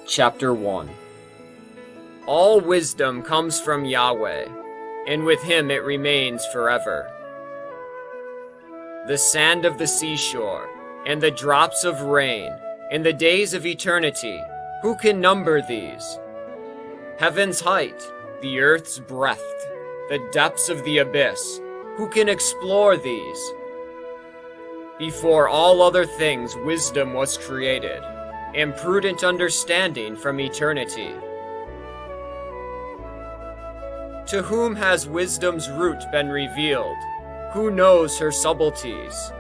Chapter 1. All wisdom comes from Yahweh, and with him it remains forever. The sand of the seashore, and the drops of rain, and the days of eternity, who can number these? Heaven's height, the earth's breadth, the depths of the abyss, who can explore these? Before all other things wisdom was created, and prudent understanding from eternity. To whom has wisdom's root been revealed? Who knows her subtleties?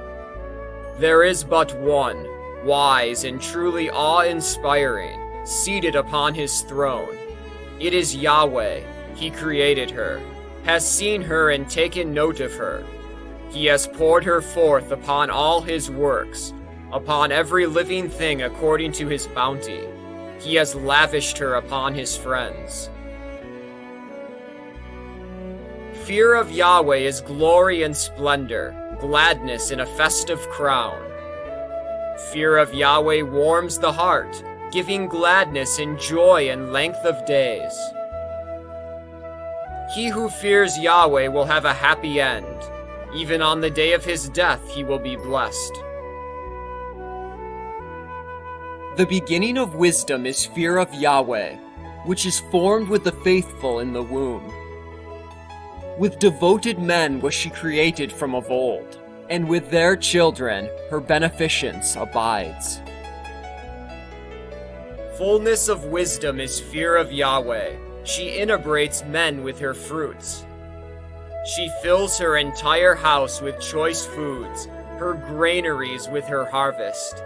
There is but one, wise and truly awe-inspiring, seated upon his throne. It is Yahweh. He created her, has seen her and taken note of her. He has poured her forth upon all his works, upon every living thing according to his bounty. He has lavished her upon his friends. Fear of Yahweh is glory and splendor, gladness in a festive crown. Fear of Yahweh warms the heart, giving gladness and joy and length of days. He who fears Yahweh will have a happy end. Even on the day of his death he will be blessed. The beginning of wisdom is fear of Yahweh, which is formed with the faithful in the womb. With devoted men was she created from of old, and with their children her beneficence abides. Fullness of wisdom is fear of Yahweh. She inebriates men with her fruits. She fills her entire house with choice foods, her granaries with her harvest.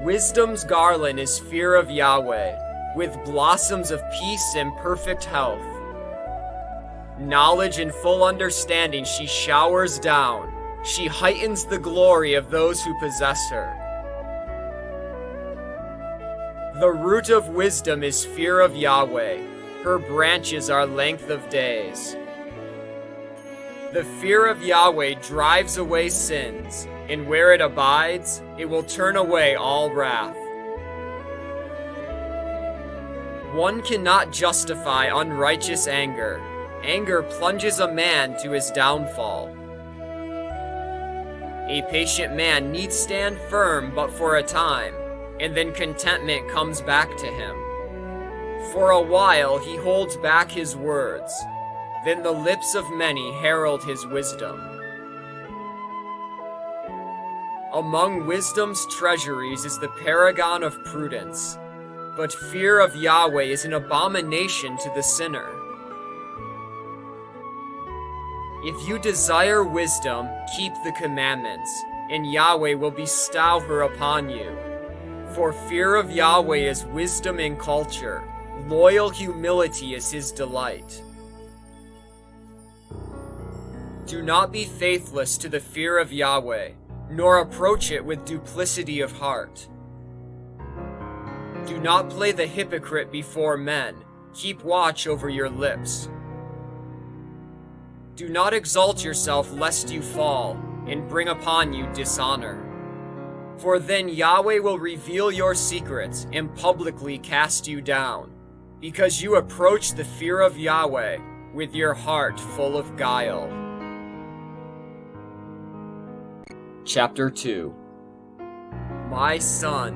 Wisdom's garland is fear of Yahweh, with blossoms of peace and perfect health. Knowledge and full understanding she showers down. She heightens the glory of those who possess her. The root of wisdom is fear of Yahweh. Her branches are length of days. The fear of Yahweh drives away sins, and where it abides, it will turn away all wrath. One cannot justify unrighteous anger. Anger plunges a man to his downfall. A patient man need stand firm but for a time, and then contentment comes back to him. For a while he holds back his words, then the lips of many herald his wisdom. Among wisdom's treasuries is the paragon of prudence, but fear of Yahweh is an abomination to the sinner. If you desire wisdom, keep the commandments, and Yahweh will bestow her upon you. For fear of Yahweh is wisdom and culture. Loyal humility is his delight. Do not be faithless to the fear of Yahweh, nor approach it with duplicity of heart. Do not play the hypocrite before men. Keep watch over your lips. Do not exalt yourself lest you fall, and bring upon you dishonor. For then Yahweh will reveal your secrets and publicly cast you down, because you approach the fear of Yahweh with your heart full of guile. Chapter 2. My son,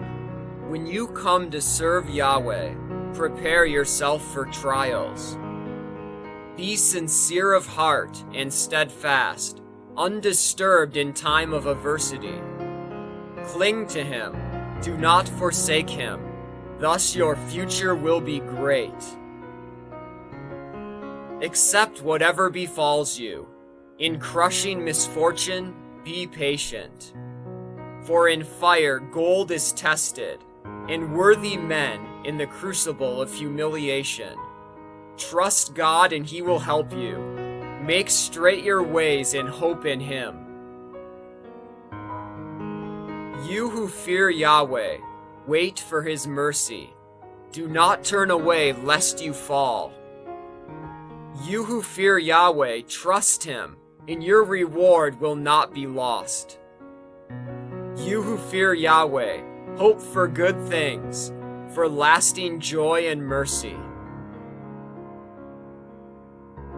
when you come to serve Yahweh, prepare yourself for trials. Be sincere of heart and steadfast, undisturbed in time of adversity. Cling to him, do not forsake him, thus your future will be great. Accept whatever befalls you. In crushing misfortune, be patient. For in fire gold is tested, and worthy men in the crucible of humiliation. Trust God and he will help you. Make straight your ways and hope in him. You who fear Yahweh, wait for his mercy. Do not turn away lest you fall. You who fear Yahweh, trust him, and your reward will not be lost. You who fear Yahweh, Hope for good things, for lasting joy and mercy.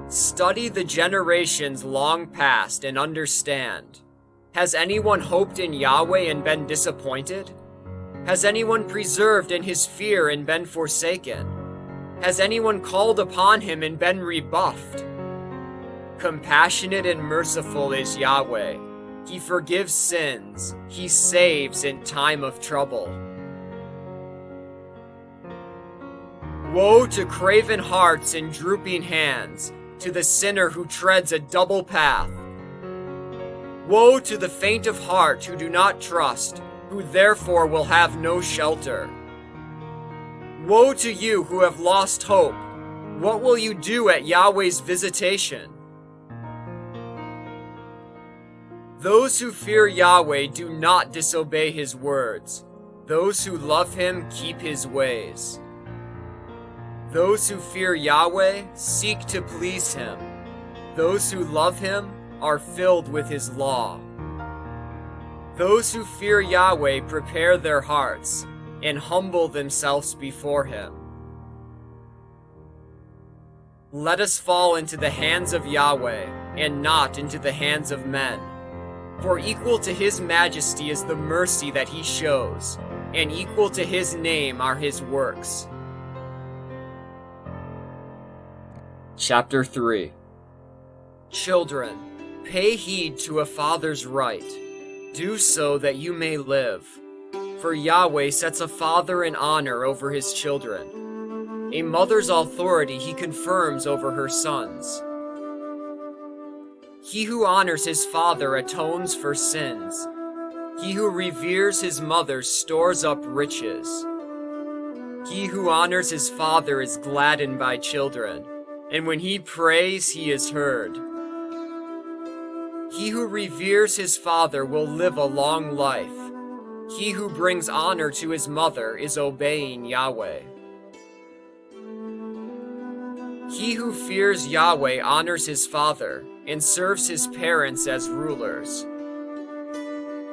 Study the generations long past and understand. Has anyone hoped in Yahweh and been disappointed? Has anyone preserved in his fear and been forsaken? Has anyone called upon him and been rebuffed? Compassionate and merciful is Yahweh. He forgives sins. He saves in time of trouble. Woe to craven hearts and drooping hands, to the sinner who treads a double path. Woe to the faint of heart who do not trust, who therefore will have no shelter. Woe to you who have lost hope. What will you do at Yahweh's visitation? Those who fear Yahweh do not disobey his words. Those who love him keep his ways. Those who fear Yahweh seek to please him. Those who love him are filled with his law. Those who fear Yahweh prepare their hearts and humble themselves before him. Let us fall into the hands of Yahweh and not into the hands of men. For equal to his majesty is the mercy that he shows, and equal to his name are his works. Chapter 3. Children, pay heed to a father's right. Do so that you may live. For Yahweh sets a father in honor over his children. A mother's authority he confirms over her sons. He who honors his father atones for sins. He who reveres his mother stores up riches. He who honors his father is gladdened by children, and when he prays, he is heard. He who reveres his father will live a long life. He who brings honor to his mother is obeying Yahweh. He who fears Yahweh honors his father and serves his parents as rulers.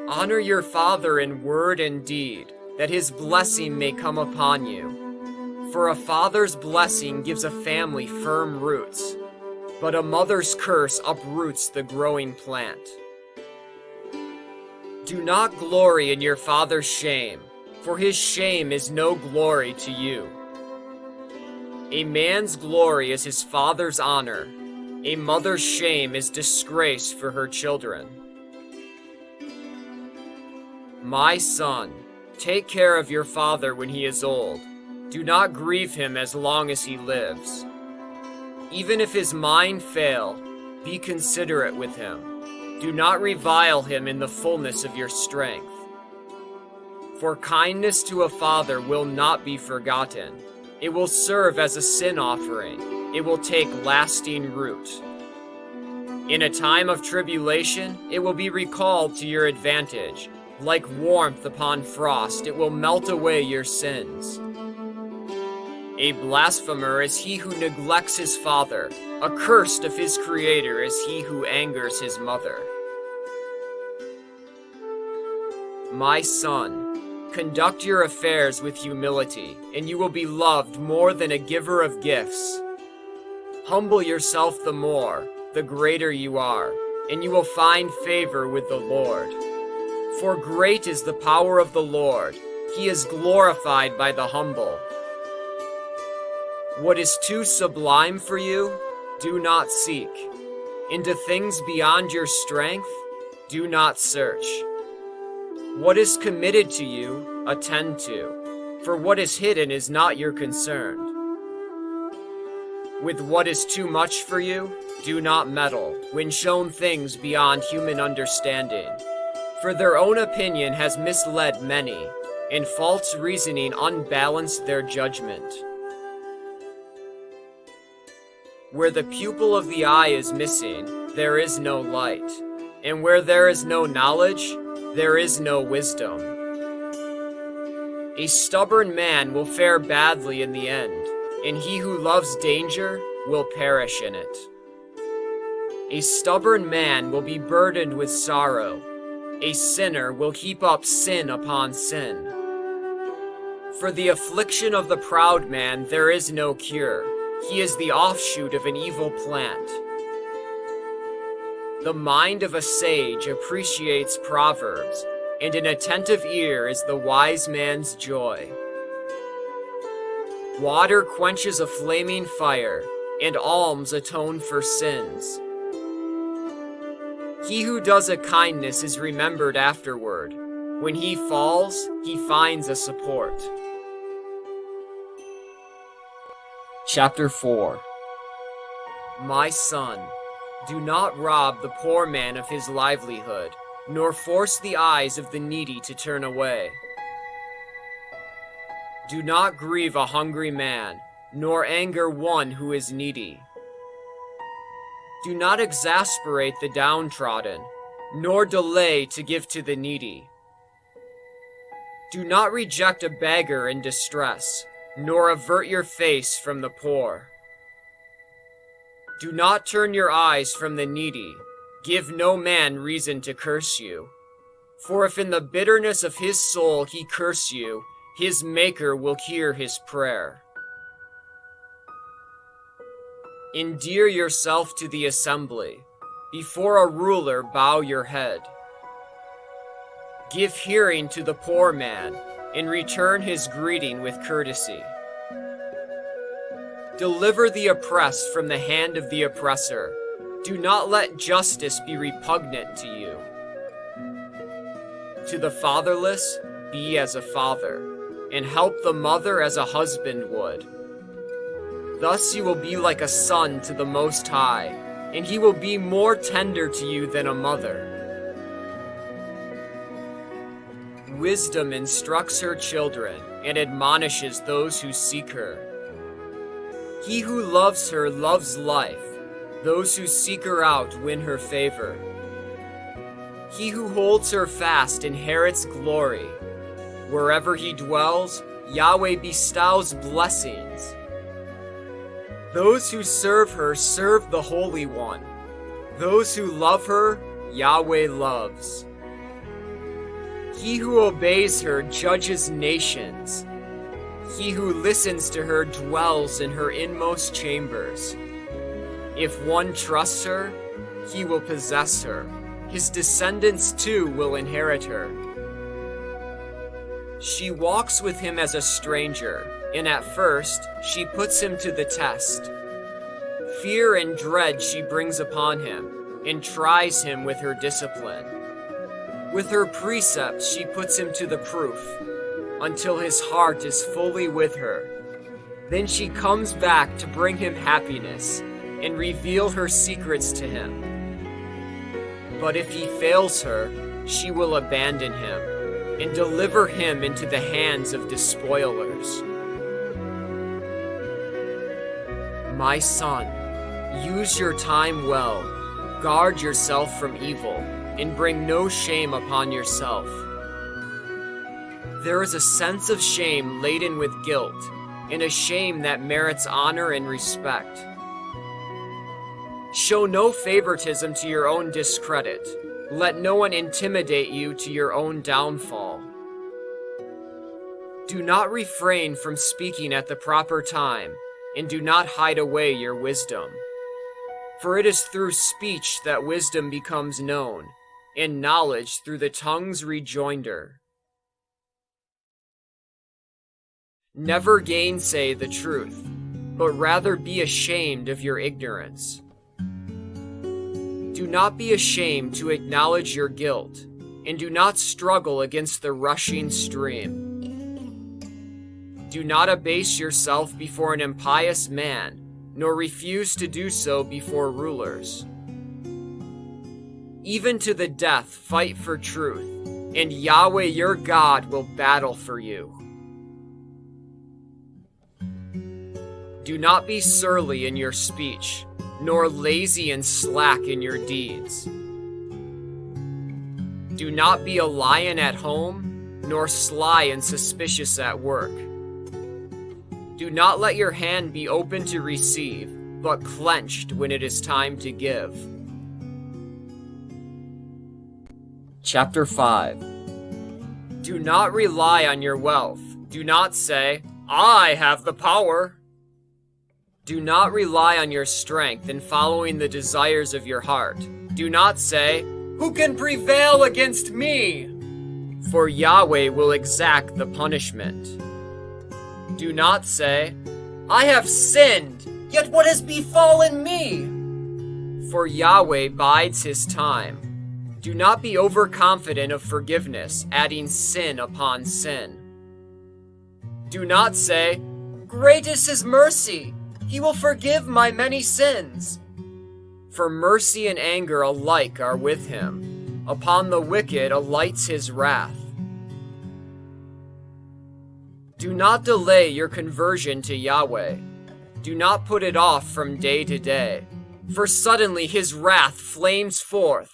Honor your father in word and deed, that his blessing may come upon you. For a father's blessing gives a family firm roots, but a mother's curse uproots the growing plant. Do not glory in your father's shame, for his shame is no glory to you. A man's glory is his father's honor. A mother's shame is disgrace for her children. My son, take care of your father when he is old. Do not grieve him as long as he lives. Even if his mind fail, be considerate with him. Do not revile him in the fullness of your strength. For kindness to a father will not be forgotten. It will serve as a sin offering. It will take lasting root. In a time of tribulation, it will be recalled to your advantage. Like warmth upon frost, it will melt away your sins. A blasphemer is he who neglects his father. Accursed of his creator is he who angers his mother. My son, conduct your affairs with humility, and you will be loved more than a giver of gifts. Humble yourself the more, the greater you are, and you will find favor with the Lord. For great is the power of the Lord. He is glorified by the humble. What is too sublime for you, do not seek. Into things beyond your strength, do not search. What is committed to you, attend to, for what is hidden is not your concern. With what is too much for you, do not meddle, when shown things beyond human understanding. For their own opinion has misled many, and false reasoning unbalanced their judgment. Where the pupil of the eye is missing, there is no light, and where there is no knowledge, there is no wisdom. A stubborn man will fare badly in the end, and he who loves danger will perish in it. A stubborn man will be burdened with sorrow. A sinner will heap up sin upon sin. For the affliction of the proud man there is no cure. He is the offshoot of an evil plant. The mind of a sage appreciates proverbs, and an attentive ear is the wise man's joy. Water quenches a flaming fire, and alms atone for sins. He who does a kindness is remembered afterward. When he falls, he finds a support. Chapter 4. My son, do not rob the poor man of his livelihood, nor force the eyes of the needy to turn away. Do not grieve a hungry man, nor anger one who is needy. Do not exasperate the downtrodden, nor delay to give to the needy. Do not reject a beggar in distress, nor avert your face from the poor. Do not turn your eyes from the needy. Give no man reason to curse you. For if in the bitterness of his soul he curse you, his Maker will hear his prayer. Endear yourself to the assembly. Before a ruler bow your head. Give hearing to the poor man, and return his greeting with courtesy. Deliver the oppressed from the hand of the oppressor. Do not let justice be repugnant to you. To the fatherless, be as a father, and help the mother as a husband would. Thus you will be like a son to the Most High, and he will be more tender to you than a mother. Wisdom instructs her children and admonishes those who seek her. He who loves her loves life. Those who seek her out win her favor. He who holds her fast inherits glory. Wherever he dwells, Yahweh bestows blessings. Those who serve her serve the Holy One. Those who love her, Yahweh loves. He who obeys her judges nations. He who listens to her dwells in her inmost chambers. If one trusts her, he will possess her. His descendants too will inherit her. She walks with him as a stranger, and at first she puts him to the test. Fear and dread she brings upon him, and tries him with her discipline. With her precepts she puts him to the proof, until his heart is fully with her. Then she comes back to bring him happiness, and reveal her secrets to him. But if he fails her, she will abandon him, and deliver him into the hands of despoilers. My son, use your time well, guard yourself from evil, and bring no shame upon yourself. There is a sense of shame laden with guilt, and a shame that merits honor and respect. Show no favoritism to your own discredit. Let no one intimidate you to your own downfall. Do not refrain from speaking at the proper time, and do not hide away your wisdom. For it is through speech that wisdom becomes known, and knowledge through the tongue's rejoinder. Never gainsay the truth, but rather be ashamed of your ignorance. Do not be ashamed to acknowledge your guilt, and do not struggle against the rushing stream. Do not abase yourself before an impious man, nor refuse to do so before rulers. Even to the death fight for truth, and Yahweh your God will battle for you. Do not be surly in your speech, nor lazy and slack in your deeds. Do not be a lion at home, nor sly and suspicious at work. Do not let your hand be open to receive, but clenched when it is time to give. Chapter 5. Do not rely on your wealth, Do not say, I have the power. Do not rely on your strength in following the desires of your heart. Do not say, who can prevail against me? For Yahweh will exact the punishment. Do not say, I have sinned, yet what has befallen me? For Yahweh bides his time. Do not be overconfident of forgiveness, adding sin upon sin. Do not say, great is his mercy, he will forgive my many sins. For mercy and anger alike are with him. Upon the wicked alights his wrath. Do not delay your conversion to Yahweh. Do not put it off from day to day. For suddenly his wrath flames forth.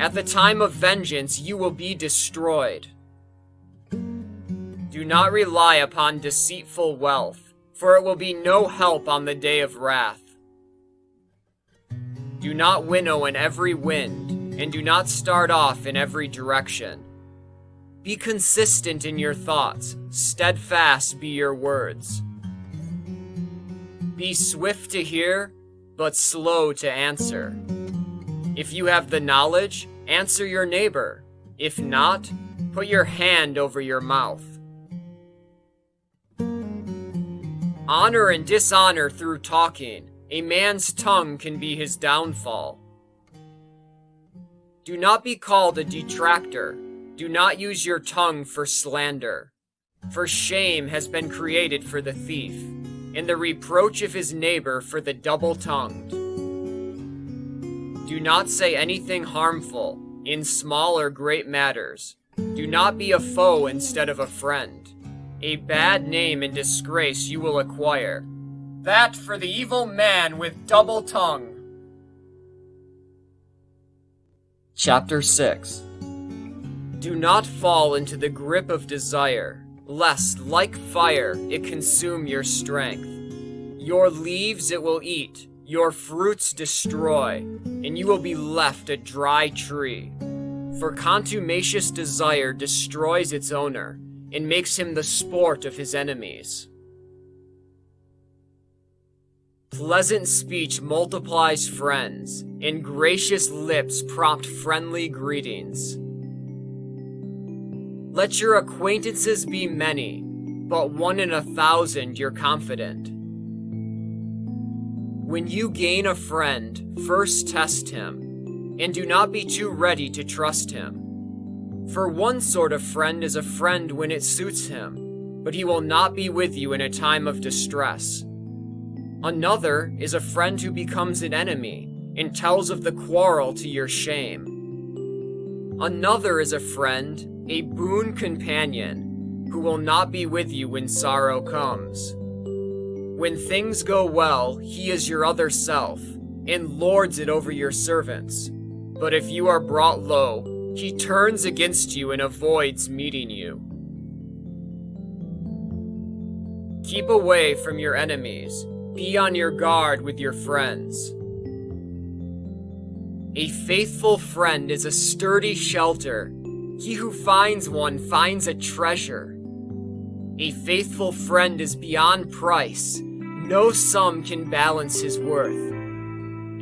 At the time of vengeance you will be destroyed. Do not rely upon deceitful wealth, for it will be no help on the day of wrath. Do not winnow in every wind, and do not start off in every direction. Be consistent in your thoughts, steadfast be your words. Be swift to hear, but slow to answer. If you have the knowledge, answer your neighbor. If not, put your hand over your mouth. Honor and dishonor through talking. A man's tongue can be his downfall. Do not be called a detractor. Do not use your tongue for slander. For shame has been created for the thief, and the reproach of his neighbor for the double-tongued. Do not say anything harmful, in small or great matters. Do not be a foe instead of a friend. A bad name and disgrace you will acquire. That for the evil man with double tongue. Chapter 6. Do not fall into the grip of desire, lest, like fire, it consume your strength. Your leaves it will eat, your fruits destroy, and you will be left a dry tree. For contumacious desire destroys its owner, and makes him the sport of his enemies. Pleasant speech multiplies friends, and gracious lips prompt friendly greetings. Let your acquaintances be many, but 1 in 1,000 your confidant. When you gain a friend, first test him, and do not be too ready to trust him. For one sort of friend is a friend when it suits him, but he will not be with you in a time of distress. Another is a friend who becomes an enemy and tells of the quarrel to your shame. Another is a friend, a boon companion, who will not be with you when sorrow comes. When things go well, he is your other self, and lords it over your servants. But if you are brought low, he turns against you and avoids meeting you. Keep away from your enemies. Be on your guard with your friends. A faithful friend is a sturdy shelter. He who finds one finds a treasure. A faithful friend is beyond price. No sum can balance his worth.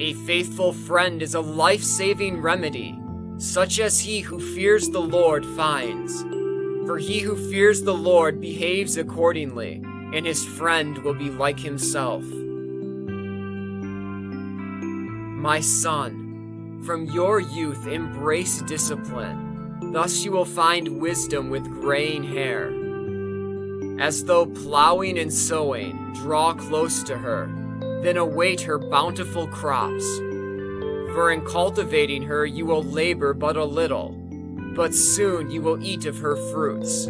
A faithful friend is a life-saving remedy, such as he who fears the Lord finds. For he who fears the Lord behaves accordingly, and his friend will be like himself. My son, from your youth embrace discipline. Thus you will find wisdom with graying hair. As though plowing and sowing, draw close to her, then await her bountiful crops. For in cultivating her you will labor but a little, but soon you will eat of her fruits.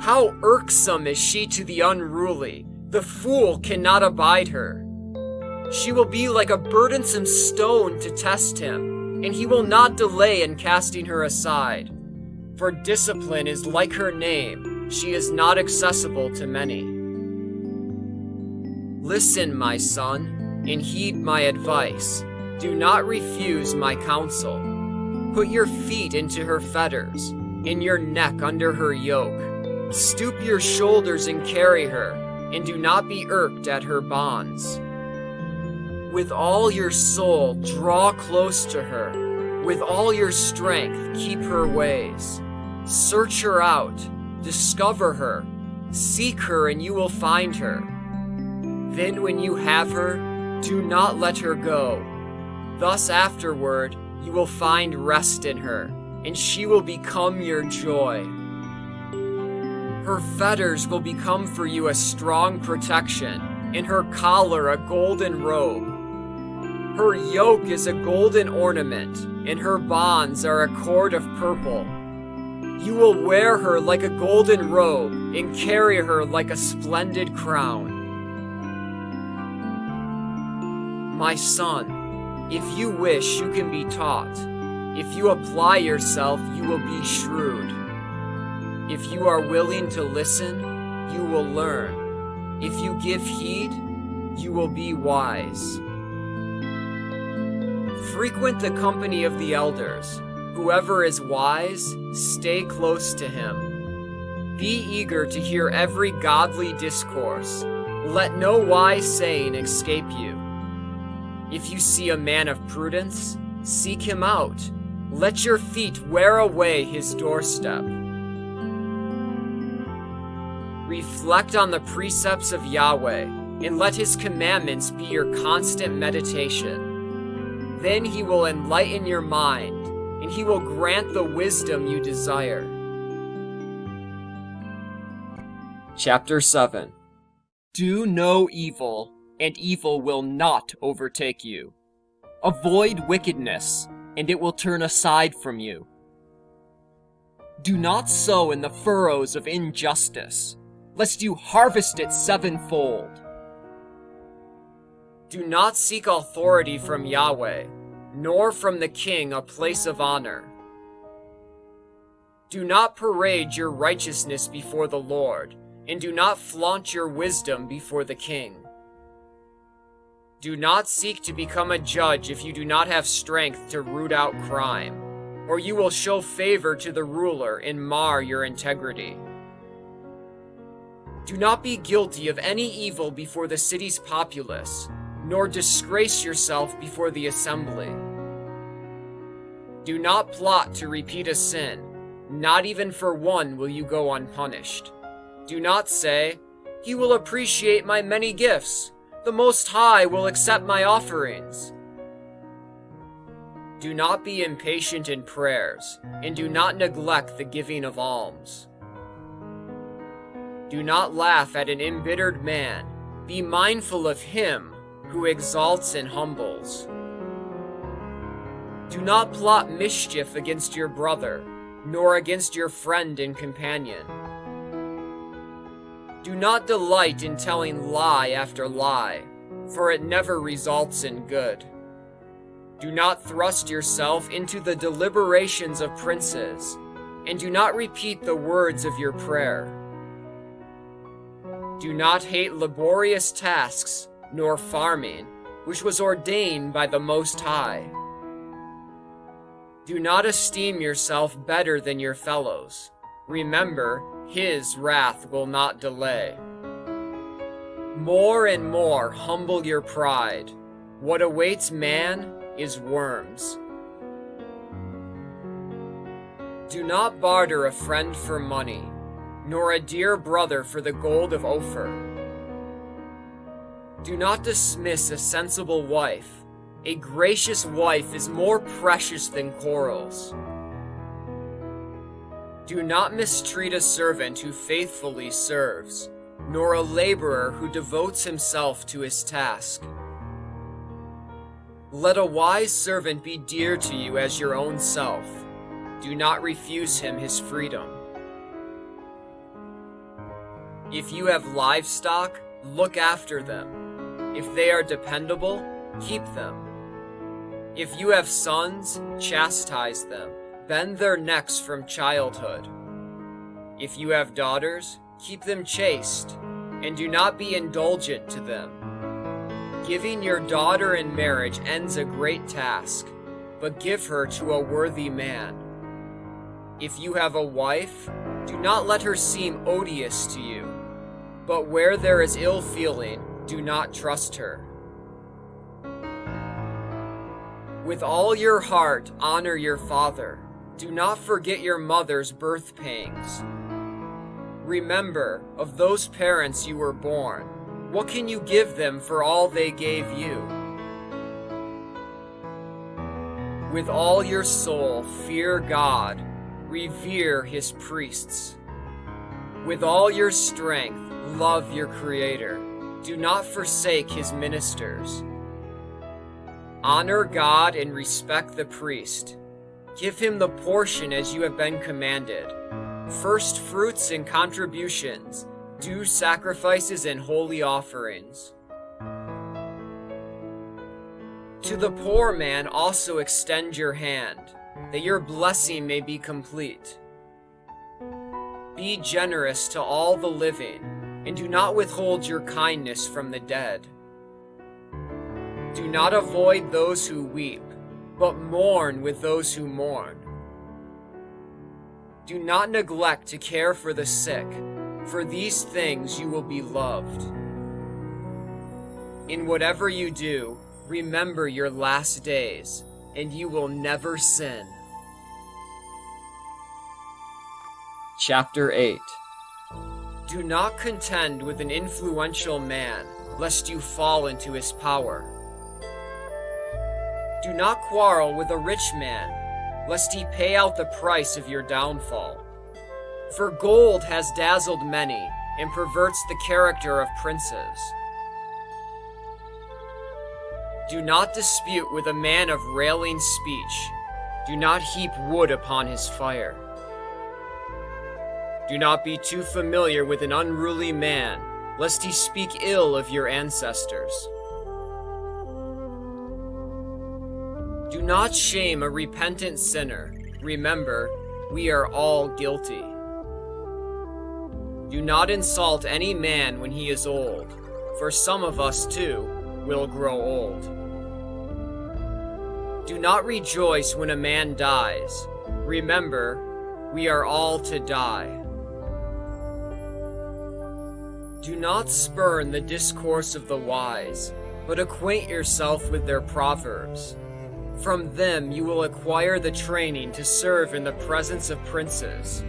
How irksome is she to the unruly! The fool cannot abide her. She will be like a burdensome stone to test him, and he will not delay in casting her aside. For discipline is like her name, she is not accessible to many. Listen, my son, and heed my advice. Do not refuse my counsel. Put your feet into her fetters, and your neck under her yoke. Stoop your shoulders and carry her, and do not be irked at her bonds. With all your soul, draw close to her. With all your strength, keep her ways. Search her out, discover her, seek her, and you will find her. Then when you have her, do not let her go. Thus afterward, you will find rest in her, and she will become your joy. Her fetters will become for you a strong protection, and her collar a golden robe. Her yoke is a golden ornament, and her bonds are a cord of purple. You will wear her like a golden robe, and carry her like a splendid crown. My son, if you wish, you can be taught. If you apply yourself, you will be shrewd. If you are willing to listen, you will learn. If you give heed, you will be wise. Frequent the company of the elders. Whoever is wise, stay close to him. Be eager to hear every godly discourse. Let no wise saying escape you. If you see a man of prudence, seek him out. Let your feet wear away his doorstep. Reflect on the precepts of Yahweh, and let his commandments be your constant meditation. Then he will enlighten your mind, and he will grant the wisdom you desire. Chapter 7. Do no evil, and evil will not overtake you. Avoid wickedness, and it will turn aside from you. Do not sow in the furrows of injustice, lest you harvest it sevenfold. Do not seek authority from Yahweh, nor from the king a place of honor. Do not parade your righteousness before the Lord, and do not flaunt your wisdom before the king. Do not seek to become a judge if you do not have strength to root out crime, or you will show favor to the ruler and mar your integrity. Do not be guilty of any evil before the city's populace, nor disgrace yourself before the assembly. Do not plot to repeat a sin, not even for one will you go unpunished. Do not say, "He will appreciate my many gifts. The Most High will accept my offerings." Do not be impatient in prayers, and do not neglect the giving of alms. Do not laugh at an embittered man. Be mindful of him who exalts and humbles. Do not plot mischief against your brother, nor against your friend and companion. Do not delight in telling lie after lie, for it never results in good. Do not thrust yourself into the deliberations of princes, and do not repeat the words of your prayer. Do not hate laborious tasks, nor farming, which was ordained by the Most High. Do not esteem yourself better than your fellows. Remember, his wrath will not delay. More and more humble your pride. What awaits man is worms. Do not barter a friend for money, nor a dear brother for the gold of Ophir. Do not dismiss a sensible wife. A gracious wife is more precious than corals. Do not mistreat a servant who faithfully serves, nor a laborer who devotes himself to his task. Let a wise servant be dear to you as your own self. Do not refuse him his freedom. If you have livestock, look after them. If they are dependable, keep them. If you have sons, chastise them. Bend their necks from childhood. If you have daughters, keep them chaste, and do not be indulgent to them. Giving your daughter in marriage ends a great task, but give her to a worthy man. If you have a wife, Do not let her seem odious to you, but where there is ill feeling, do not trust her. With all your heart, honor your father. Do not forget your mother's birth pangs. Remember, of those parents you were born, what can you give them for all they gave you? With all your soul, fear God, revere his priests. With all your strength, love your Creator. Do not forsake his ministers. Honor God and respect the priest. Give him the portion as you have been commanded. First fruits and contributions, due sacrifices and holy offerings. To the poor man also extend your hand, that your blessing may be complete. Be generous to all the living, and do not withhold your kindness from the dead. Do not avoid those who weep, but mourn with those who mourn. Do not neglect to care for the sick, for these things you will be loved. In whatever you do, remember your last days, and you will never sin. Chapter 8. Do not contend with an influential man, lest you fall into his power. Do not quarrel with a rich man, lest he pay out the price of your downfall. For gold has dazzled many, and perverts the character of princes. Do not dispute with a man of railing speech. Do not heap wood upon his fire. Do not be too familiar with an unruly man, lest he speak ill of your ancestors. Do not shame a repentant sinner. Remember, we are all guilty. Do not insult any man when he is old, for some of us too will grow old. Do not rejoice when a man dies. Remember, we are all to die. Do not spurn the discourse of the wise, but acquaint yourself with their proverbs. From them you will acquire the training to serve in the presence of princes.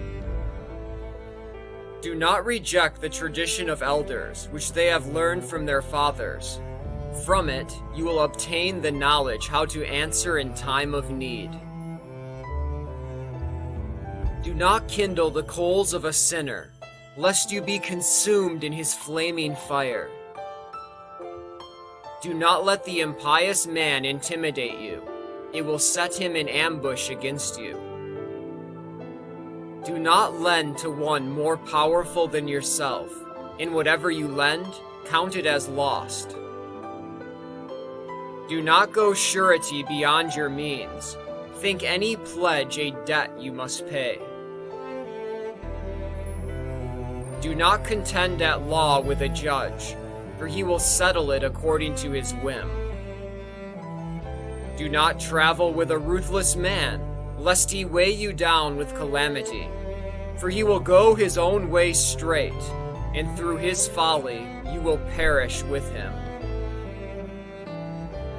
Do not reject the tradition of elders, which they have learned from their fathers. From it you will obtain the knowledge how to answer in time of need. Do not kindle the coals of a sinner, lest you be consumed in his flaming fire. Do not let the impious man intimidate you. It will set him in ambush against you. Do not lend to one more powerful than yourself. In whatever you lend, count it as lost. Do not go surety beyond your means. Think any pledge a debt you must pay. Do not contend at law with a judge, for he will settle it according to his whim. Do not travel with a ruthless man, lest he weigh you down with calamity. For he will go his own way straight, and through his folly you will perish with him.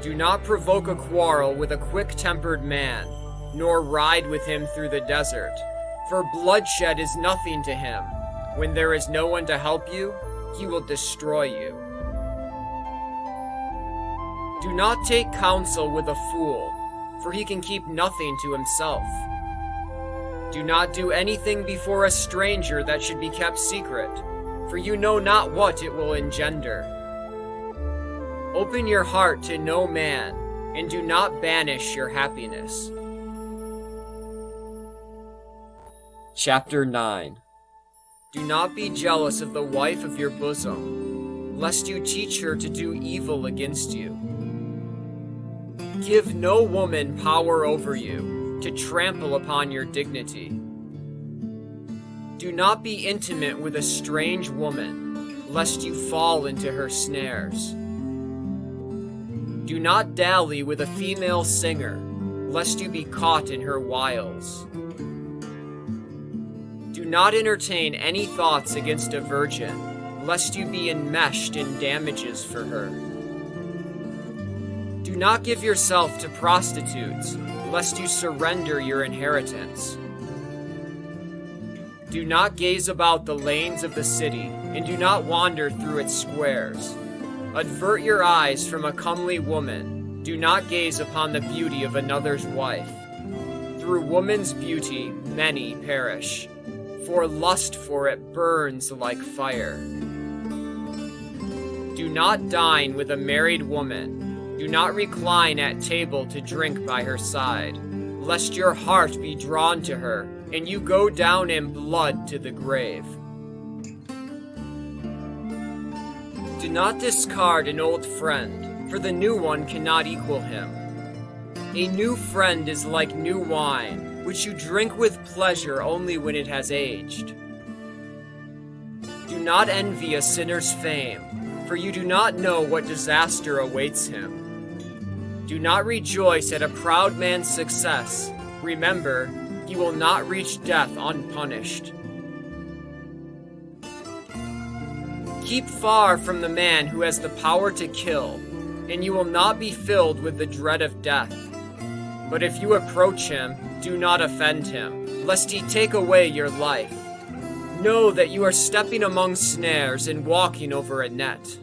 Do not provoke a quarrel with a quick-tempered man, nor ride with him through the desert, for bloodshed is nothing to him. When there is no one to help you, he will destroy you. Do not take counsel with a fool, for he can keep nothing to himself. Do not do anything before a stranger that should be kept secret, for you know not what it will engender. Open your heart to no man, and do not banish your happiness. Chapter 9. Do not be jealous of the wife of your bosom, lest you teach her to do evil against you. Give no woman power over you, to trample upon your dignity. Do not be intimate with a strange woman, lest you fall into her snares. Do not dally with a female singer, lest you be caught in her wiles. Do not entertain any thoughts against a virgin, lest you be enmeshed in damages for her. Do not give yourself to prostitutes, lest you surrender your inheritance. Do not gaze about the lanes of the city, and do not wander through its squares. Avert your eyes from a comely woman. Do not gaze upon the beauty of another's wife. Through woman's beauty, many perish, for lust for it burns like fire. Do not dine with a married woman. Do not recline at table to drink by her side, lest your heart be drawn to her, and you go down in blood to the grave. Do not discard an old friend, for the new one cannot equal him. A new friend is like new wine, which you drink with pleasure only when it has aged. Do not envy a sinner's fame, for you do not know what disaster awaits him. Do not rejoice at a proud man's success. Remember, he will not reach death unpunished. Keep far from the man who has the power to kill, and you will not be filled with the dread of death. But if you approach him, do not offend him, lest he take away your life. Know that you are stepping among snares and walking over a net.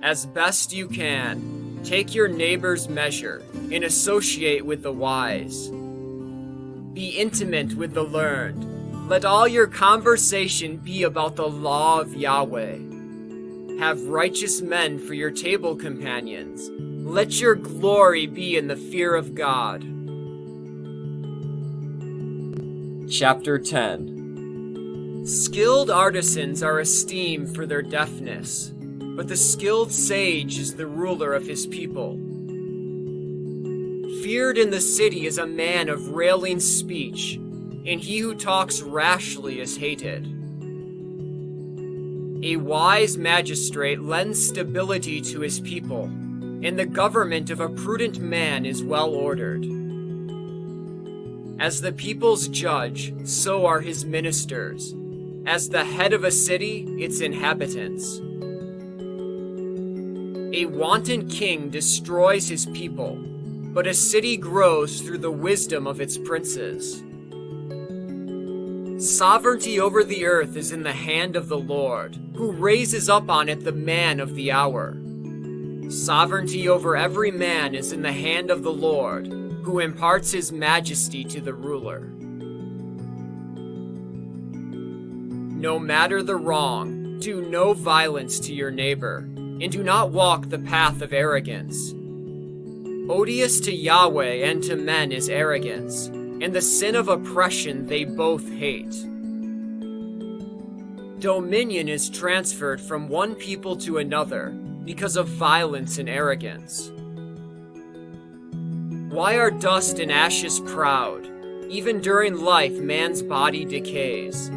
As best you can, take your neighbor's measure and associate with the wise. Be intimate with the learned. Let all your conversation be about the law of Yahweh. Have righteous men for your table companions. Let your glory be in the fear of God. Chapter 10. Skilled artisans are esteemed for their deftness, but the skilled sage is the ruler of his people. Feared in the city is a man of railing speech, and he who talks rashly is hated. A wise magistrate lends stability to his people, and the government of a prudent man is well ordered. As the people's judge, so are his ministers. As the head of a city, its inhabitants. A wanton king destroys his people, but a city grows through the wisdom of its princes. Sovereignty over the earth is in the hand of the Lord, who raises up on it the man of the hour. Sovereignty over every man is in the hand of the Lord, who imparts his majesty to the ruler. No matter the wrong, do no violence to your neighbor, and do not walk the path of arrogance. Odious to Yahweh and to men is arrogance, and the sin of oppression they both hate. Dominion is transferred from one people to another because of violence and arrogance. Why are dust and ashes proud? Even during life, man's body decays.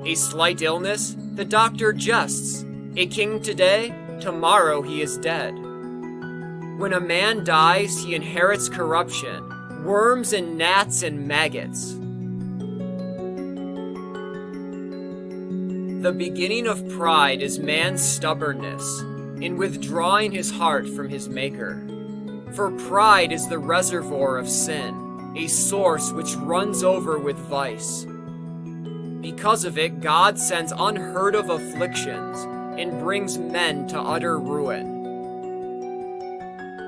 A slight illness, the doctor jests. A king today, tomorrow he is dead. When a man dies, he inherits corruption, worms and gnats and maggots. The beginning of pride is man's stubbornness, in withdrawing his heart from his Maker. For pride is the reservoir of sin, a source which runs over with vice. Because of it, God sends unheard of afflictions and brings men to utter ruin.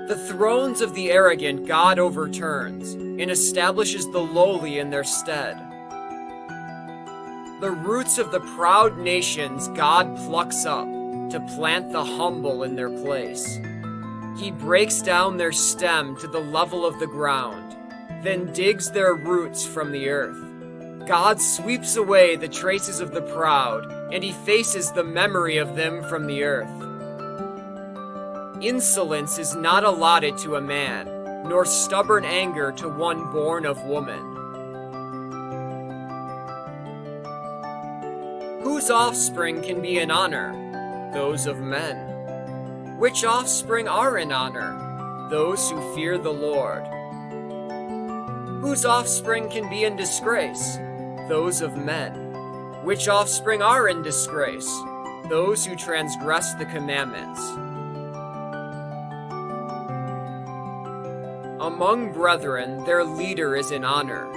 The thrones of the arrogant God overturns and establishes the lowly in their stead. The roots of the proud nations God plucks up to plant the humble in their place. He breaks down their stem to the level of the ground, then digs their roots from the earth. God sweeps away the traces of the proud, and effaces the memory of them from the earth. Insolence is not allotted to a man, nor stubborn anger to one born of woman. Whose offspring can be in honor? Those of men. Which offspring are in honor? Those who fear the Lord. Whose offspring can be in disgrace? Those of men. Which offspring are in disgrace? Those who transgress the commandments. Among brethren, their leader is in honor.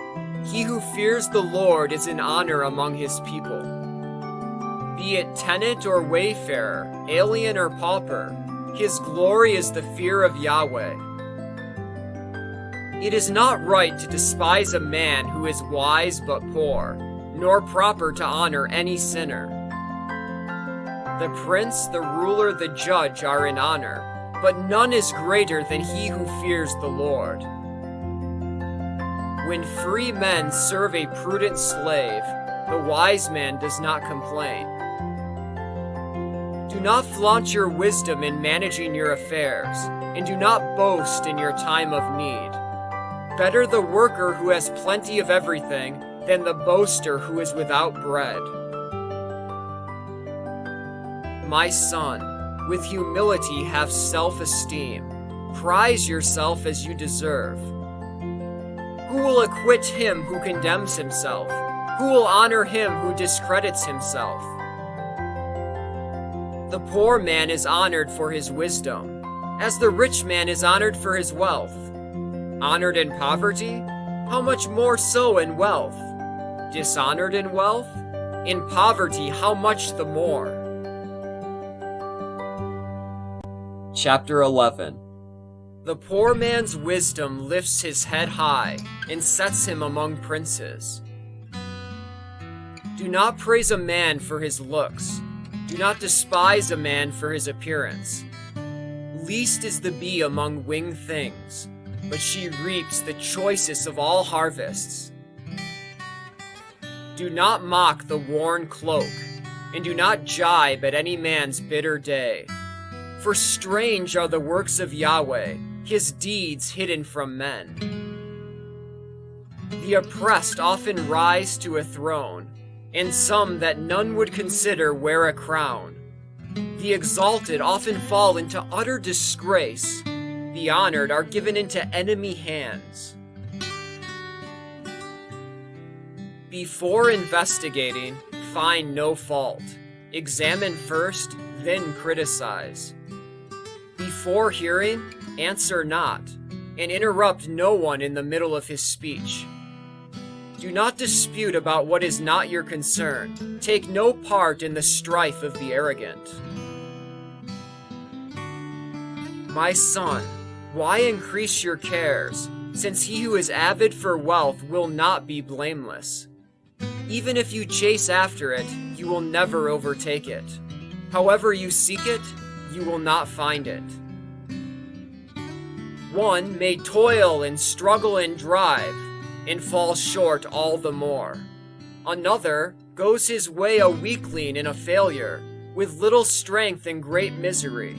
He who fears the Lord is in honor among his people. Be it tenant or wayfarer, alien or pauper, his glory is the fear of Yahweh. It is not right to despise a man who is wise but poor, nor proper to honor any sinner. The prince, the ruler, the judge are in honor, but none is greater than he who fears the Lord. When free men serve a prudent slave, the wise man does not complain. Do not flaunt your wisdom in managing your affairs, and do not boast in your time of need. Better the worker who has plenty of everything than the boaster who is without bread. My son, with humility have self-esteem. Prize yourself as you deserve. Who will acquit him who condemns himself? Who will honor him who discredits himself? The poor man is honored for his wisdom, as the rich man is honored for his wealth. Honored in poverty? How much more so in wealth? Dishonored in wealth? In poverty, how much the more? Chapter 11. The poor man's wisdom lifts his head high and sets him among princes. Do not praise a man for his looks. Do not despise a man for his appearance. Least is the bee among winged things, but she reaps the choicest of all harvests. Do not mock the worn cloak, and do not jibe at any man's bitter day. For strange are the works of Yahweh, his deeds hidden from men. The oppressed often rise to a throne, and some that none would consider wear a crown. The exalted often fall into utter disgrace. The honored are given into enemy hands. Before investigating, find no fault. Examine first, then criticize. Before hearing, answer not, and interrupt no one in the middle of his speech. Do not dispute about what is not your concern. Take no part in the strife of the arrogant. My son, why increase your cares, since he who is avid for wealth will not be blameless? Even if you chase after it, you will never overtake it. However you seek it, you will not find it. One may toil and struggle and drive, and fall short all the more. Another goes his way a weakling and a failure, with little strength and great misery.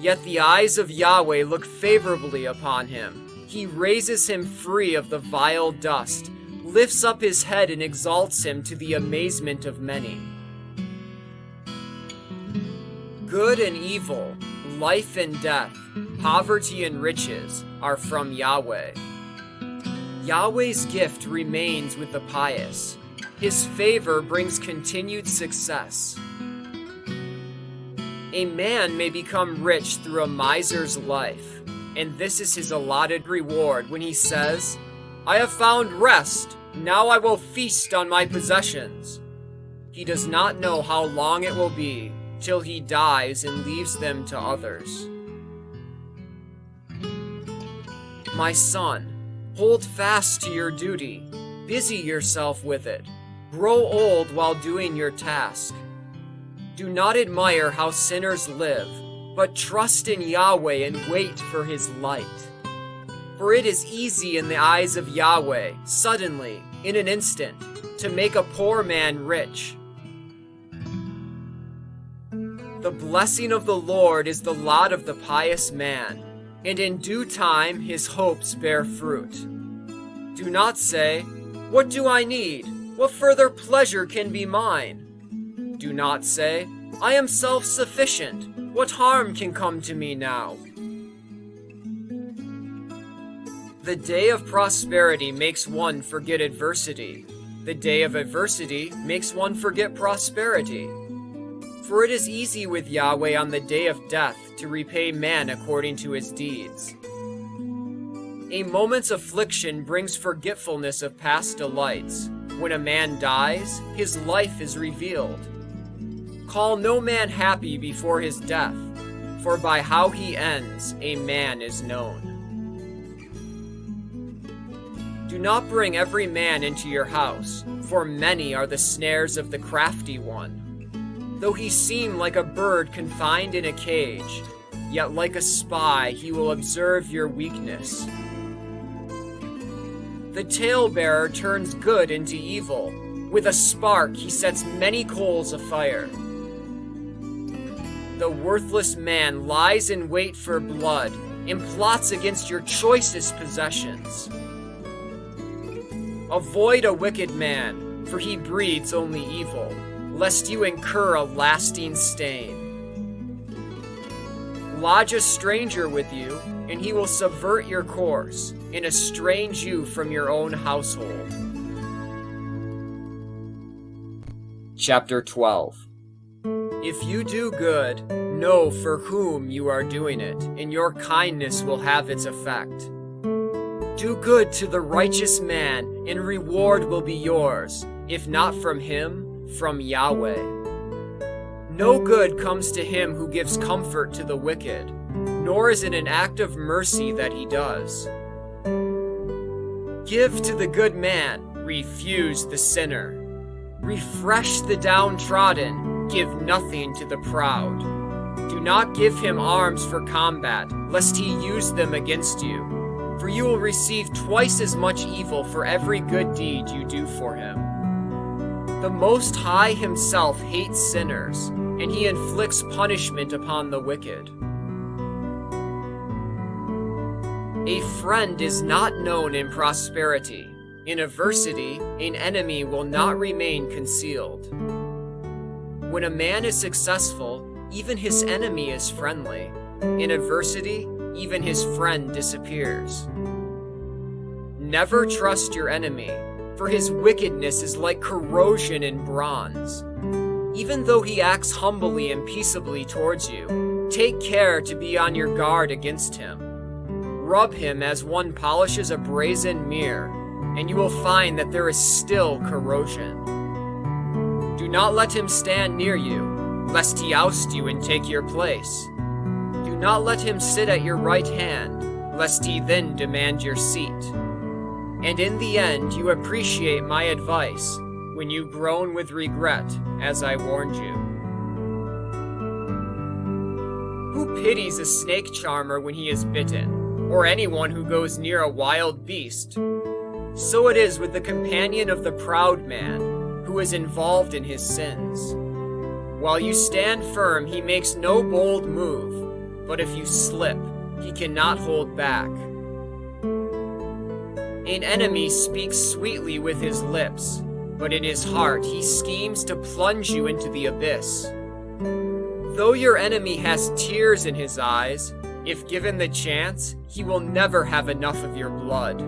Yet the eyes of Yahweh look favorably upon him. He raises him free of the vile dust, lifts up his head and exalts him to the amazement of many. Good and evil, life and death, poverty and riches are from Yahweh. Yahweh's gift remains with the pious. His favor brings continued success. A man may become rich through a miser's life, and this is his allotted reward when he says, I have found rest, now I will feast on my possessions. He does not know how long it will be till he dies and leaves them to others. My son, hold fast to your duty, busy yourself with it, grow old while doing your task. Do not admire how sinners live, but trust in Yahweh and wait for his light. For it is easy in the eyes of Yahweh, suddenly, in an instant, to make a poor man rich. The blessing of the Lord is the lot of the pious man, and in due time his hopes bear fruit. Do not say, what do I need? What further pleasure can be mine? Do not say, I am self-sufficient. What harm can come to me now? The day of prosperity makes one forget adversity. The day of adversity makes one forget prosperity. For it is easy with Yahweh on the day of death to repay man according to his deeds. A moment's affliction brings forgetfulness of past delights. When a man dies, his life is revealed. Call no man happy before his death, for by how he ends a man is known. Do not bring every man into your house, for many are the snares of the crafty one. Though he seem like a bird confined in a cage, yet like a spy he will observe your weakness. The talebearer turns good into evil. With a spark he sets many coals afire. The worthless man lies in wait for blood and plots against your choicest possessions. Avoid a wicked man, for he breeds only evil, lest you incur a lasting stain. Lodge a stranger with you, and he will subvert your course and estrange you from your own household. Chapter 12. If you do good, know for whom you are doing it, and your kindness will have its effect. Do good to the righteous man, and reward will be yours, if not from him, from Yahweh. No good comes to him who gives comfort to the wicked, nor is it an act of mercy that he does. Give to the good man, refuse the sinner. Refresh the downtrodden, give nothing to the proud. Do not give him arms for combat, lest he use them against you. For you will receive twice as much evil for every good deed you do for him. The Most High himself hates sinners, and he inflicts punishment upon the wicked. A friend is not known in prosperity. In adversity, an enemy will not remain concealed. When a man is successful, even his enemy is friendly. In adversity, even his friend disappears. Never trust your enemy, for his wickedness is like corrosion in bronze. Even though he acts humbly and peaceably towards you, take care to be on your guard against him. Rub him as one polishes a brazen mirror, and you will find that there is still corrosion. Do not let him stand near you, lest he oust you and take your place. Do not let him sit at your right hand, lest he then demand your seat. And in the end you appreciate my advice, when you groan with regret, as I warned you. Who pities a snake charmer when he is bitten, or anyone who goes near a wild beast? So it is with the companion of the proud man, who is involved in his sins. While you stand firm, he makes no bold move, but if you slip, he cannot hold back. An enemy speaks sweetly with his lips, but in his heart he schemes to plunge you into the abyss. Though your enemy has tears in his eyes, if given the chance, he will never have enough of your blood.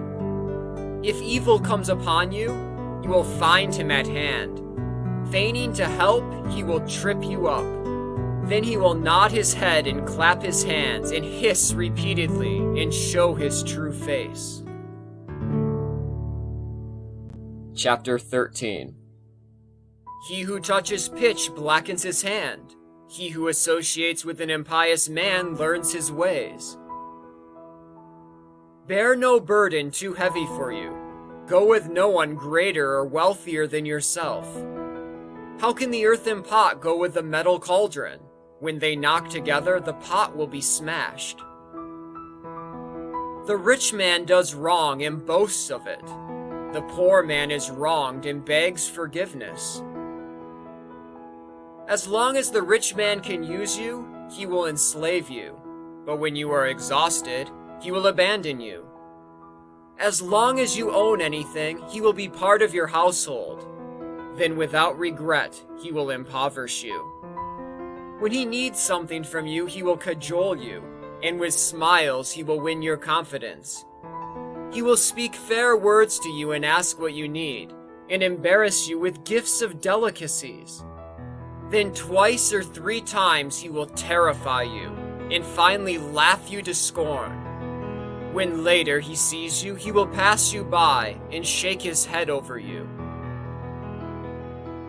If evil comes upon you, you will find him at hand. Feigning to help, he will trip you up. Then he will nod his head and clap his hands and hiss repeatedly and show his true face. Chapter 13. He who touches pitch blackens his hand. He who associates with an impious man learns his ways. Bear no burden too heavy for you. Go with no one greater or wealthier than yourself. How can the earthen pot go with the metal cauldron? When they knock together, the pot will be smashed. The rich man does wrong and boasts of it. The poor man is wronged and begs forgiveness. As long as the rich man can use you, he will enslave you. But when you are exhausted, he will abandon you. As long as you own anything, he will be part of your household. Then without regret, he will impoverish you. When he needs something from you, he will cajole you, and with smiles he will win your confidence. He will speak fair words to you and ask what you need, and embarrass you with gifts of delicacies. Then twice or 3 times he will terrify you, and finally laugh you to scorn. When later he sees you, he will pass you by and shake his head over you.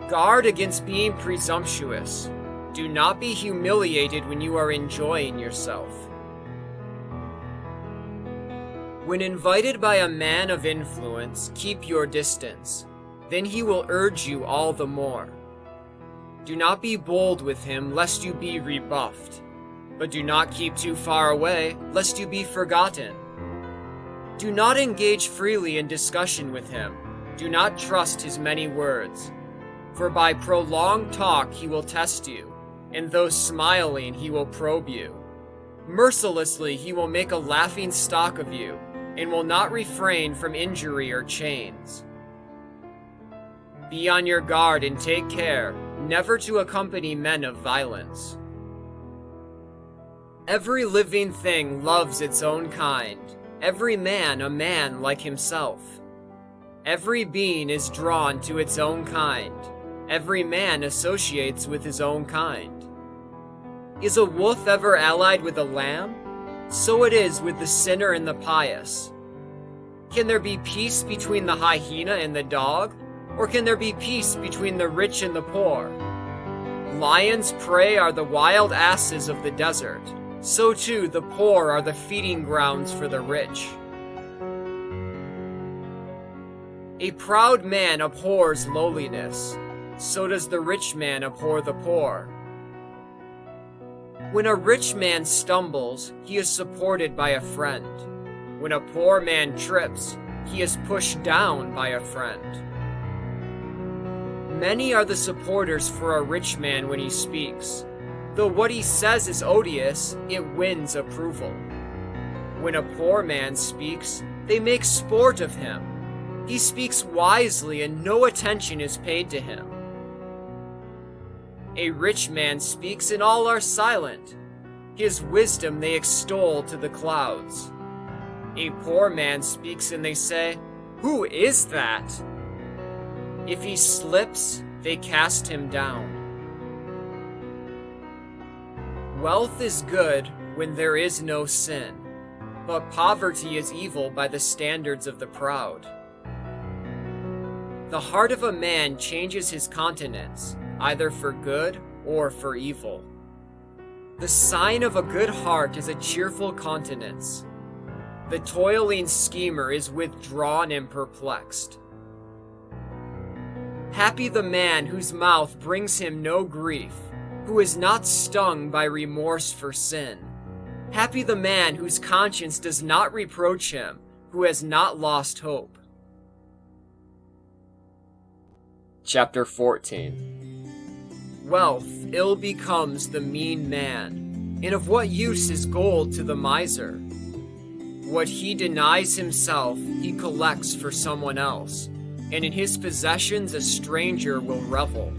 Guard against being presumptuous. Do not be humiliated when you are enjoying yourself. When invited by a man of influence, keep your distance. Then he will urge you all the more. Do not be bold with him, lest you be rebuffed. But do not keep too far away, lest you be forgotten. Do not engage freely in discussion with him. Do not trust his many words. For by prolonged talk he will test you, and though smiling he will probe you. Mercilessly he will make a laughing stock of you, and will not refrain from injury or chains. Be on your guard and take care, never to accompany men of violence. Every living thing loves its own kind, every man a man like himself. Every being is drawn to its own kind, every man associates with his own kind. Is a wolf ever allied with a lamb? So it is with the sinner and the pious. Can there be peace between the hyena and the dog? Or can there be peace between the rich and the poor? Lions' prey are the wild asses of the desert. So too the poor are the feeding grounds for the rich. A proud man abhors lowliness. So does the rich man abhor the poor. When a rich man stumbles, he is supported by a friend. When a poor man trips, he is pushed down by a friend. Many are the supporters for a rich man when he speaks. Though what he says is odious, it wins approval. When a poor man speaks, they make sport of him. He speaks wisely and no attention is paid to him. A rich man speaks and all are silent. His wisdom they extol to the clouds. A poor man speaks and they say, "Who is that?" If he slips, they cast him down. Wealth is good when there is no sin, but poverty is evil by the standards of the proud. The heart of a man changes his countenance, either for good or for evil. The sign of a good heart is a cheerful countenance. The toiling schemer is withdrawn and perplexed. Happy the man whose mouth brings him no grief, who is not stung by remorse for sin. Happy the man whose conscience does not reproach him, who has not lost hope. Chapter 14. Wealth ill becomes the mean man, and of what use is gold to the miser? What he denies himself, he collects for someone else, and in his possessions a stranger will revel.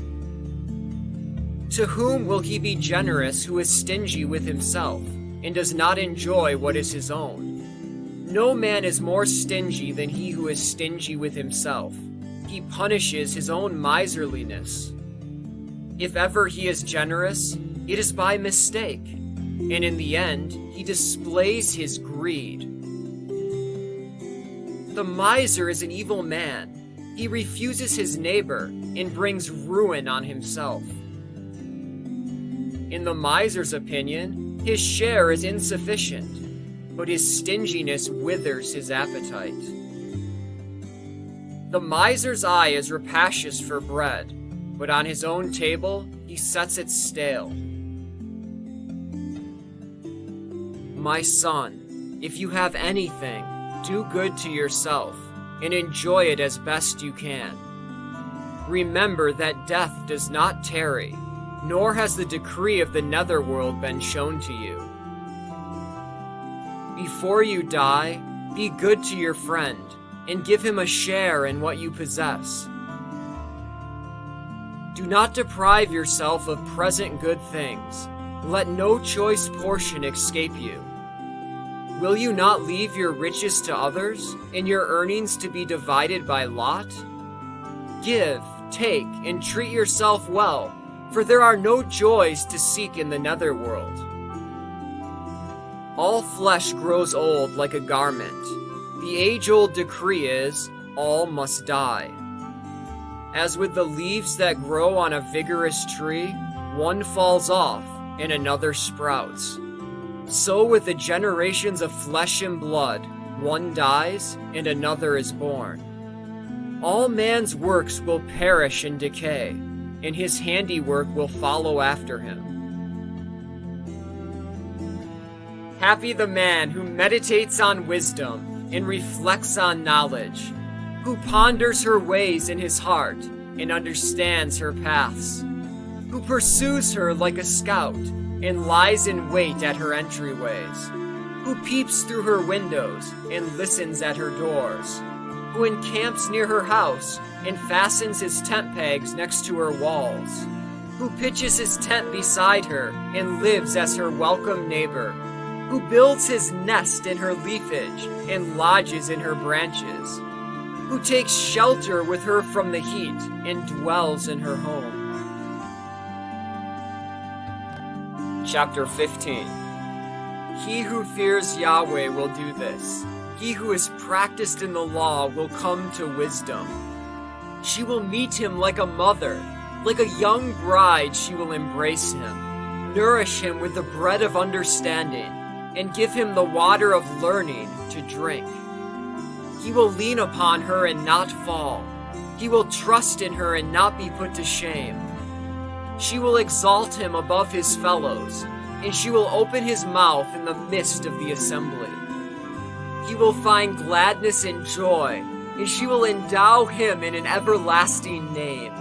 To whom will he be generous who is stingy with himself, and does not enjoy what is his own? No man is more stingy than he who is stingy with himself. He punishes his own miserliness. If ever he is generous, it is by mistake, and in the end he displays his greed. The miser is an evil man. He refuses his neighbor and brings ruin on himself. In the miser's opinion, his share is insufficient, but his stinginess withers his appetite. The miser's eye is rapacious for bread, but on his own table he sets it stale. My son, if you have anything, do good to yourself, and enjoy it as best you can. Remember that death does not tarry, nor has the decree of the netherworld been shown to you. Before you die, be good to your friend, and give him a share in what you possess. Do not deprive yourself of present good things. Let no choice portion escape you. Will you not leave your riches to others, and your earnings to be divided by lot? Give, take, and treat yourself well, for there are no joys to seek in the netherworld. All flesh grows old like a garment. The age-old decree is, all must die. As with the leaves that grow on a vigorous tree, one falls off and another sprouts. So with the generations of flesh and blood, one dies and another is born. All man's works will perish and decay, and his handiwork will follow after him. Happy the man who meditates on wisdom and reflects on knowledge, who ponders her ways in his heart and understands her paths, who pursues her like a scout and lies in wait at her entryways, who peeps through her windows and listens at her doors, who encamps near her house and fastens his tent pegs next to her walls, who pitches his tent beside her and lives as her welcome neighbor, who builds his nest in her leafage and lodges in her branches, who takes shelter with her from the heat and dwells in her home. Chapter 15. He who fears Yahweh will do this. He who is practiced in the law will come to wisdom. She will meet him like a mother. Like a young bride she will embrace him, nourish him with the bread of understanding, and give him the water of learning to drink. He will lean upon her and not fall. He will trust in her and not be put to shame. She will exalt him above his fellows, and she will open his mouth in the midst of the assembly. He will find gladness and joy, and she will endow him in an everlasting name.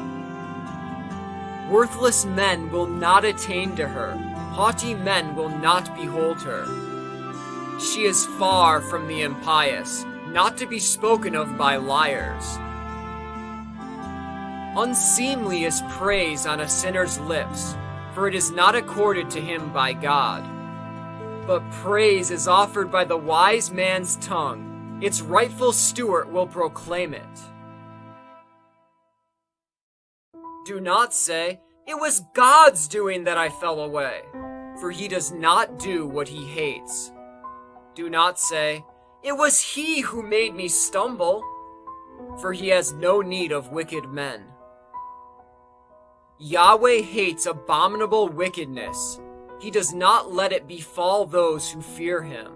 Worthless men will not attain to her. Haughty men will not behold her. She is far from the impious, not to be spoken of by liars. Unseemly is praise on a sinner's lips, for it is not accorded to him by God. But praise is offered by the wise man's tongue. Its rightful steward will proclaim it. Do not say, "It was God's doing that I fell away," for he does not do what he hates. Do not say, "It was he who made me stumble," for he has no need of wicked men. Yahweh hates abominable wickedness. He does not let it befall those who fear him.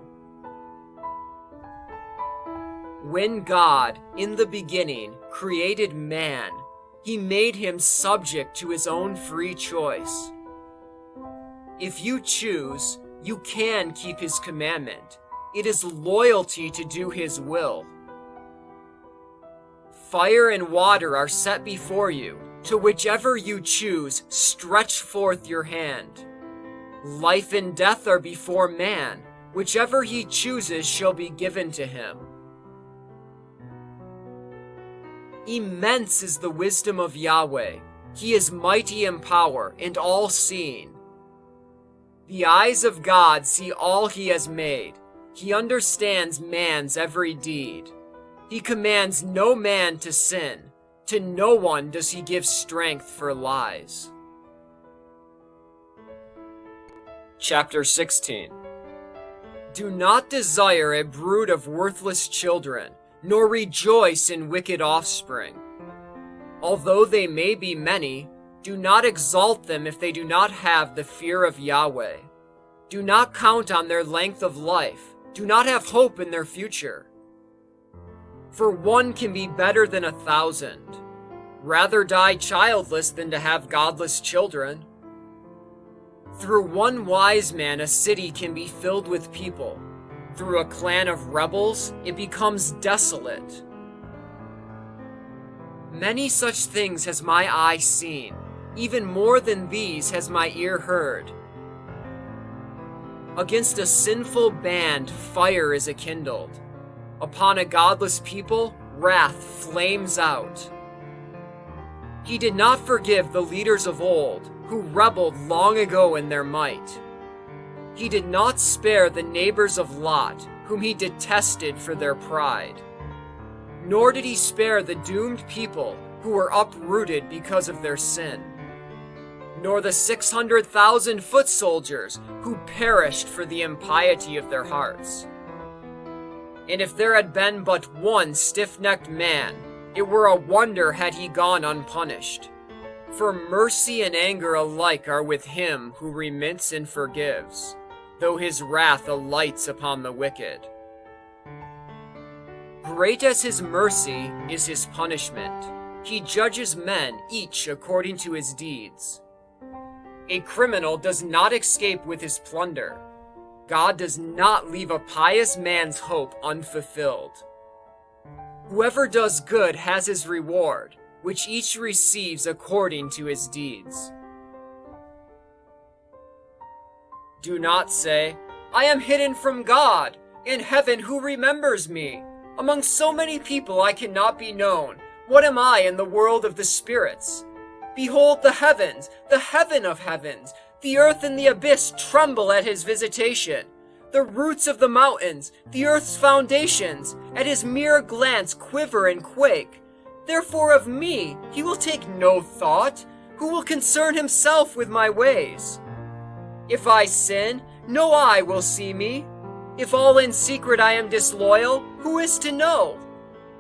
When God, in the beginning, created man, he made him subject to his own free choice. If you choose, you can keep his commandment. It is loyalty to do his will. Fire and water are set before you. To whichever you choose, stretch forth your hand. Life and death are before man. Whichever he chooses shall be given to him. Immense is the wisdom of Yahweh. He is mighty in power and all-seeing. The eyes of God see all he has made. He understands man's every deed. He commands no man to sin. To no one does he give strength for lies. Chapter 16. Do not desire a brood of worthless children, nor rejoice in wicked offspring. Although they may be many, do not exalt them if they do not have the fear of Yahweh. Do not count on their length of life. Do not have hope in their future. For one can be better than 1,000. Rather die childless than to have godless children. Through one wise man a city can be filled with people. Through a clan of rebels it becomes desolate. Many such things has my eye seen. Even more than these has my ear heard. Against a sinful band fire is kindled. Upon a godless people, wrath flames out. He did not forgive the leaders of old, who rebelled long ago in their might. He did not spare the neighbors of Lot, whom he detested for their pride. Nor did he spare the doomed people who were uprooted because of their sin, nor the 600,000 foot soldiers who perished for the impiety of their hearts. And if there had been but one stiff-necked man, it were a wonder had he gone unpunished. For mercy and anger alike are with him who remits and forgives, though his wrath alights upon the wicked. Great as his mercy is his punishment. He judges men each according to his deeds. A criminal does not escape with his plunder. God does not leave a pious man's hope unfulfilled. Whoever does good has his reward, which each receives according to his deeds. Do not say, "I am hidden from God. In heaven who remembers me? Among so many people I cannot be known. What am I in the world of the spirits? Behold the heavens, the heaven of heavens. The earth and the abyss tremble at his visitation. The roots of the mountains, the earth's foundations, at his mere glance quiver and quake. Therefore of me he will take no thought, who will concern himself with my ways. If I sin, no eye will see me. If all in secret I am disloyal, who is to know?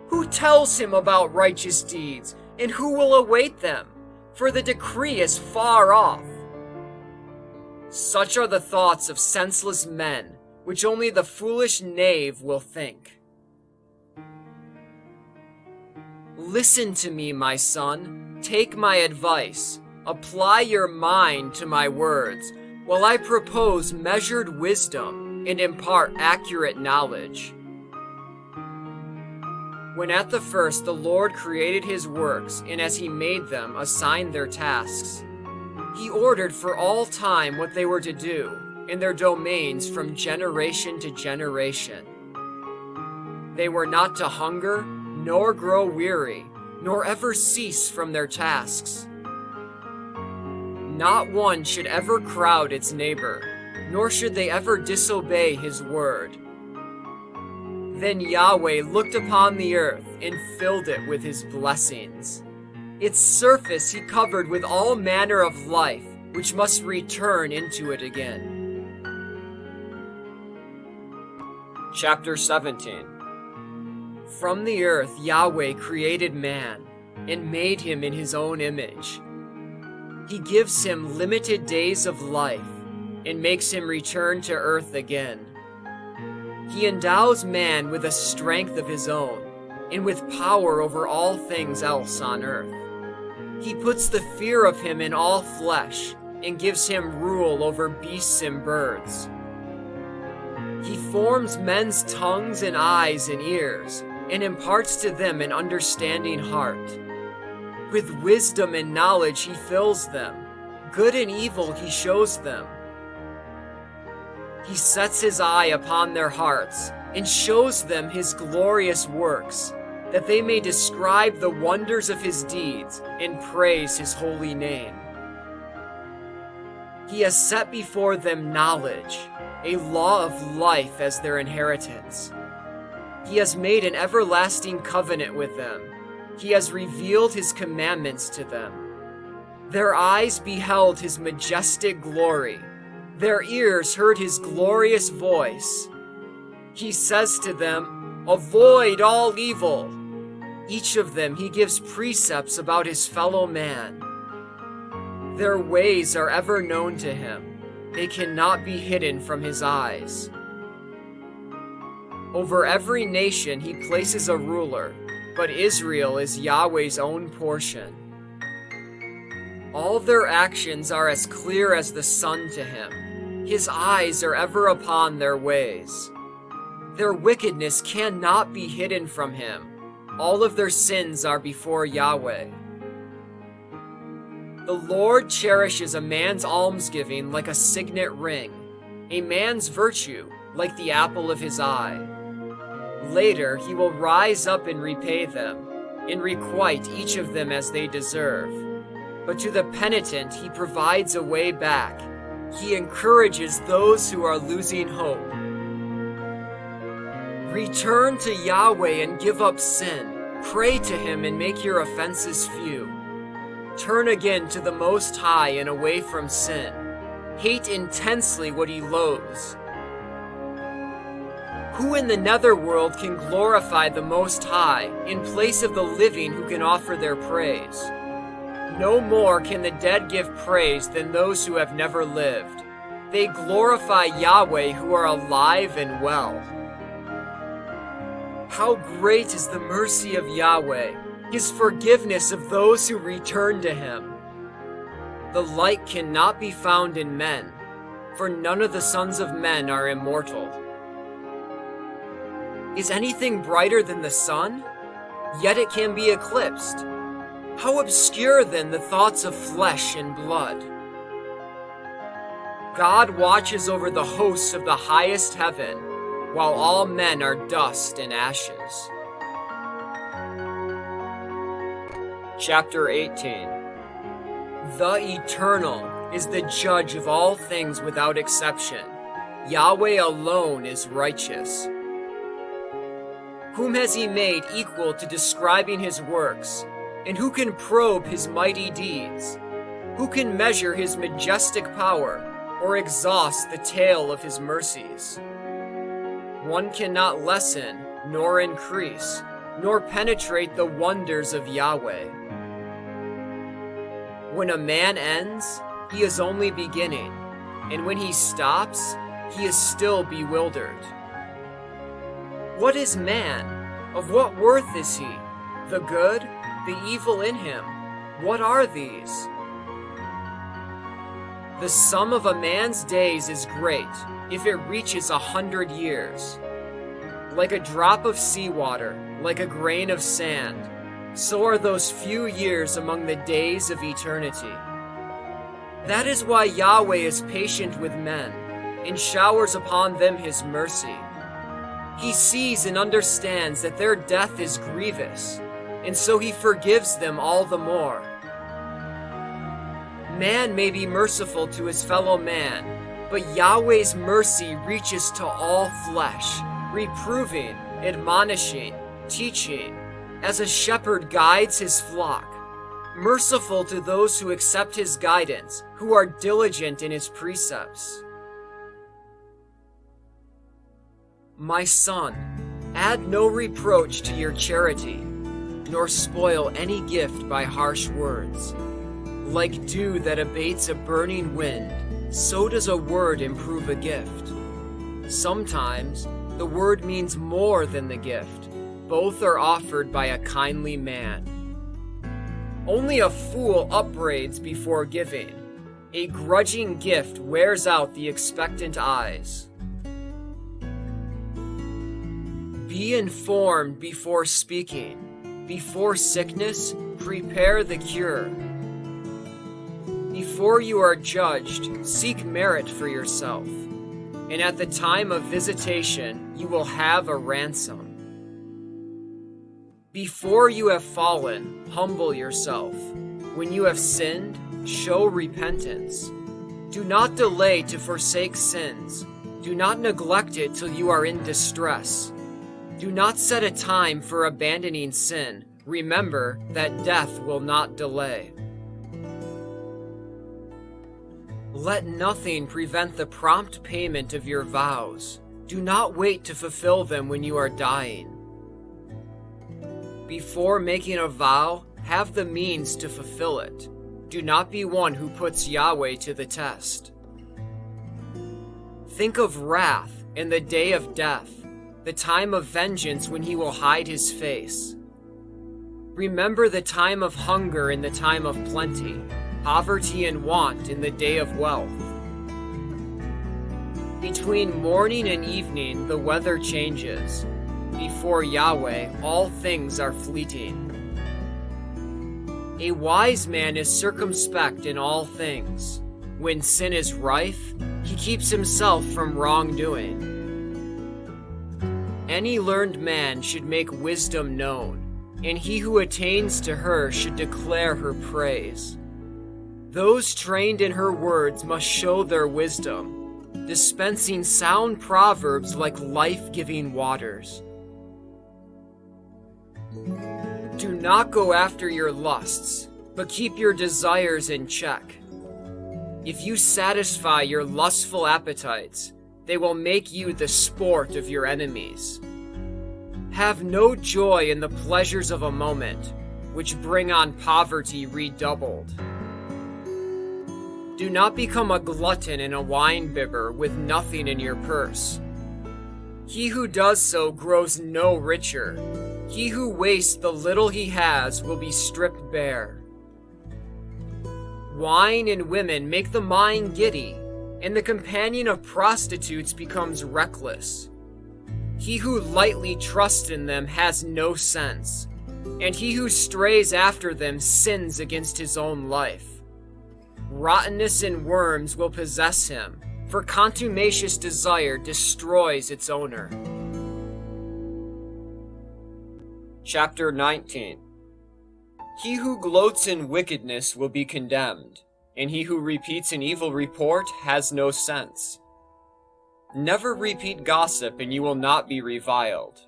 Who tells him about righteous deeds, and who will await them? For the decree is far off. Such are the thoughts of senseless men, which only the foolish knave will think. Listen to me, my son. Take my advice. Apply your mind to my words, while I propose measured wisdom and impart accurate knowledge. When at the first the Lord created his works, and as he made them, assigned their tasks, he ordered for all time what they were to do, in their domains from generation to generation. They were not to hunger, nor grow weary, nor ever cease from their tasks. Not one should ever crowd its neighbor, nor should they ever disobey his word. Then Yahweh looked upon the earth and filled it with his blessings. Its surface he covered with all manner of life, which must return into it again. Chapter 17. From the earth Yahweh created man, and made him in his own image. He gives him limited days of life, and makes him return to earth again. He endows man with a strength of his own, and with power over all things else on earth. He puts the fear of him in all flesh, and gives him rule over beasts and birds. He forms men's tongues and eyes and ears, and imparts to them an understanding heart. With wisdom and knowledge he fills them. Good and evil he shows them. He sets his eye upon their hearts, and shows them his glorious works, that they may describe the wonders of his deeds, and praise his holy name. He has set before them knowledge, a law of life as their inheritance. He has made an everlasting covenant with them. He has revealed his commandments to them. Their eyes beheld his majestic glory. Their ears heard his glorious voice. He says to them, "Avoid all evil." Each of them he gives precepts about his fellow man. Their ways are ever known to him. They cannot be hidden from his eyes. Over every nation he places a ruler, but Israel is Yahweh's own portion. All their actions are as clear as the sun to him. His eyes are ever upon their ways. Their wickedness cannot be hidden from him. All of their sins are before Yahweh. The Lord cherishes a man's almsgiving like a signet ring, a man's virtue like the apple of his eye. Later he will rise up and repay them, and requite each of them as they deserve. But to the penitent he provides a way back. He encourages those who are losing hope. Return to Yahweh and give up sin. Pray to him and make your offenses few. Turn again to the Most High and away from sin. Hate intensely what he loathes. Who in the netherworld can glorify the Most High in place of the living who can offer their praise? No more can the dead give praise than those who have never lived. They glorify Yahweh who are alive and well. How great is the mercy of Yahweh, his forgiveness of those who return to him. The like cannot be found in men, for none of the sons of men are immortal. Is anything brighter than the sun? Yet it can be eclipsed. How obscure then the thoughts of flesh and blood. God watches over the hosts of the highest heaven, while all men are dust and ashes. Chapter 18. The Eternal is the judge of all things without exception. Yahweh alone is righteous. Whom has he made equal to describing his works? And who can probe his mighty deeds? Who can measure his majestic power, or exhaust the tale of his mercies? One cannot lessen, nor increase, nor penetrate the wonders of Yahweh. When a man ends, he is only beginning, and when he stops, he is still bewildered. What is man? Of what worth is he? The good, the evil in him, what are these? The sum of a man's days is great, if it reaches 100 years. Like a drop of seawater, like a grain of sand, so are those few years among the days of eternity. That is why Yahweh is patient with men, and showers upon them his mercy. He sees and understands that their death is grievous, and so he forgives them all the more. Man may be merciful to his fellow man, but Yahweh's mercy reaches to all flesh, reproving, admonishing, teaching, as a shepherd guides his flock, merciful to those who accept his guidance, who are diligent in his precepts. My son, add no reproach to your charity, nor spoil any gift by harsh words. Like dew that abates a burning wind, so does a word improve a gift. Sometimes the word means more than the gift. Both are offered by a kindly man. Only a fool upbraids before giving. A grudging gift wears out the expectant eyes. Be informed before speaking. Before sickness, prepare the cure. Before you are judged, seek merit for yourself, and at the time of visitation you will have a ransom. Before you have fallen, humble yourself. When you have sinned, show repentance. Do not delay to forsake sins. Do not neglect it till you are in distress. Do not set a time for abandoning sin. Remember that death will not delay. Let nothing prevent the prompt payment of your vows. Do not wait to fulfill them when you are dying. Before making a vow, have the means to fulfill it. Do not be one who puts Yahweh to the test. Think of wrath in the day of death, the time of vengeance when he will hide his face. Remember the time of hunger in the time of plenty, poverty and want in the day of wealth. Between morning and evening the weather changes. Before Yahweh all things are fleeting. A wise man is circumspect in all things. When sin is rife, he keeps himself from wrongdoing. Any learned man should make wisdom known, and he who attains to her should declare her praise. Those trained in her words must show their wisdom. dispensing sound proverbs like life-giving waters. Do not go after your lusts, but keep your desires in check. If you satisfy your lustful appetites, they will make you the sport of your enemies. Have no joy in the pleasures of a moment, which bring on poverty redoubled. Do not become a glutton and a wine-bibber with nothing in your purse. He who does so grows no richer. He who wastes the little he has will be stripped bare. Wine and women make the mind giddy, and the companion of prostitutes becomes reckless. He who lightly trusts in them has no sense, and he who strays after them sins against his own life. Rottenness and worms will possess him, for contumacious desire destroys its owner. Chapter 19. He who gloats in wickedness will be condemned, and he who repeats an evil report has no sense. Never repeat gossip, and you will not be reviled.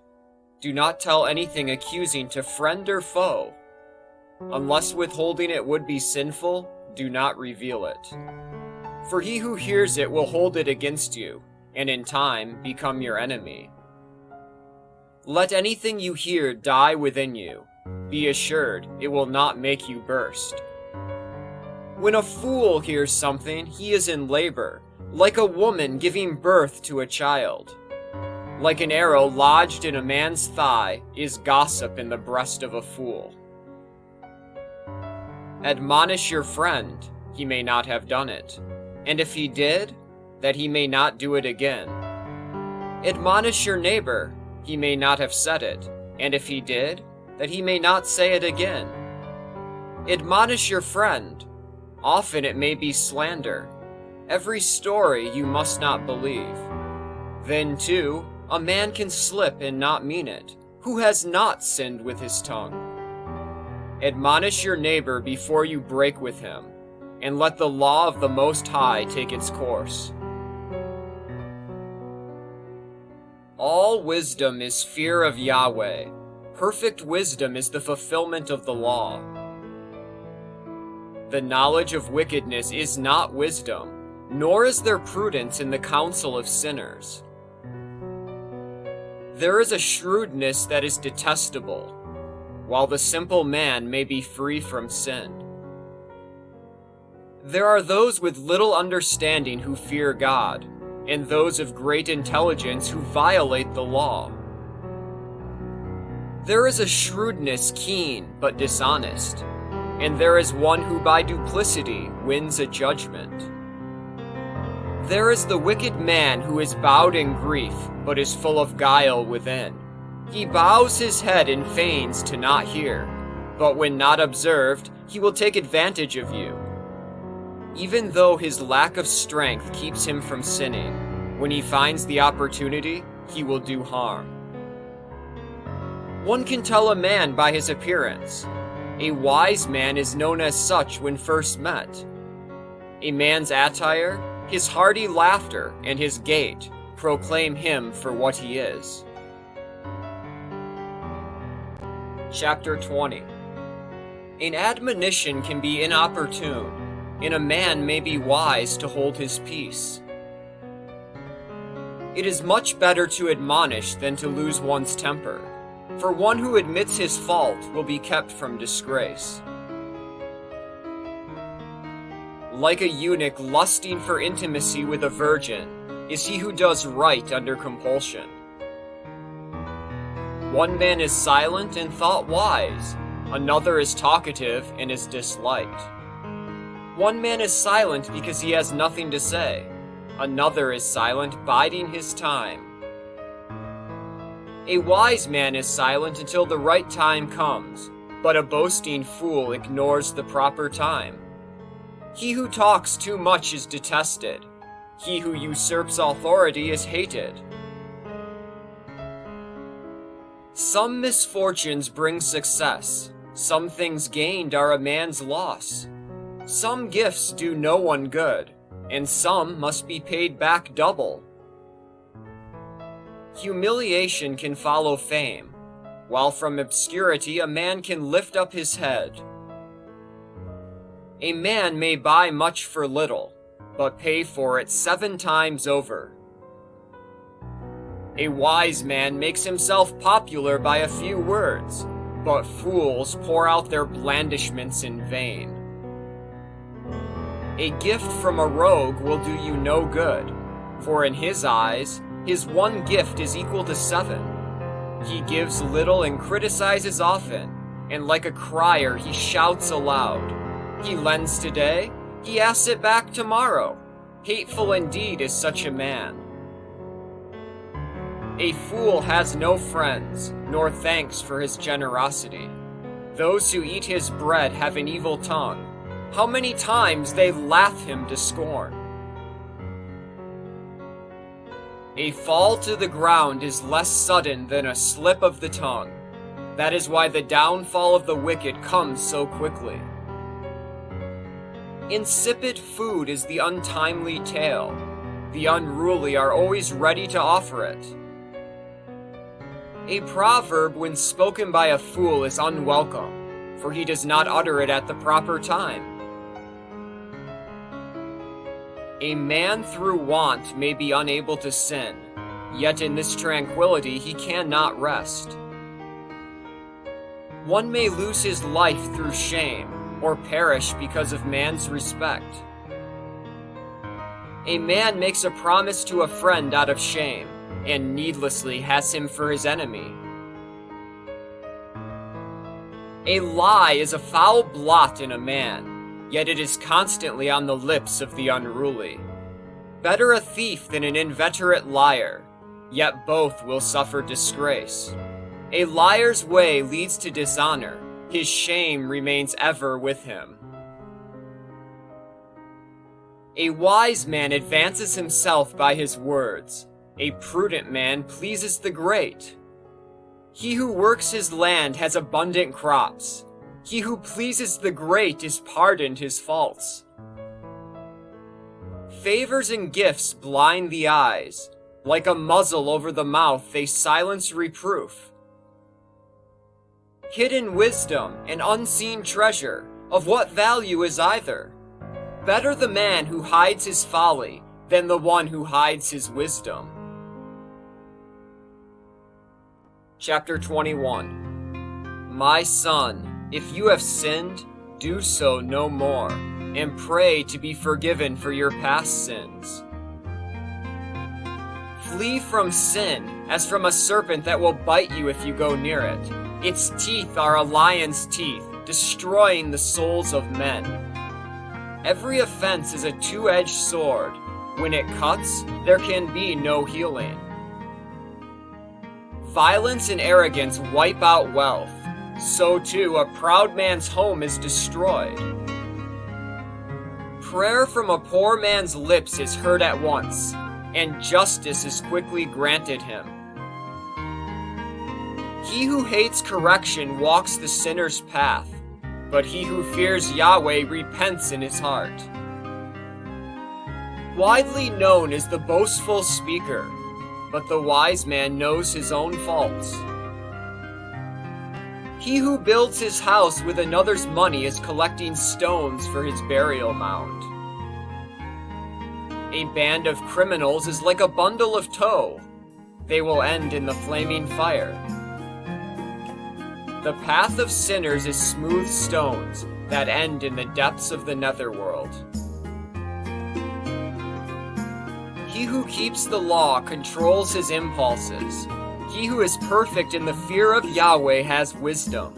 Do not tell anything accusing to friend or foe. Unless withholding it would be sinful, do not reveal it. For he who hears it will hold it against you, and in time become your enemy. Let anything you hear die within you. Be assured it will not make you burst. When a fool hears something, he is in labor, like a woman giving birth to a child. Like an arrow lodged in a man's thigh is gossip in the breast of a fool. Admonish your friend, he may not have done it, and if he did, that he may not do it again. Admonish your neighbor, he may not have said it, and if he did, that he may not say it again. Admonish your friend, often it may be slander. Every story you must not believe. Then, too, a man can slip and not mean it, who has not sinned with his tongue. Admonish your neighbor before you break with him, and let the law of the Most High take its course. All wisdom is fear of Yahweh. Perfect wisdom is the fulfillment of the law. The knowledge of wickedness is not wisdom, nor is there prudence in the counsel of sinners. There is a shrewdness that is detestable, while the simple man may be free from sin. There are those with little understanding who fear God, and those of great intelligence who violate the law. There is a shrewdness keen but dishonest, and there is one who by duplicity wins a judgment. There is the wicked man who is bowed in grief, but is full of guile within. He bows his head and feigns to not hear, but when not observed, he will take advantage of you. Even though his lack of strength keeps him from sinning, when he finds the opportunity, he will do harm. One can tell a man by his appearance. A wise man is known as such when first met. A man's attire, his hearty laughter, and his gait proclaim him for what he is. Chapter 20. An admonition can be inopportune, and a man may be wise to hold his peace. It is much better to admonish than to lose one's temper, for one who admits his fault will be kept from disgrace. Like a eunuch lusting for intimacy with a virgin is he who does right under compulsion. One man is silent and thought wise, another is talkative and is disliked. One man is silent because he has nothing to say, another is silent biding his time. A wise man is silent until the right time comes, but a boasting fool ignores the proper time. He who talks too much is detested. He who usurps authority is hated. Some misfortunes bring success. Some things gained are a man's loss. Some gifts do no one good, and some must be paid back double. Humiliation can follow fame, while from obscurity a man can lift up his head. A man may buy much for little, but pay for it 7 times over. A wise man makes himself popular by a few words, but fools pour out their blandishments in vain. A gift from a rogue will do you no good, for in his eyes, his one gift is equal to 7. He gives little and criticizes often, and like a crier he shouts aloud. He lends today, he asks it back tomorrow. Hateful indeed is such a man. A fool has no friends, nor thanks for his generosity. Those who eat his bread have an evil tongue. How many times they laugh him to scorn. A fall to the ground is less sudden than a slip of the tongue. That is why the downfall of the wicked comes so quickly. Insipid food is the untimely tale. The unruly are always ready to offer it. A proverb when spoken by a fool is unwelcome, for he does not utter it at the proper time. A man through want may be unable to sin, yet in this tranquility he cannot rest. One may lose his life through shame, or perish because of man's respect. A man makes a promise to a friend out of shame, and needlessly has him for his enemy. A lie is a foul blot in a man, yet it is constantly on the lips of the unruly. Better a thief than an inveterate liar, yet both will suffer disgrace. A liar's way leads to dishonor, his shame remains ever with him. A wise man advances himself by his words. A prudent man pleases the great. He who works his land has abundant crops. He who pleases the great is pardoned his faults. Favors and gifts blind the eyes. Like a muzzle over the mouth, they silence reproof. Hidden wisdom and unseen treasure, of what value is either? Better the man who hides his folly than the one who hides his wisdom. Chapter 21. My son, if you have sinned, do so no more, and pray to be forgiven for your past sins. Flee from sin as from a serpent that will bite you if you go near it. Its teeth are a lion's teeth, destroying the souls of men. Every offense is a two-edged sword. When it cuts, there can be no healing. Violence and arrogance wipe out wealth. So too, a proud man's home is destroyed. Prayer from a poor man's lips is heard at once, and justice is quickly granted him. He who hates correction walks the sinner's path, but he who fears Yahweh repents in his heart. Widely known is the boastful speaker, but the wise man knows his own faults. He who builds his house with another's money is collecting stones for his burial mound. A band of criminals is like a bundle of tow. They will end in the flaming fire. The path of sinners is smooth stones that end in the depths of the netherworld. He who keeps the law controls his impulses. He who is perfect in the fear of Yahweh has wisdom.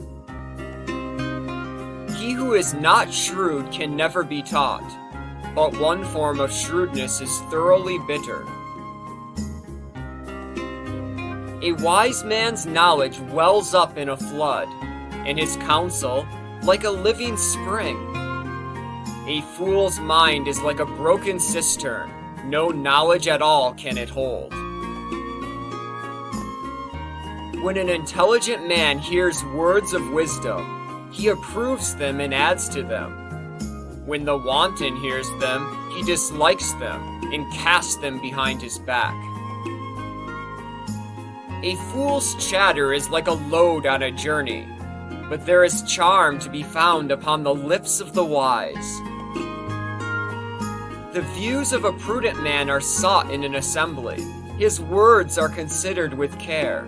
He who is not shrewd can never be taught, but one form of shrewdness is thoroughly bitter. A wise man's knowledge wells up in a flood, and his counsel like a living spring. A fool's mind is like a broken cistern. No knowledge at all can it hold. When an intelligent man hears words of wisdom, he approves them and adds to them. When the wanton hears them, he dislikes them and casts them behind his back. A fool's chatter is like a load on a journey, but there is charm to be found upon the lips of the wise. The views of a prudent man are sought in an assembly. His words are considered with care.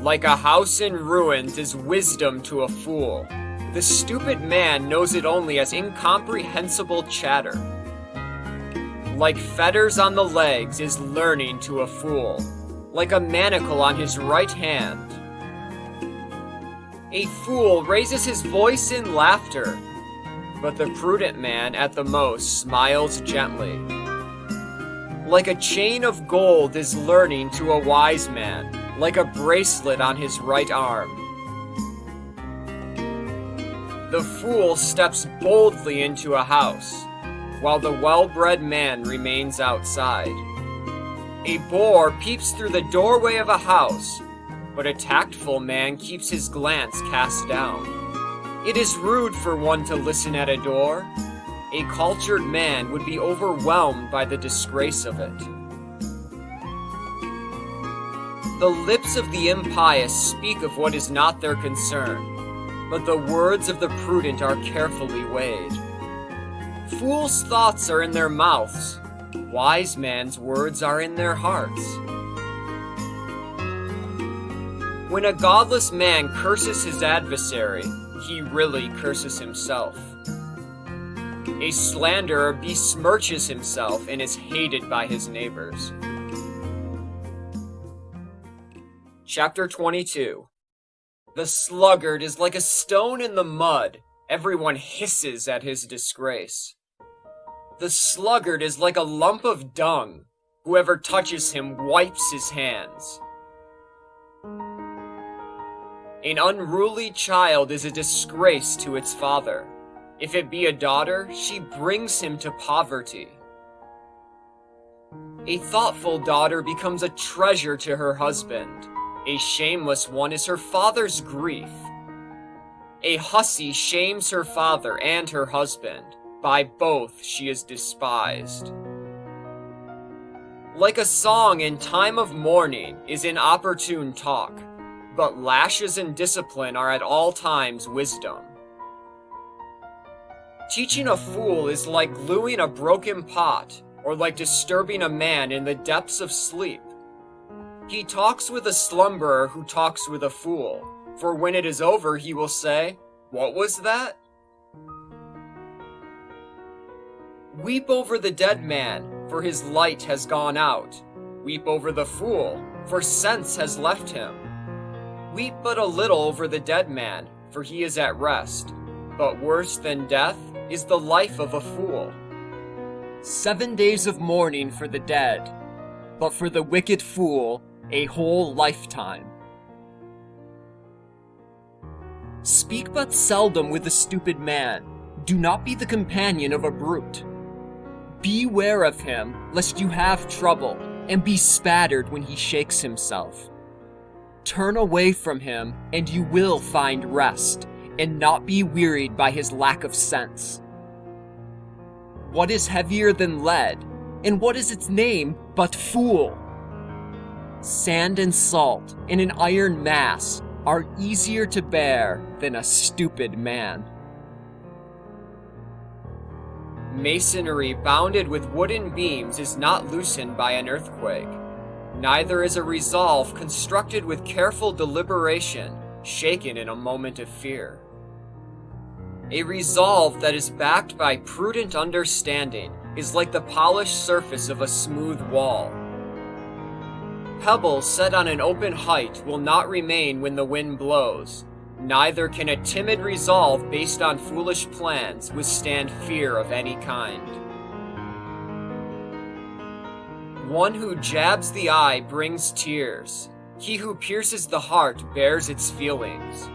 Like a house in ruins is wisdom to a fool. The stupid man knows it only as incomprehensible chatter. Like fetters on the legs is learning to a fool, like a manacle on his right hand. A fool raises his voice in laughter, but the prudent man at the most smiles gently. Like a chain of gold is learning to a wise man, like a bracelet on his right arm. The fool steps boldly into a house, while the well-bred man remains outside. A boor peeps through the doorway of a house, but a tactful man keeps his glance cast down. It is rude for one to listen at a door. A cultured man would be overwhelmed by the disgrace of it. The lips of the impious speak of what is not their concern, but the words of the prudent are carefully weighed. Fools' thoughts are in their mouths, wise man's words are in their hearts. When a godless man curses his adversary, he really curses himself. A slanderer besmirches himself and is hated by his neighbors. Chapter 22. The sluggard is like a stone in the mud. Everyone hisses at his disgrace. The sluggard is like a lump of dung. Whoever touches him wipes his hands. An unruly child is a disgrace to its father. If it be a daughter, she brings him to poverty. A thoughtful daughter becomes a treasure to her husband. A shameless one is her father's grief. A hussy shames her father and her husband. By both she is despised. Like a song in time of mourning is inopportune talk, but lashes and discipline are at all times wisdom. Teaching a fool is like gluing a broken pot, or like disturbing a man in the depths of sleep. He talks with a slumberer who talks with a fool, for when it is over he will say, "What was that?" Weep over the dead man, for his light has gone out. Weep over the fool, for sense has left him. Weep but a little over the dead man, for he is at rest. But worse than death is the life of a fool. 7 days of mourning for the dead, but for the wicked fool, a whole lifetime. Speak but seldom with a stupid man. Do not be the companion of a brute. Beware of him, lest you have trouble, and be spattered when he shakes himself. Turn away from him, and you will find rest, and not be wearied by his lack of sense. What is heavier than lead, and what is its name but fool? Sand and salt in an iron mass are easier to bear than a stupid man. Masonry bounded with wooden beams is not loosened by an earthquake. Neither is a resolve constructed with careful deliberation shaken in a moment of fear. A resolve that is backed by prudent understanding is like the polished surface of a smooth wall. Pebbles set on an open height will not remain when the wind blows. Neither can a timid resolve based on foolish plans withstand fear of any kind. One who jabs the eye brings tears. He who pierces the heart bears its feelings.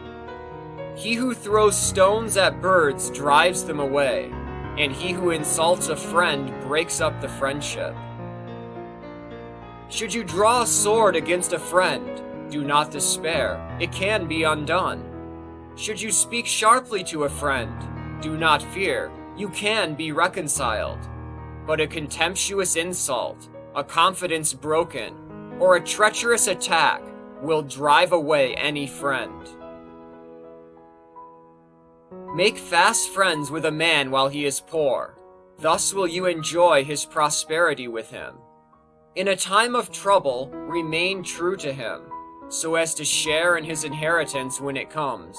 He who throws stones at birds drives them away, and he who insults a friend breaks up the friendship. Should you draw a sword against a friend, do not despair, it can be undone. Should you speak sharply to a friend, do not fear, you can be reconciled, but a contemptuous insult, a confidence broken, or a treacherous attack will drive away any friend. Make fast friends with a man while he is poor. Thus will you enjoy his prosperity with him. In a time of trouble, remain true to him, so as to share in his inheritance when it comes.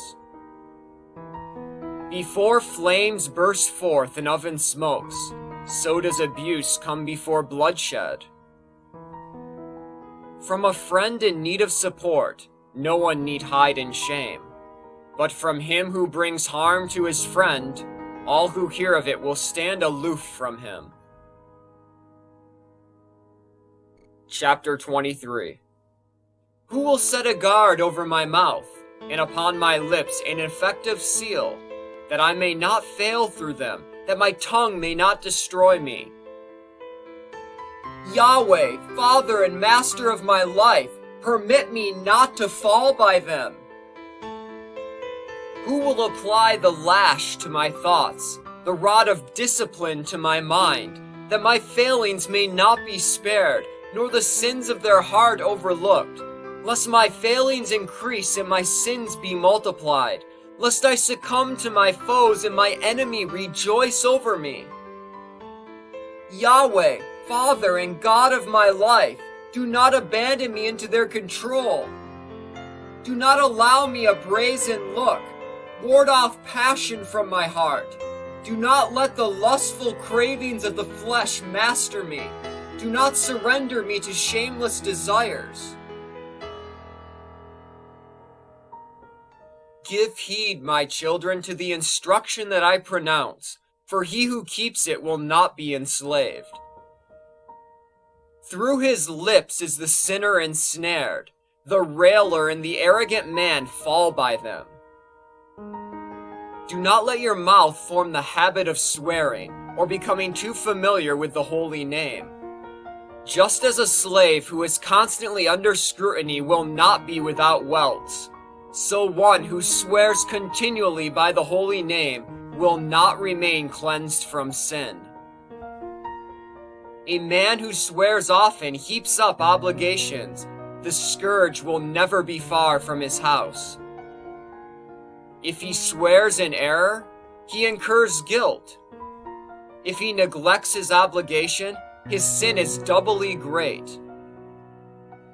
Before flames burst forth and oven smokes, so does abuse come before bloodshed. From a friend in need of support, no one need hide in shame. But from him who brings harm to his friend, all who hear of it will stand aloof from him. Chapter 23. Who will set a guard over my mouth, and upon my lips an effective seal, that I may not fail through them, that my tongue may not destroy me? Yahweh, Father and Master of my life, permit me not to fall by them. Who will apply the lash to my thoughts, the rod of discipline to my mind, that my failings may not be spared, nor the sins of their heart overlooked, lest my failings increase and my sins be multiplied, lest I succumb to my foes and my enemy rejoice over me? Yahweh, Father and God of my life, do not abandon me into their control. Do not allow me a brazen look. Ward off passion from my heart. Do not let the lustful cravings of the flesh master me. Do not surrender me to shameless desires. Give heed, my children, to the instruction that I pronounce, for he who keeps it will not be enslaved. Through his lips is the sinner ensnared. The railer and the arrogant man fall by them. Do not let your mouth form the habit of swearing, or becoming too familiar with the holy name. Just as a slave who is constantly under scrutiny will not be without welts, so one who swears continually by the holy name will not remain cleansed from sin. A man who swears often heaps up obligations. The scourge will never be far from his house. If he swears in error, he incurs guilt. If he neglects his obligation, his sin is doubly great.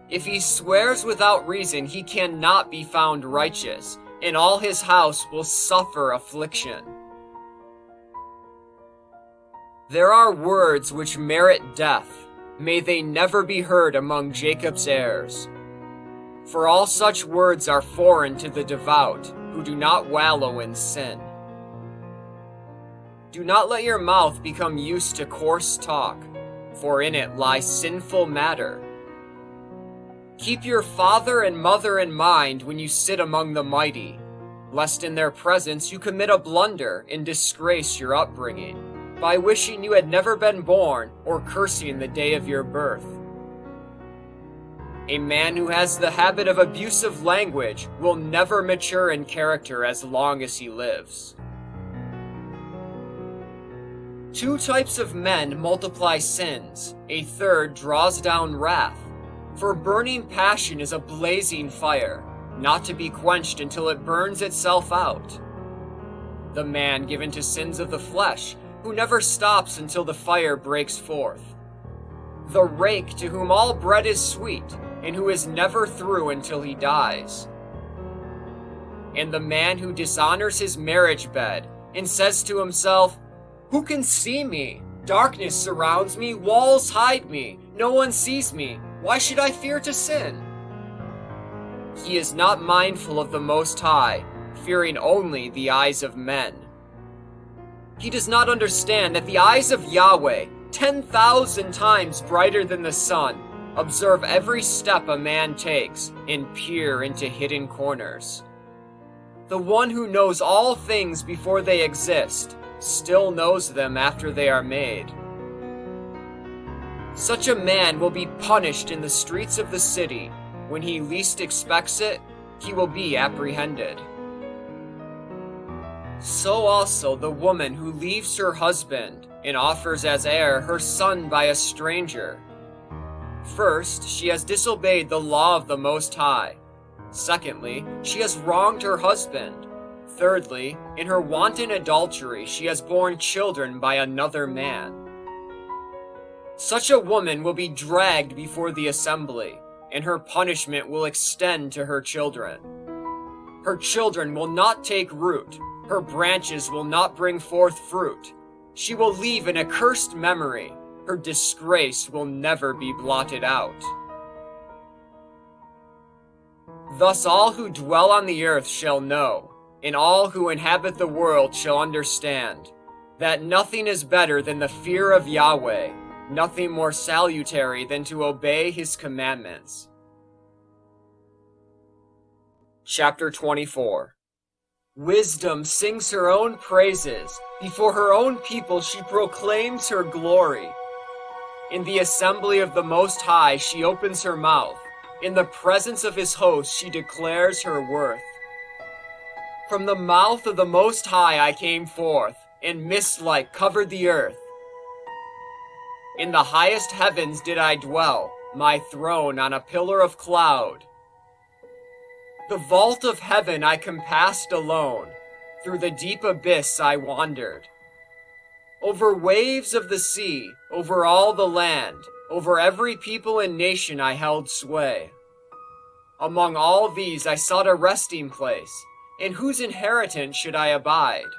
If he swears without reason, he cannot be found righteous, and all his house will suffer affliction. There are words which merit death. May they never be heard among Jacob's heirs. For all such words are foreign to the devout, who do not wallow in sin. Do not let your mouth become used to coarse talk, for in it lies sinful matter. Keep your father and mother in mind when you sit among the mighty, lest in their presence you commit a blunder and disgrace your upbringing, by wishing you had never been born or cursing the day of your birth. A man who has the habit of abusive language will never mature in character as long as he lives. Two types of men multiply sins, a third draws down wrath. For burning passion is a blazing fire, not to be quenched until it burns itself out. The man given to sins of the flesh, who never stops until the fire breaks forth. The rake to whom all bread is sweet, and who is never through until he dies. And the man who dishonors his marriage bed, and says to himself, "Who can see me? Darkness surrounds me, walls hide me, no one sees me. Why should I fear to sin?" He is not mindful of the Most High, fearing only the eyes of men. He does not understand that the eyes of Yahweh, 10,000 times brighter than the sun, observe every step a man takes and peer into hidden corners. The one who knows all things before they exist still knows them after they are made. Such a man will be punished in the streets of the city. When he least expects it, he will be apprehended. So also the woman who leaves her husband and offers as heir her son by a stranger. First, she has disobeyed the law of the Most High. Secondly, she has wronged her husband. Thirdly, in her wanton adultery, she has borne children by another man. Such a woman will be dragged before the assembly, and her punishment will extend to her children. Her children will not take root, her branches will not bring forth fruit. She will leave an accursed memory, her disgrace will never be blotted out. Thus all who dwell on the earth shall know, and all who inhabit the world shall understand, that nothing is better than the fear of Yahweh, nothing more salutary than to obey his commandments. Chapter 24. Wisdom sings her own praises. Before her own people she proclaims her glory. In the assembly of the Most High she opens her mouth. In the presence of his host she declares her worth. From the mouth of the Most High I came forth, and mist-like covered the earth. In the highest heavens did I dwell, my throne on a pillar of cloud. The vault of heaven I compassed alone, through the deep abyss I wandered. Over waves of the sea, over all the land, over every people and nation I held sway. Among all these I sought a resting place, in whose inheritance should I abide?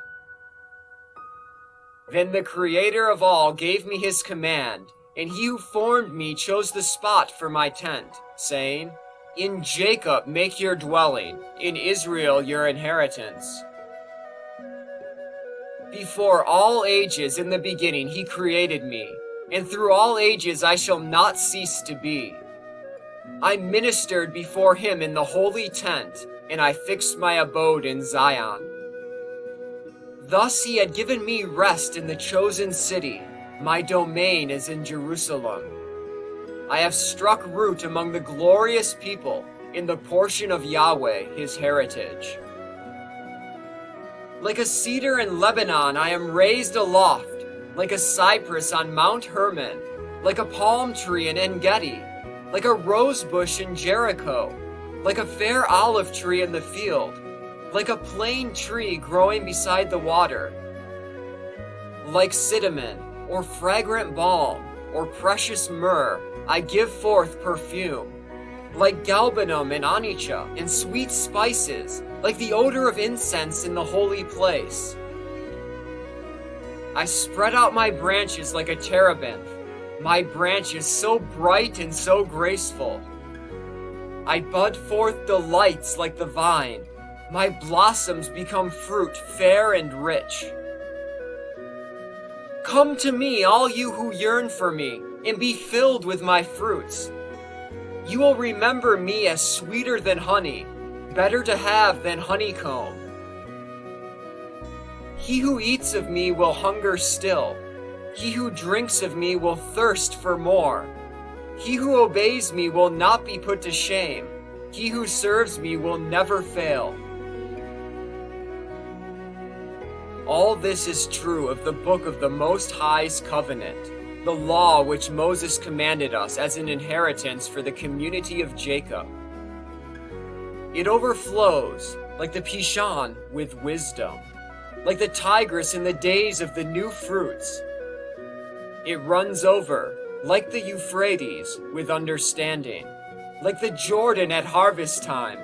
Then the Creator of all gave me his command, and he who formed me chose the spot for my tent, saying, In Jacob make your dwelling, in Israel your inheritance. Before all ages in the beginning he created me, and through all ages I shall not cease to be. I ministered before him in the holy tent, and I fixed my abode in Zion. Thus he had given me rest in the chosen city. My domain is in Jerusalem. I have struck root among the glorious people, in the portion of Yahweh, his heritage. Like a cedar in Lebanon I am raised aloft, like a cypress on Mount Hermon, like a palm tree in En-Gedi, like a rose bush in Jericho, like a fair olive tree in the field, like a plane tree growing beside the water. Like cinnamon, or fragrant balm, or precious myrrh, I give forth perfume. Like galbanum and onycha, and sweet spices, like the odor of incense in the holy place. I spread out my branches like a terebinth, my branches so bright and so graceful. I bud forth delights like the vine, my blossoms become fruit fair and rich. Come to me, all you who yearn for me, and be filled with my fruits. You will remember me as sweeter than honey, better to have than honeycomb. He who eats of me will hunger still. He who drinks of me will thirst for more. He who obeys me will not be put to shame. He who serves me will never fail. All this is true of the book of the Most High's covenant, the law which Moses commanded us as an inheritance for the community of Jacob. It overflows, like the Pishon, with wisdom, like the Tigris in the days of the new fruits. It runs over, like the Euphrates, with understanding, like the Jordan at harvest time.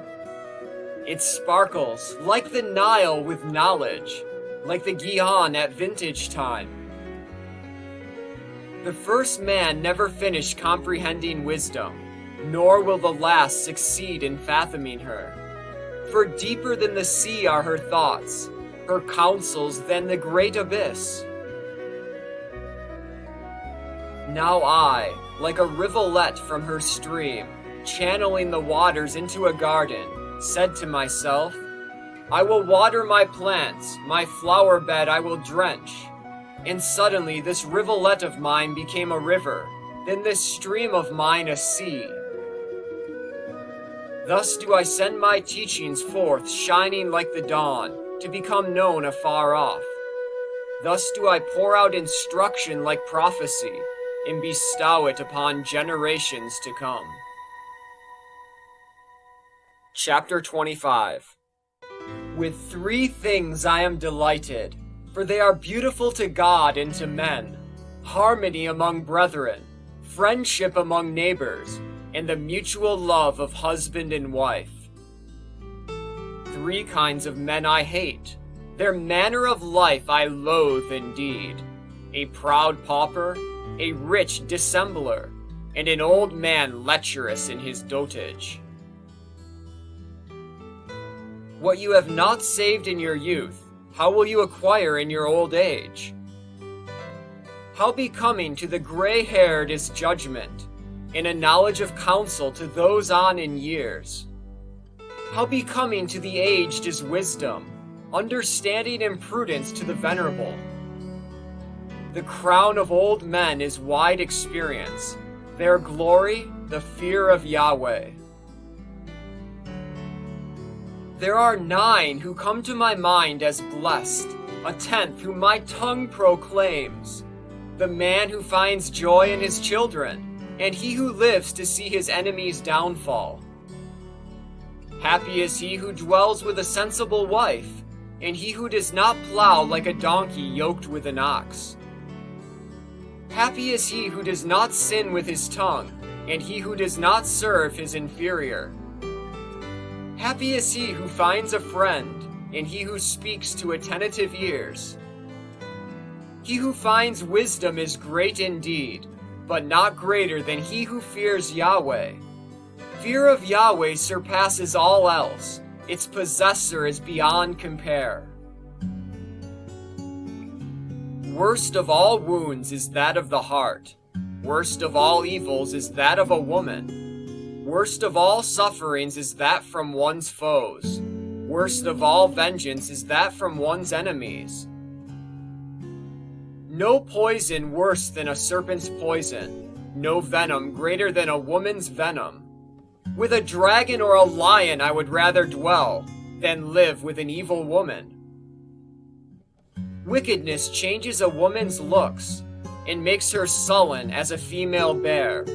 It sparkles, like the Nile, with knowledge, like the Gihon at vintage time. The first man never finished comprehending wisdom, nor will the last succeed in fathoming her. For deeper than the sea are her thoughts, her counsels than the great abyss. Now I, like a rivulet from her stream, channeling the waters into a garden, said to myself, I will water my plants, my flower bed I will drench. And suddenly this rivulet of mine became a river, then this stream of mine a sea. Thus do I send my teachings forth, shining like the dawn, to become known afar off. Thus do I pour out instruction like prophecy, and bestow it upon generations to come. Chapter 25. With 3 things I am delighted, for they are beautiful to God and to men: harmony among brethren, friendship among neighbors, and the mutual love of husband and wife. 3 kinds of men I hate, their manner of life I loathe indeed: a proud pauper, a rich dissembler, and an old man lecherous in his dotage. What you have not saved in your youth, how will you acquire in your old age? How becoming to the gray-haired is judgment, and a knowledge of counsel to those on in years. How becoming to the aged is wisdom, understanding and prudence to the venerable. The crown of old men is wide experience, their glory the fear of Yahweh. There are 9 who come to my mind as blessed, a 10th whom my tongue proclaims: the man who finds joy in his children, and he who lives to see his enemy's downfall. Happy is he who dwells with a sensible wife, and he who does not plow like a donkey yoked with an ox. Happy is he who does not sin with his tongue, and he who does not serve his inferior. Happy is he who finds a friend, and he who speaks to attentive ears. He who finds wisdom is great indeed, but not greater than he who fears Yahweh. Fear of Yahweh surpasses all else. Its possessor is beyond compare. Worst of all wounds is that of the heart. Worst of all evils is that of a woman. Worst of all sufferings is that from one's foes. Worst of all vengeance is that from one's enemies. No poison worse than a serpent's poison, no venom greater than a woman's venom. With a dragon or a lion I would rather dwell than live with an evil woman. Wickedness changes a woman's looks and makes her sullen as a female bear.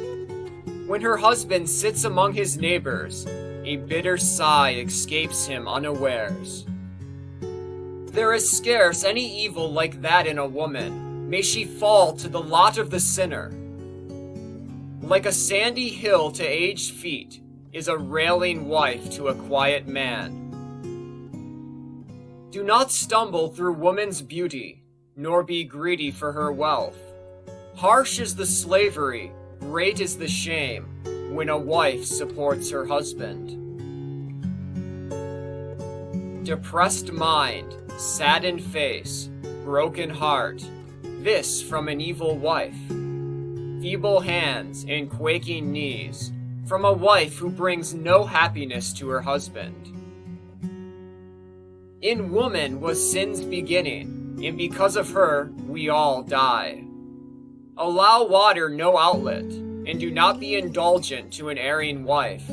When her husband sits among his neighbors, a bitter sigh escapes him unawares. There is scarce any evil like that in a woman. May she fall to the lot of the sinner. Like a sandy hill to aged feet is a railing wife to a quiet man. Do not stumble through woman's beauty, nor be greedy for her wealth. Harsh is the slavery, great is the shame, when a wife supports her husband. Depressed mind, saddened face, broken heart, this from an evil wife. Feeble hands and quaking knees, from a wife who brings no happiness to her husband. In woman was sin's beginning, and because of her we all die. Allow water no outlet, and do not be indulgent to an erring wife.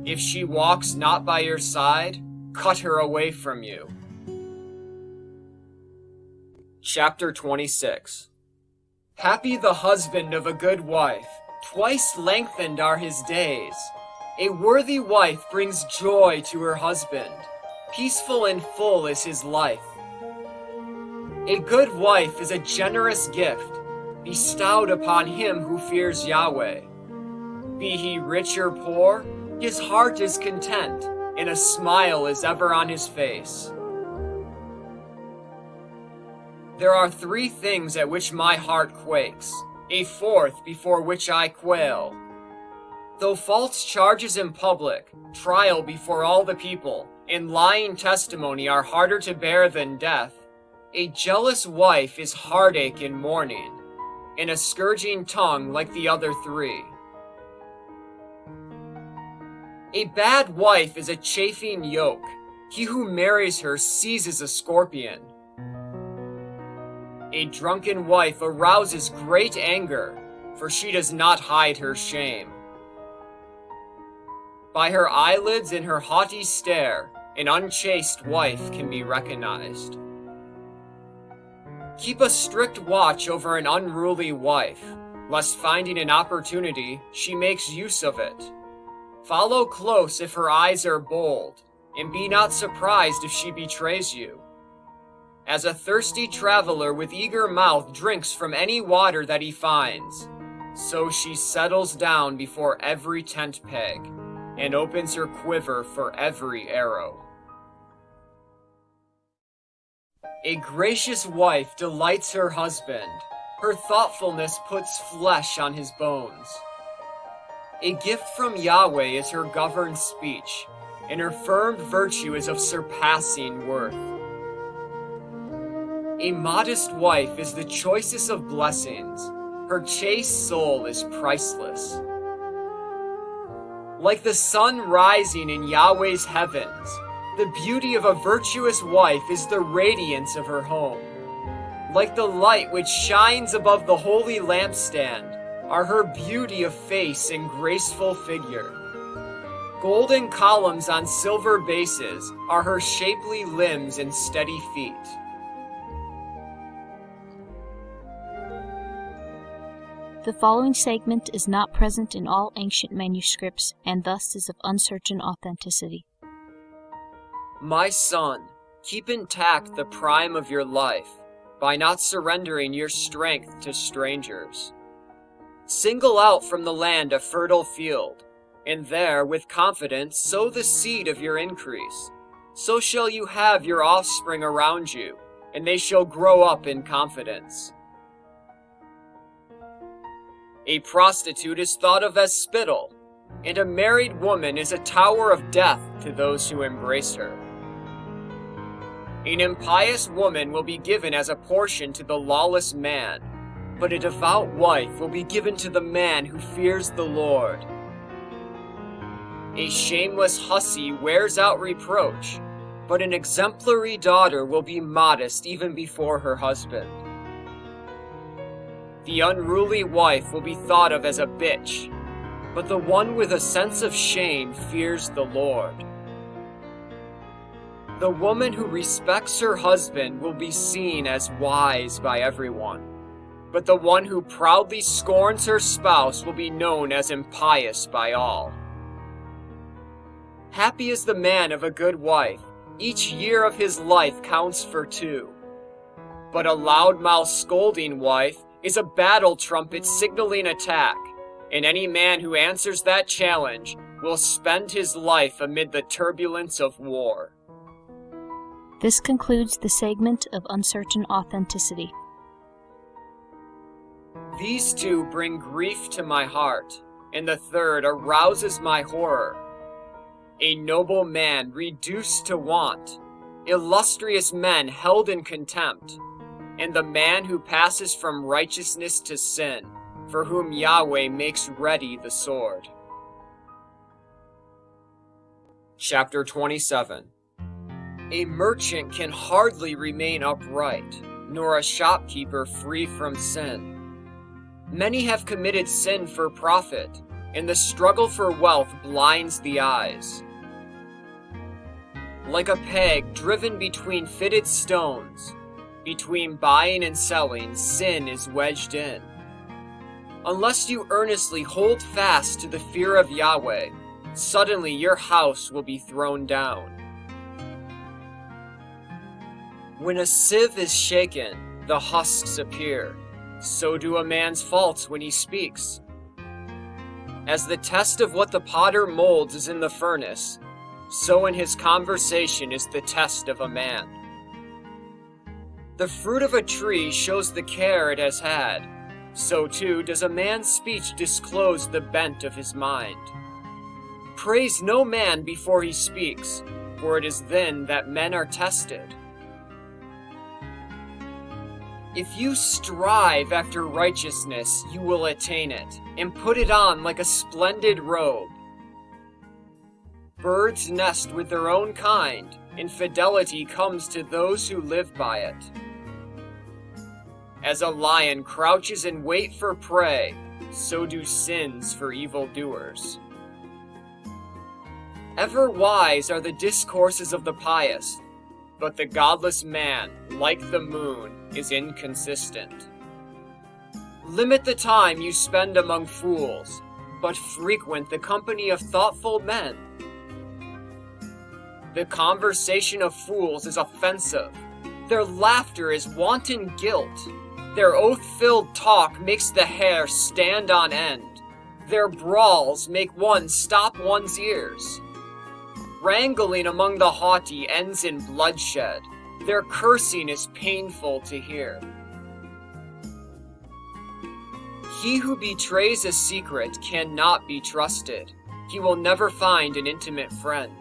If she walks not by your side, cut her away from you. Chapter 26. Happy the husband of a good wife, twice lengthened are his days. A worthy wife brings joy to her husband, peaceful and full is his life. A good wife is a generous gift, bestowed upon him who fears Yahweh. Be he rich or poor, his heart is content, and a smile is ever on his face. There are 3 things at which my heart quakes, a 4th before which I quail. Though false charges in public, trial before all the people, and lying testimony are harder to bear than death, a jealous wife is heartache and mourning, and a scourging tongue like the other 3. A bad wife is a chafing yoke. He who marries her seizes a scorpion. A drunken wife arouses great anger, for she does not hide her shame. By her eyelids and her haughty stare, An unchaste wife can be recognized. Keep a strict watch over an unruly wife, lest finding an opportunity, she makes use of it. Follow close if her eyes are bold, and be not surprised if she betrays you. As a thirsty traveler with eager mouth drinks from any water that he finds, so she settles down before every tent peg, and opens her quiver for every arrow. A gracious wife delights her husband. Her thoughtfulness puts flesh on his bones. A gift from Yahweh is her governed speech, and her firm virtue is of surpassing worth. A modest wife is the choicest of blessings. Her chaste soul is priceless. Like the sun rising in Yahweh's heavens, the beauty of a virtuous wife is the radiance of her home. Like the light which shines above the holy lampstand are her beauty of face and graceful figure. Golden columns on silver bases are her shapely limbs and steady feet. The following segment is not present in all ancient manuscripts and thus is of uncertain authenticity. My son, keep intact the prime of your life by not surrendering your strength to strangers. Single out from the land a fertile field, and there with confidence sow the seed of your increase. So shall you have your offspring around you, and they shall grow up in confidence. A prostitute is thought of as spittle, and a married woman is a tower of death to those who embrace her. An impious woman will be given as a portion to the lawless man, but a devout wife will be given to the man who fears the Lord. A shameless hussy wears out reproach, but an exemplary daughter will be modest even before her husband. The unruly wife will be thought of as a bitch, but the one with a sense of shame fears the Lord. The woman who respects her husband will be seen as wise by everyone, but the one who proudly scorns her spouse will be known as impious by all. Happy is the man of a good wife. Each year of his life counts for 2. But a loudmouth scolding wife is a battle trumpet signaling attack, and any man who answers that challenge will spend his life amid the turbulence of war. This concludes the segment of uncertain authenticity. These 2 bring grief to my heart, and the third arouses my horror. A noble man reduced to want, illustrious men held in contempt, and the man who passes from righteousness to sin, for whom Yahweh makes ready the sword. Chapter 27. A merchant can hardly remain upright, nor a shopkeeper free from sin. Many have committed sin for profit, and the struggle for wealth blinds the eyes. Like a peg driven between fitted stones, between buying and selling, sin is wedged in. Unless you earnestly hold fast to the fear of Yahweh, suddenly your house will be thrown down. When a sieve is shaken, the husks appear. So do a man's faults when he speaks. As the test of what the potter molds is in the furnace, so in his conversation is the test of a man. The fruit of a tree shows the care it has had, so too does a man's speech disclose the bent of his mind. Praise no man before he speaks, for it is then that men are tested. If you strive after righteousness, you will attain it, and put it on like a splendid robe. Birds nest with their own kind, and fidelity comes to those who live by it. As a lion crouches in wait for prey, so do sins for evildoers. Ever wise are the discourses of the pious, but the godless man, like the moon, is inconsistent. Limit the time you spend among fools, but frequent the company of thoughtful men. The conversation of fools is offensive. Their laughter is wanton guilt. Their oath-filled talk makes the hair stand on end. Their brawls make one stop one's ears. Wrangling among the haughty ends in bloodshed. Their cursing is painful to hear. He who betrays a secret cannot be trusted. He will never find an intimate friend.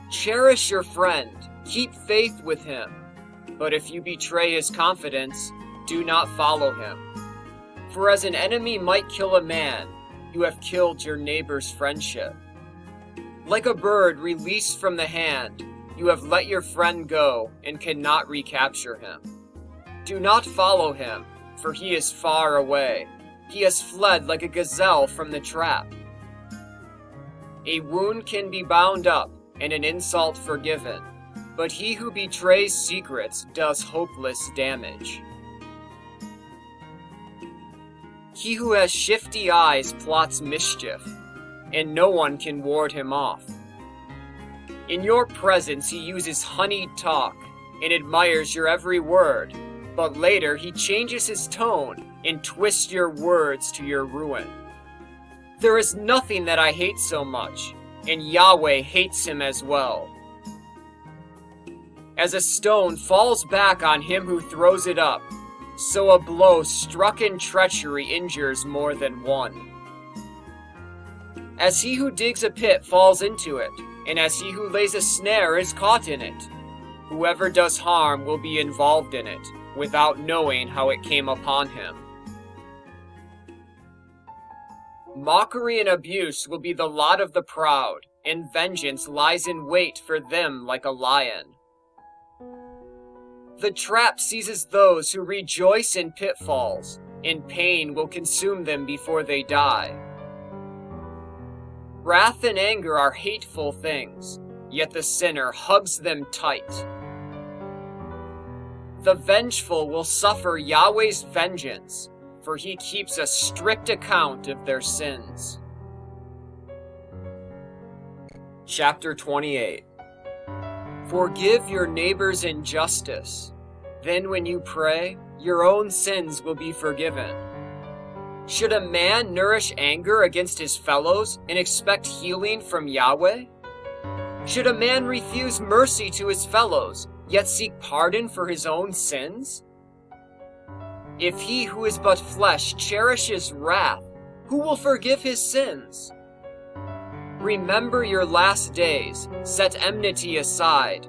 Cherish your friend, keep faith with him. But if you betray his confidence, do not follow him. For as an enemy might kill a man, you have killed your neighbor's friendship. Like a bird released from the hand, you have let your friend go and cannot recapture him. Do not follow him, for he is far away. He has fled like a gazelle from the trap. A wound can be bound up and an insult forgiven, but he who betrays secrets does hopeless damage. He who has shifty eyes plots mischief, and no one can ward him off. In your presence he uses honeyed talk and admires your every word, but later he changes his tone and twists your words to your ruin. There is nothing that I hate so much, and Yahweh hates him as well. As a stone falls back on him who throws it up, so a blow struck in treachery injures more than one. As he who digs a pit falls into it, and as he who lays a snare is caught in it, whoever does harm will be involved in it, without knowing how it came upon him. Mockery and abuse will be the lot of the proud, and vengeance lies in wait for them like a lion. The trap seizes those who rejoice in pitfalls, and pain will consume them before they die. Wrath and anger are hateful things, yet the sinner hugs them tight. The vengeful will suffer Yahweh's vengeance, for he keeps a strict account of their sins. Chapter 28. Forgive your neighbor's injustice. Then when you pray, your own sins will be forgiven. Should a man nourish anger against his fellows and expect healing from Yahweh? Should a man refuse mercy to his fellows, yet seek pardon for his own sins? If he who is but flesh cherishes wrath, who will forgive his sins? Remember your last days, set enmity aside.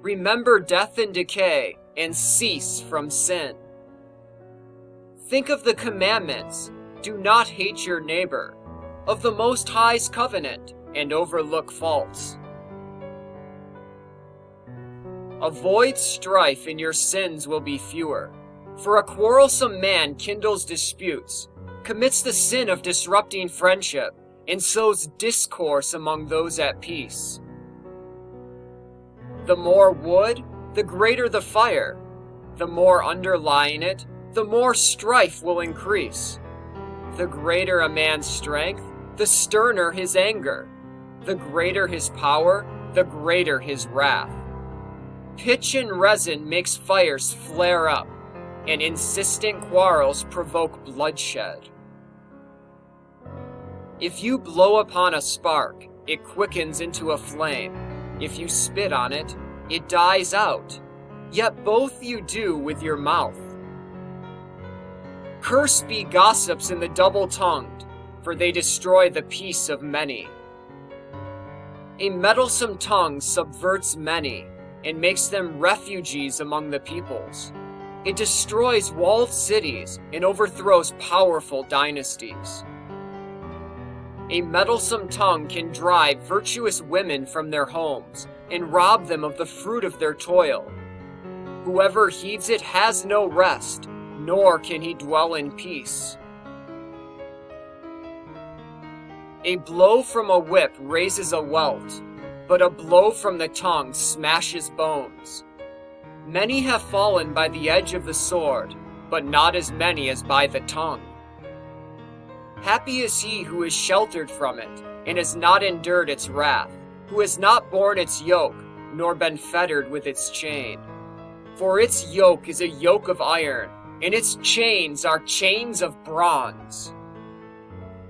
Remember death and decay, and cease from sin. Think of the commandments. Do not hate your neighbor, of the Most High's covenant, and overlook faults. Avoid strife, and your sins will be fewer. For a quarrelsome man kindles disputes, commits the sin of disrupting friendship, and sows discourse among those at peace. The more wood, the greater the fire. The more underlying it, the more strife will increase. The greater a man's strength, the sterner his anger. The greater his power, the greater his wrath. Pitch and resin makes fires flare up, and insistent quarrels provoke bloodshed. If you blow upon a spark, it quickens into a flame. If you spit on it, it dies out. Yet both you do with your mouth. Cursed be gossips and the double-tongued, for they destroy the peace of many. A meddlesome tongue subverts many, and makes them refugees among the peoples. It destroys walled cities and overthrows powerful dynasties. A meddlesome tongue can drive virtuous women from their homes and rob them of the fruit of their toil. Whoever heeds it has no rest, nor can he dwell in peace. A blow from a whip raises a welt, but a blow from the tongue smashes bones. Many have fallen by the edge of the sword, but not as many as by the tongue. Happy is he who is sheltered from it, and has not endured its wrath, who has not borne its yoke, nor been fettered with its chain. For its yoke is a yoke of iron, and its chains are chains of bronze.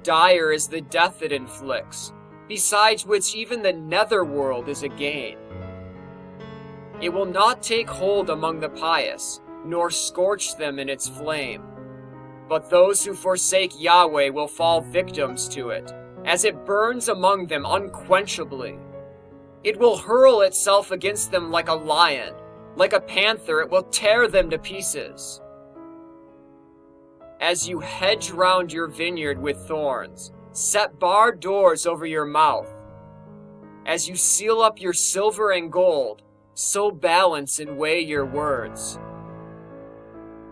Dire is the death it inflicts, besides which even the netherworld is a gain. It will not take hold among the pious, nor scorch them in its flame. But those who forsake Yahweh will fall victims to it, as it burns among them unquenchably. It will hurl itself against them like a lion, like a panther it will tear them to pieces. As you hedge round your vineyard with thorns, set barred doors over your mouth. As you seal up your silver and gold, so balance and weigh your words.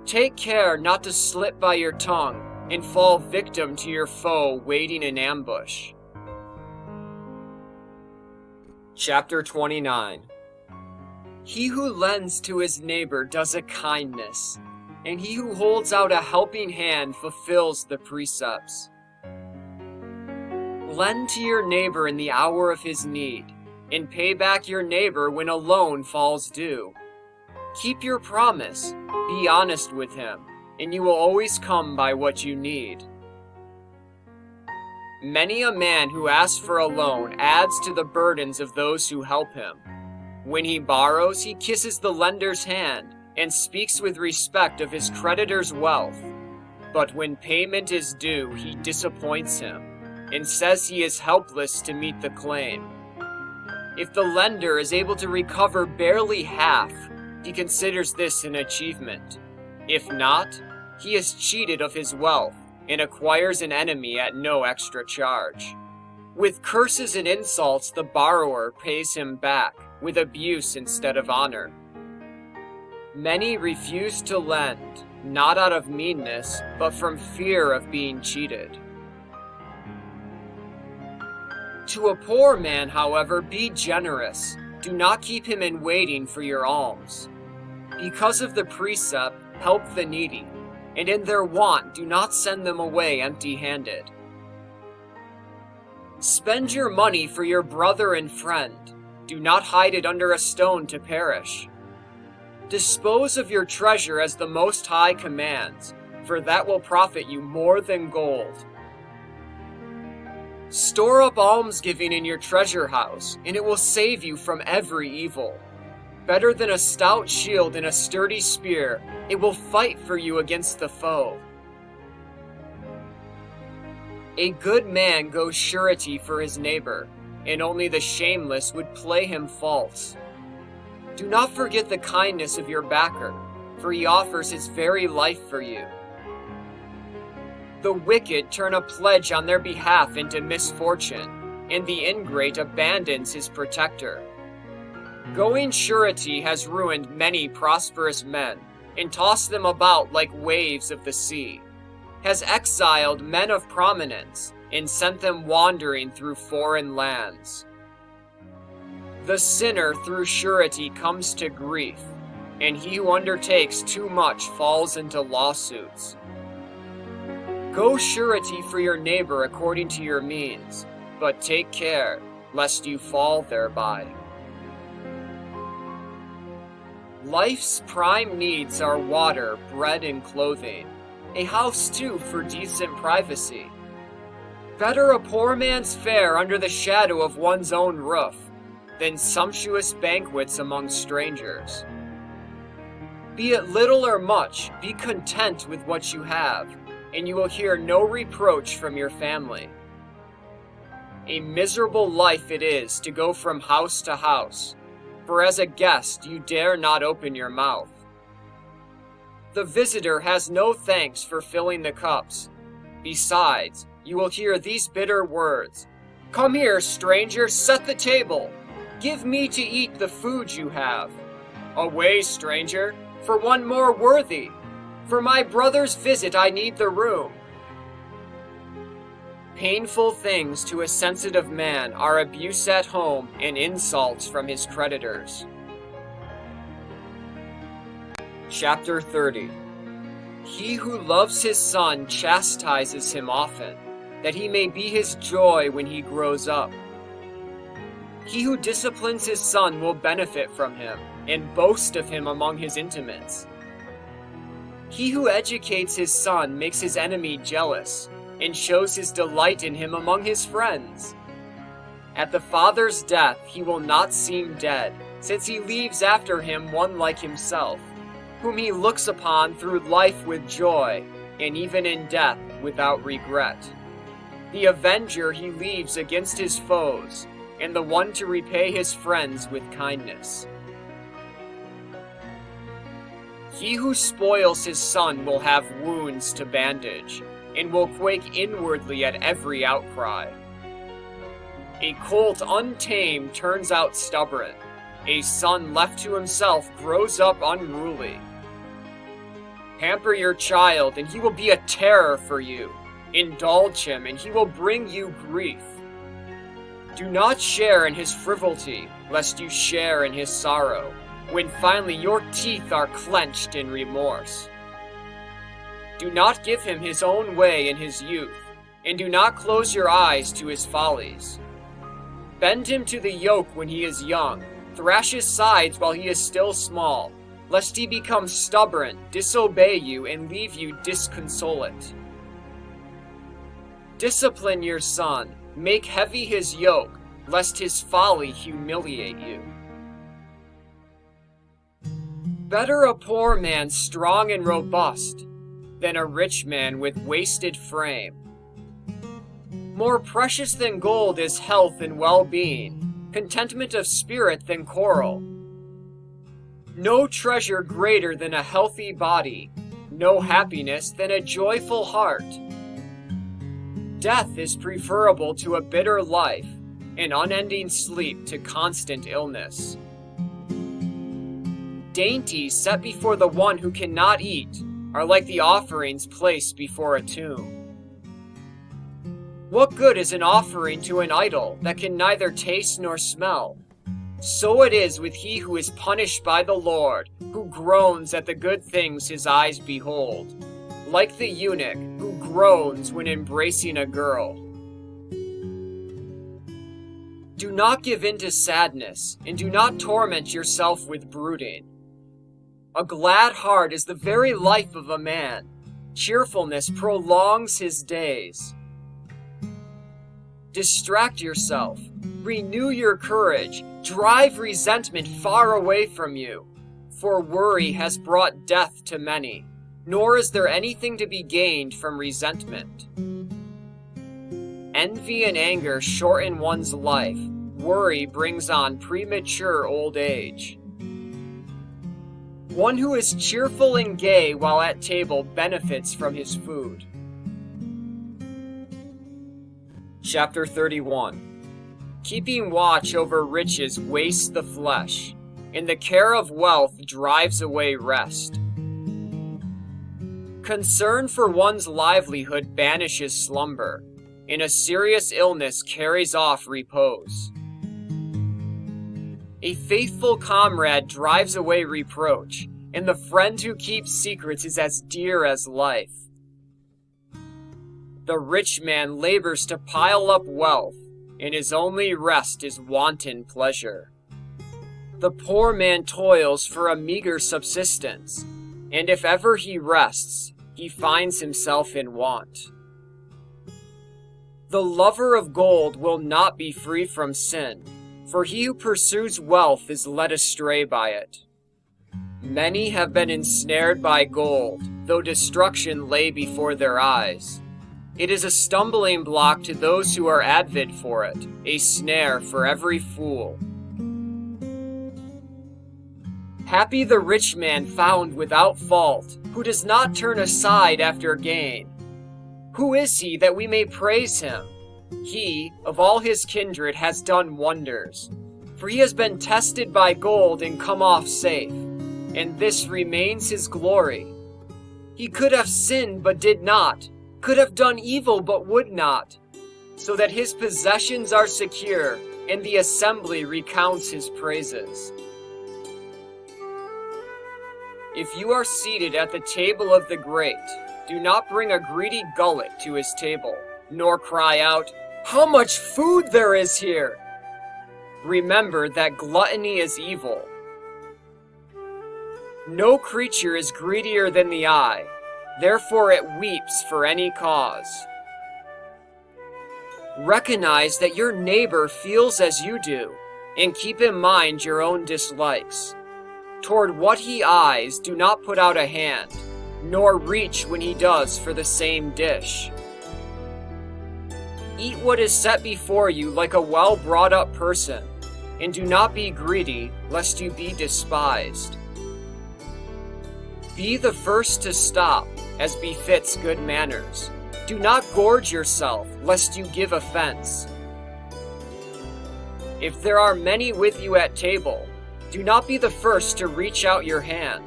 Take care not to slip by your tongue and fall victim to your foe waiting in ambush. Chapter 29. He who lends to his neighbor does a kindness, and he who holds out a helping hand fulfills the precepts. Lend to your neighbor in the hour of his need, and pay back your neighbor when a loan falls due. Keep your promise, be honest with him, and you will always come by what you need. Many a man who asks for a loan adds to the burdens of those who help him. When he borrows, he kisses the lender's hand and speaks with respect of his creditor's wealth. But when payment is due, he disappoints him and says he is helpless to meet the claim. If the lender is able to recover barely half, he considers this an achievement. If not, he is cheated of his wealth and acquires an enemy at no extra charge. With curses and insults, the borrower pays him back with abuse instead of honor. Many refuse to lend, not out of meanness, but from fear of being cheated. To a poor man, however, be generous. Do not keep him in waiting for your alms. Because of the precept, help the needy, and in their want do not send them away empty-handed. Spend your money for your brother and friend. Do not hide it under a stone to perish. Dispose of your treasure as the Most High commands, for that will profit you more than gold. Store up almsgiving in your treasure house, and it will save you from every evil. Better than a stout shield and a sturdy spear, it will fight for you against the foe. A good man goes surety for his neighbor, and only the shameless would play him false. Do not forget the kindness of your backer, for he offers his very life for you. The wicked turn a pledge on their behalf into misfortune, and the ingrate abandons his protector. Going surety has ruined many prosperous men, and tossed them about like waves of the sea, has exiled men of prominence, and sent them wandering through foreign lands. The sinner through surety comes to grief, and he who undertakes too much falls into lawsuits. Go surety for your neighbor according to your means, but take care lest you fall thereby. Life's prime needs are water, bread, and clothing, a house too for decent privacy. Better a poor man's fare under the shadow of one's own roof than sumptuous banquets among strangers. Be it little or much, be content with what you have, and you will hear no reproach from your family. A miserable life it is to go from house to house, for as a guest you dare not open your mouth. The visitor has no thanks for filling the cups. Besides, you will hear these bitter words, "Come here, stranger, set the table. Give me to eat the food you have. Away, stranger, for one more worthy. For my brother's visit I need the room." Painful things to a sensitive man are abuse at home and insults from his creditors. Chapter 30. He who loves his son chastises him often, that he may be his joy when he grows up. He who disciplines his son will benefit from him, and boast of him among his intimates. He who educates his son makes his enemy jealous, and shows his delight in him among his friends. At the father's death he will not seem dead, since he leaves after him one like himself, whom he looks upon through life with joy, and even in death without regret. The avenger he leaves against his foes, and the one to repay his friends with kindness. He who spoils his son will have wounds to bandage, and will quake inwardly at every outcry. A colt untamed turns out stubborn. A son left to himself grows up unruly. Pamper your child, and he will be a terror for you. Indulge him, and he will bring you grief. Do not share in his frivolity, lest you share in his sorrow, when finally your teeth are clenched in remorse. Do not give him his own way in his youth, and do not close your eyes to his follies. Bend him to the yoke when he is young, thrash his sides while he is still small, lest he become stubborn, disobey you, and leave you disconsolate. Discipline your son, make heavy his yoke, lest his folly humiliate you. Better a poor man strong and robust, than a rich man with wasted frame. More precious than gold is health and well-being, contentment of spirit than coral. No treasure greater than a healthy body, no happiness than a joyful heart. Death is preferable to a bitter life, and unending sleep to constant illness. Dainties set before the one who cannot eat are like the offerings placed before a tomb. What good is an offering to an idol that can neither taste nor smell? So it is with he who is punished by the Lord, who groans at the good things his eyes behold, like the eunuch who groans when embracing a girl. Do not give in to sadness, and do not torment yourself with brooding. A glad heart is the very life of a man. Cheerfulness prolongs his days. Distract yourself, renew your courage, drive resentment far away from you, for worry has brought death to many, nor is there anything to be gained from resentment. Envy and anger shorten one's life, worry brings on premature old age. One who is cheerful and gay while at table benefits from his food. Chapter 31. Keeping watch over riches wastes the flesh, and the care of wealth drives away rest. Concern for one's livelihood banishes slumber, and a serious illness carries off repose. A faithful comrade drives away reproach, and the friend who keeps secrets is as dear as life. The rich man labors to pile up wealth, and his only rest is wanton pleasure. The poor man toils for a meager subsistence, and if ever he rests, he finds himself in want. The lover of gold will not be free from sin, for he who pursues wealth is led astray by it. Many have been ensnared by gold, though destruction lay before their eyes. It is a stumbling block to those who are avid for it, a snare for every fool. Happy the rich man found without fault, who does not turn aside after gain. Who is he that we may praise him? He, of all his kindred, has done wonders. For he has been tested by gold and come off safe, and this remains his glory. He could have sinned but did not, could have done evil but would not. so that his possessions are secure, and the assembly recounts his praises. If you are seated at the table of the great, do not bring a greedy gullet to his table, nor cry out, "How much food there is here!" Remember that gluttony is evil. No creature is greedier than the eye, therefore it weeps for any cause. Recognize that your neighbor feels as you do, and keep in mind your own dislikes. Toward what he eyes, do not put out a hand, nor reach when he does for the same dish. Eat what is set before you like a well-brought-up person, and do not be greedy, lest you be despised. Be the first to stop, as befits good manners. Do not gorge yourself, lest you give offense. If there are many with you at table, do not be the first to reach out your hand.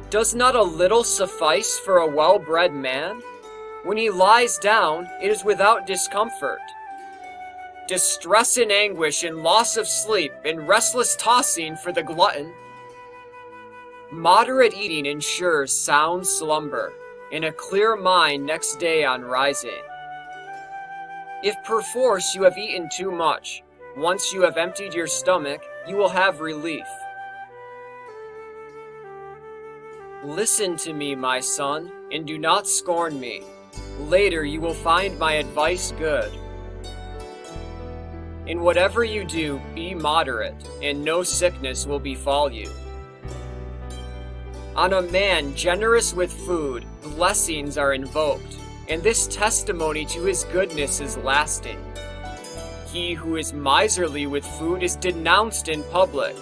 Does not a little suffice for a well-bred man? When he lies down, it is without discomfort. Distress and anguish and loss of sleep and restless tossing for the glutton. Moderate eating ensures sound slumber, and a clear mind next day on rising. If perforce you have eaten too much, once you have emptied your stomach, you will have relief. Listen to me, my son, and do not scorn me. Later you will find my advice good. In whatever you do, be moderate, and no sickness will befall you. On a man generous with food, blessings are invoked, and this testimony to his goodness is lasting. He who is miserly with food is denounced in public,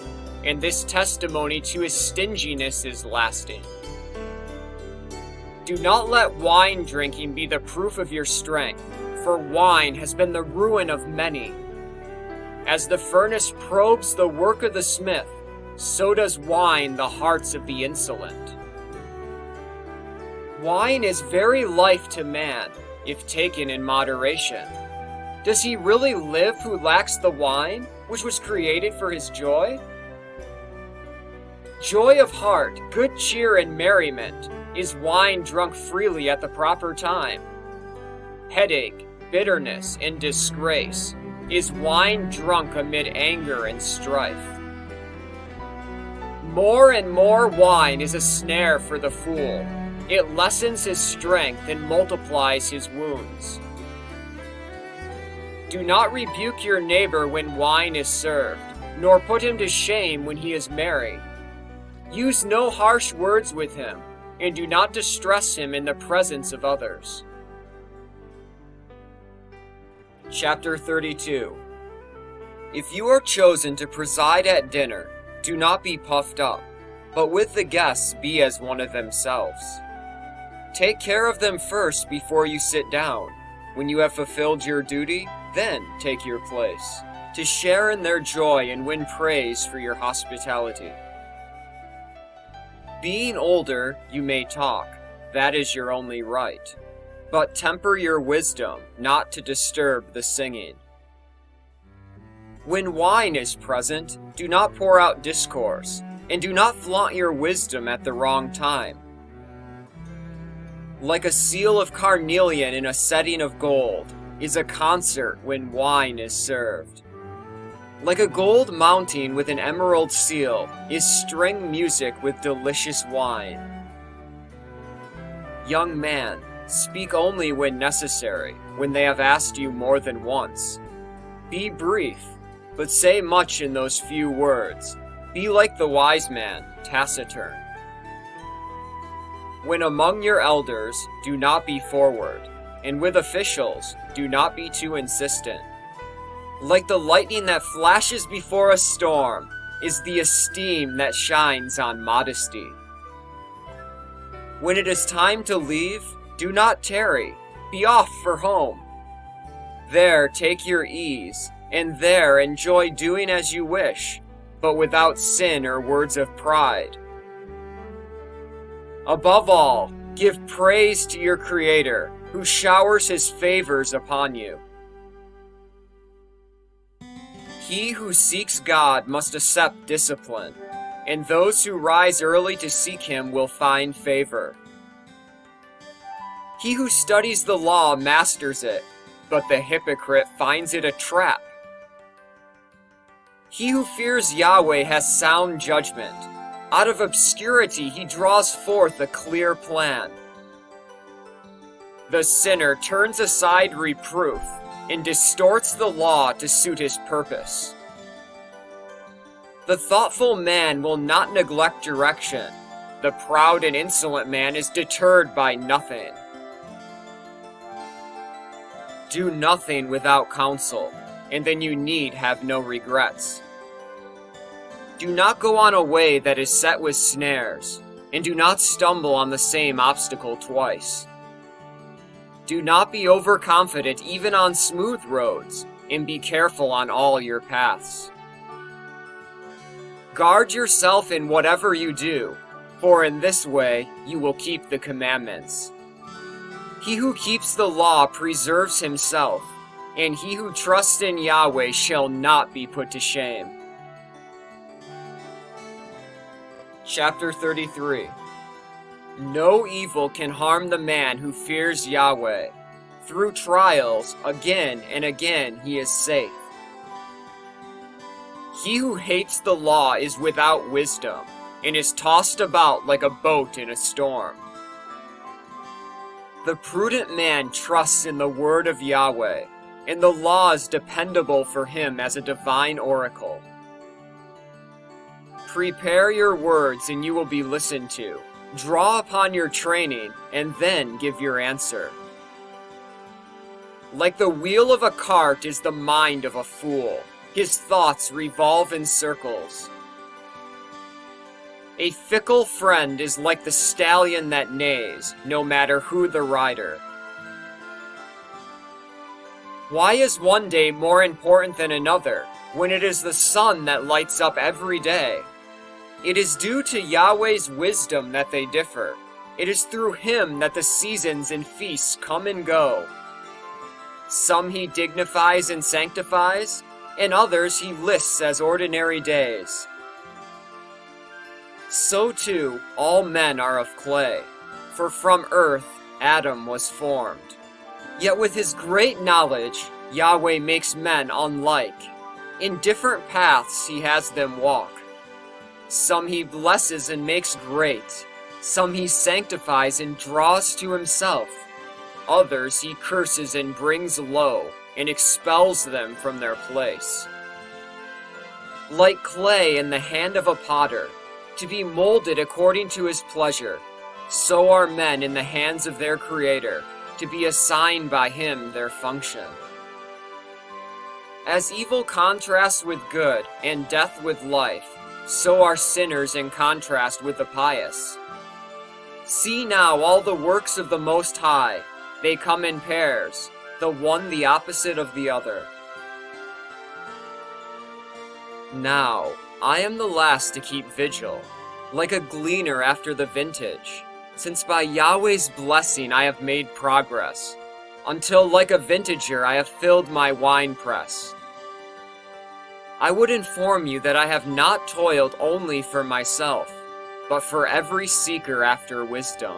and this testimony to his stinginess is lasting. Do not let wine drinking be the proof of your strength, for wine has been the ruin of many. As the furnace probes the work of the smith, so does wine the hearts of the insolent. Wine is very life to man, if taken in moderation. Does he really live who lacks the wine, which was created for his joy? Joy of heart, good cheer, and merriment is wine drunk freely at the proper time. Headache, bitterness, and disgrace is wine drunk amid anger and strife. More and more wine is a snare for the fool. It lessens his strength and multiplies his wounds. Do not rebuke your neighbor when wine is served, nor put him to shame when he is merry. Use no harsh words with him, and do not distress him in the presence of others. Chapter 32. If you are chosen to preside at dinner, do not be puffed up, but with the guests be as one of themselves. Take care of them first before you sit down. When you have fulfilled your duty, then take your place, to share in their joy and win praise for your hospitality. Being older, you may talk, that is your only right. But temper your wisdom, not to disturb the singing. When wine is present, do not pour out discourse, and do not flaunt your wisdom at the wrong time. Like a seal of carnelian in a setting of gold is a concert when wine is served. Like a gold mounting with an emerald seal is string music with delicious wine. Young man, speak only when necessary, when they have asked you more than once. Be brief, but say much in those few words. Be like the wise man, taciturn. When among your elders, do not be forward, and with officials, do not be too insistent. Like the lightning that flashes before a storm is the esteem that shines on modesty. When it is time to leave, do not tarry, be off for home. There take your ease, and there enjoy doing as you wish, but without sin or words of pride. Above all, give praise to your Creator, who showers his favors upon you. He who seeks God must accept discipline, and those who rise early to seek him will find favor. He who studies the law masters it, but the hypocrite finds it a trap. He who fears Yahweh has sound judgment. Out of obscurity he draws forth a clear plan. The sinner turns aside reproof and distorts the law to suit his purpose. The thoughtful man will not neglect direction. The proud and insolent man is deterred by nothing. Do nothing without counsel, and then you need have no regrets. Do not go on a way that is set with snares, and do not stumble on the same obstacle twice. Do not be overconfident even on smooth roads, and be careful on all your paths. Guard yourself in whatever you do, for in this way you will keep the commandments. He who keeps the law preserves himself, and he who trusts in Yahweh shall not be put to shame. Chapter 33. No evil can harm the man who fears Yahweh. Through trials, again and again he is safe. He who hates the law is without wisdom, and is tossed about like a boat in a storm. The prudent man trusts in the word of Yahweh, and the law is dependable for him as a divine oracle. Prepare your words and you will be listened to. Draw upon your training, and then give your answer. Like the wheel of a cart is the mind of a fool. His thoughts revolve in circles. A fickle friend is like the stallion that neighs, no matter who the rider. Why is one day more important than another, when it is the sun that lights up every day? It is due to Yahweh's wisdom that they differ. It is through him that the seasons and feasts come and go. Some he dignifies and sanctifies, and others he lists as ordinary days. So too, all men are of clay, for from earth Adam was formed. Yet with his great knowledge, Yahweh makes men unlike. In different paths he has them walk. Some he blesses and makes great. Some he sanctifies and draws to himself. Others he curses and brings low, and expels them from their place. Like clay in the hand of a potter, to be molded according to his pleasure, so are men in the hands of their Creator, to be assigned by him their function. As evil contrasts with good, and death with life, so are sinners in contrast with the pious. See now all the works of the Most High. They come in pairs, the one the opposite of the other. Now, I am the last to keep vigil, like a gleaner after the vintage, since by Yahweh's blessing I have made progress, until like a vintager I have filled my winepress. I would inform you that I have not toiled only for myself, but for every seeker after wisdom.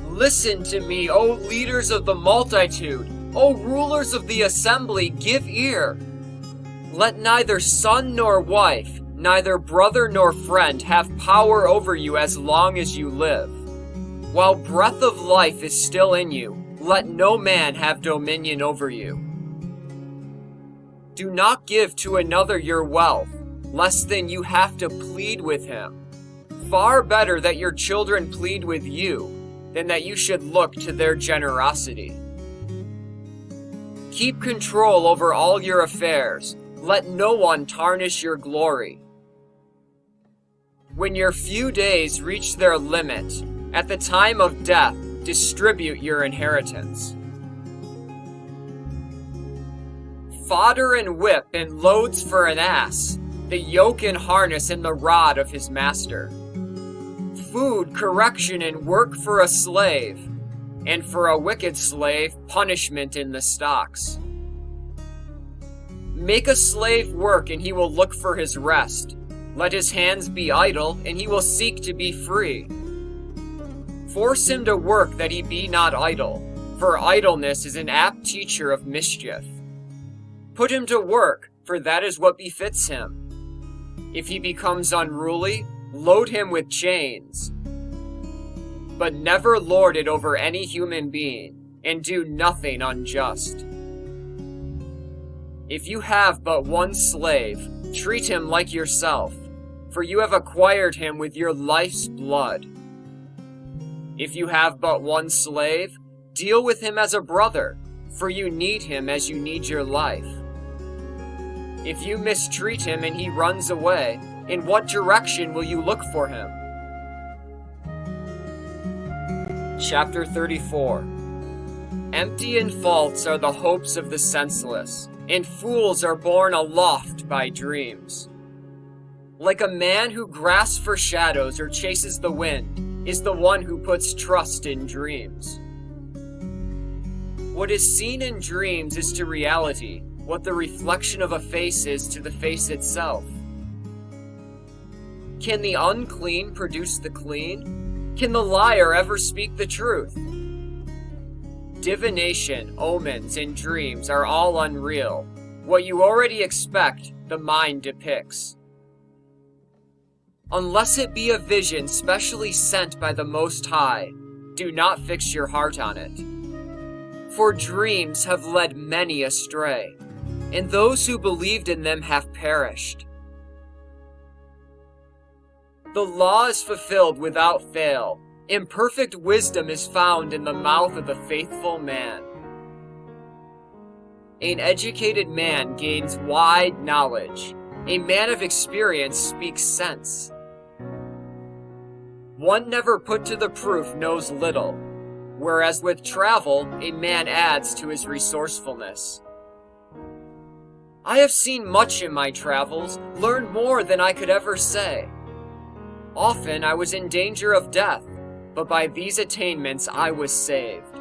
Listen to me, O leaders of the multitude, O rulers of the assembly, give ear. Let neither son nor wife, neither brother nor friend have power over you as long as you live. While breath of life is still in you, let no man have dominion over you. Do not give to another your wealth, less than you have to plead with him. Far better that your children plead with you, than that you should look to their generosity. Keep control over all your affairs. Let no one tarnish your glory. When your few days reach their limit, at the time of death, distribute your inheritance. Fodder and whip and loads for an ass, the yoke and harness and the rod of his master. food, correction, and work for a slave, and for a wicked slave, punishment in the stocks. Make a slave work, and he will look for his rest. Let his hands be idle, and he will seek to be free. Force him to work that he be not idle, for idleness is an apt teacher of mischief. Put him to work, for that is what befits him. If he becomes unruly, load him with chains. But never lord it over any human being, and do nothing unjust. If you have but one slave, treat him like yourself, for you have acquired him with your life's blood. If you have but one slave, deal with him as a brother, for you need him as you need your life. If you mistreat him and he runs away, in what direction will you look for him? Chapter 34. Empty and false are the hopes of the senseless, and fools are borne aloft by dreams. Like a man who grasps for shadows or chases the wind is the one who puts trust in dreams. What is seen in dreams is to reality what the reflection of a face is to the face itself. Can the unclean produce the clean? Can the liar ever speak the truth? Divination, omens, and dreams are all unreal. What you already expect, the mind depicts. Unless it be a vision specially sent by the Most High, do not fix your heart on it. For dreams have led many astray, and those who believed in them have perished. The law is fulfilled without fail. Imperfect wisdom is found in the mouth of the faithful man. An educated man gains wide knowledge. A man of experience speaks sense. One never put to the proof knows little, whereas with travel, a man adds to his resourcefulness. I have seen much in my travels, learned more than I could ever say. Often I was in danger of death, but by these attainments I was saved.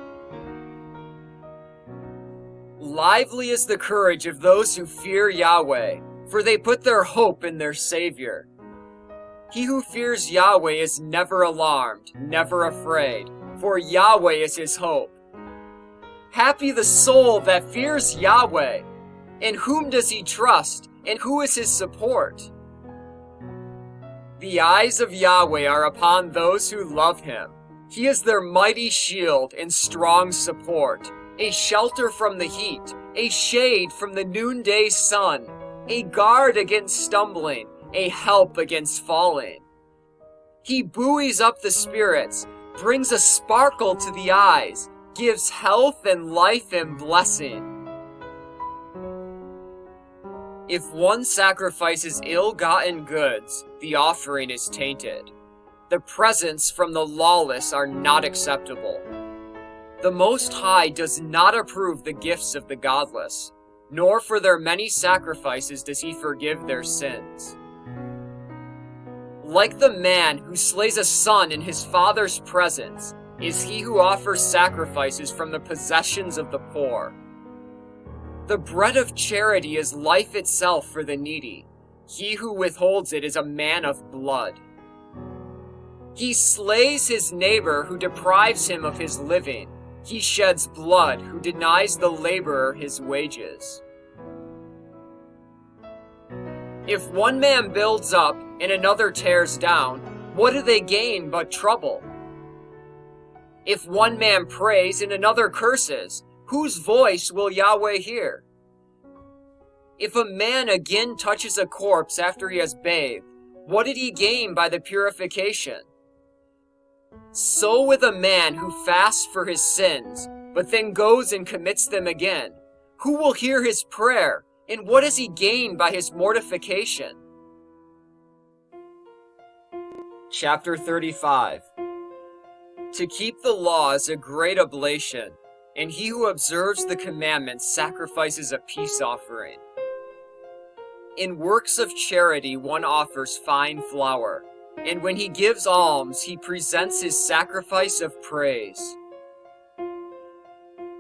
Lively is the courage of those who fear Yahweh, for they put their hope in their Savior. He who fears Yahweh is never alarmed, never afraid, for Yahweh is his hope. Happy the soul that fears Yahweh! In whom does he trust, and who is his support? The eyes of Yahweh are upon those who love him. He is their mighty shield and strong support, a shelter from the heat, a shade from the noonday sun, a guard against stumbling, a help against falling. He buoys up the spirits, brings a sparkle to the eyes, gives health and life and blessing. If one sacrifices ill-gotten goods, the offering is tainted. The presents from the lawless are not acceptable. The Most High does not approve the gifts of the godless, nor for their many sacrifices does he forgive their sins. Like the man who slays a son in his father's presence is he who offers sacrifices from the possessions of the poor. The bread of charity is life itself for the needy. He who withholds it is a man of blood. He slays his neighbor who deprives him of his living. He sheds blood who denies the laborer his wages. If one man builds up and another tears down, what do they gain but trouble? If one man prays and another curses, whose voice will Yahweh hear? If a man again touches a corpse after he has bathed, what did he gain by the purification? So with a man who fasts for his sins, but then goes and commits them again. Who will hear his prayer, and what does he gain by his mortification? Chapter 35. To keep the law is a great oblation, and he who observes the commandments sacrifices a peace offering. In works of charity one offers fine flour, and when he gives alms, he presents his sacrifice of praise.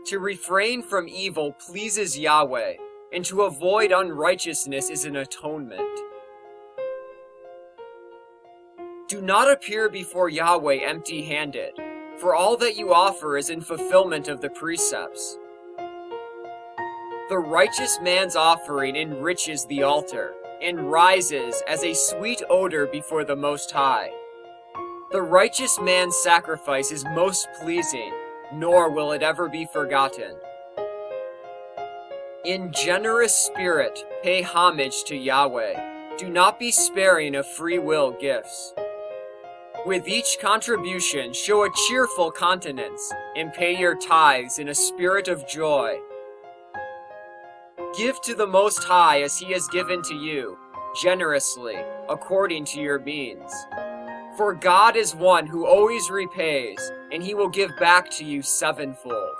To refrain from evil pleases Yahweh, and to avoid unrighteousness is an atonement. Do not appear before Yahweh empty-handed, for all that you offer is in fulfillment of the precepts. The righteous man's offering enriches the altar, and rises as a sweet odor before the Most High. The righteous man's sacrifice is most pleasing, nor will it ever be forgotten. In generous spirit, pay homage to Yahweh. Do not be sparing of free will gifts. With each contribution, show a cheerful countenance, and pay your tithes in a spirit of joy. Give to the Most High as he has given to you, generously, according to your means. For God is one who always repays, and he will give back to you sevenfold.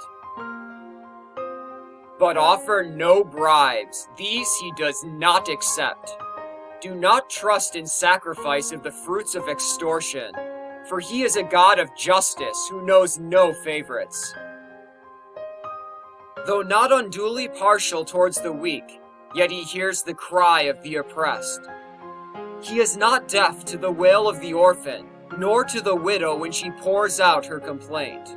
But offer no bribes, these he does not accept. Do not trust in sacrifice of the fruits of extortion, for he is a God of justice who knows no favorites. Though not unduly partial towards the weak, yet he hears the cry of the oppressed. He is not deaf to the wail of the orphan, nor to the widow when she pours out her complaint.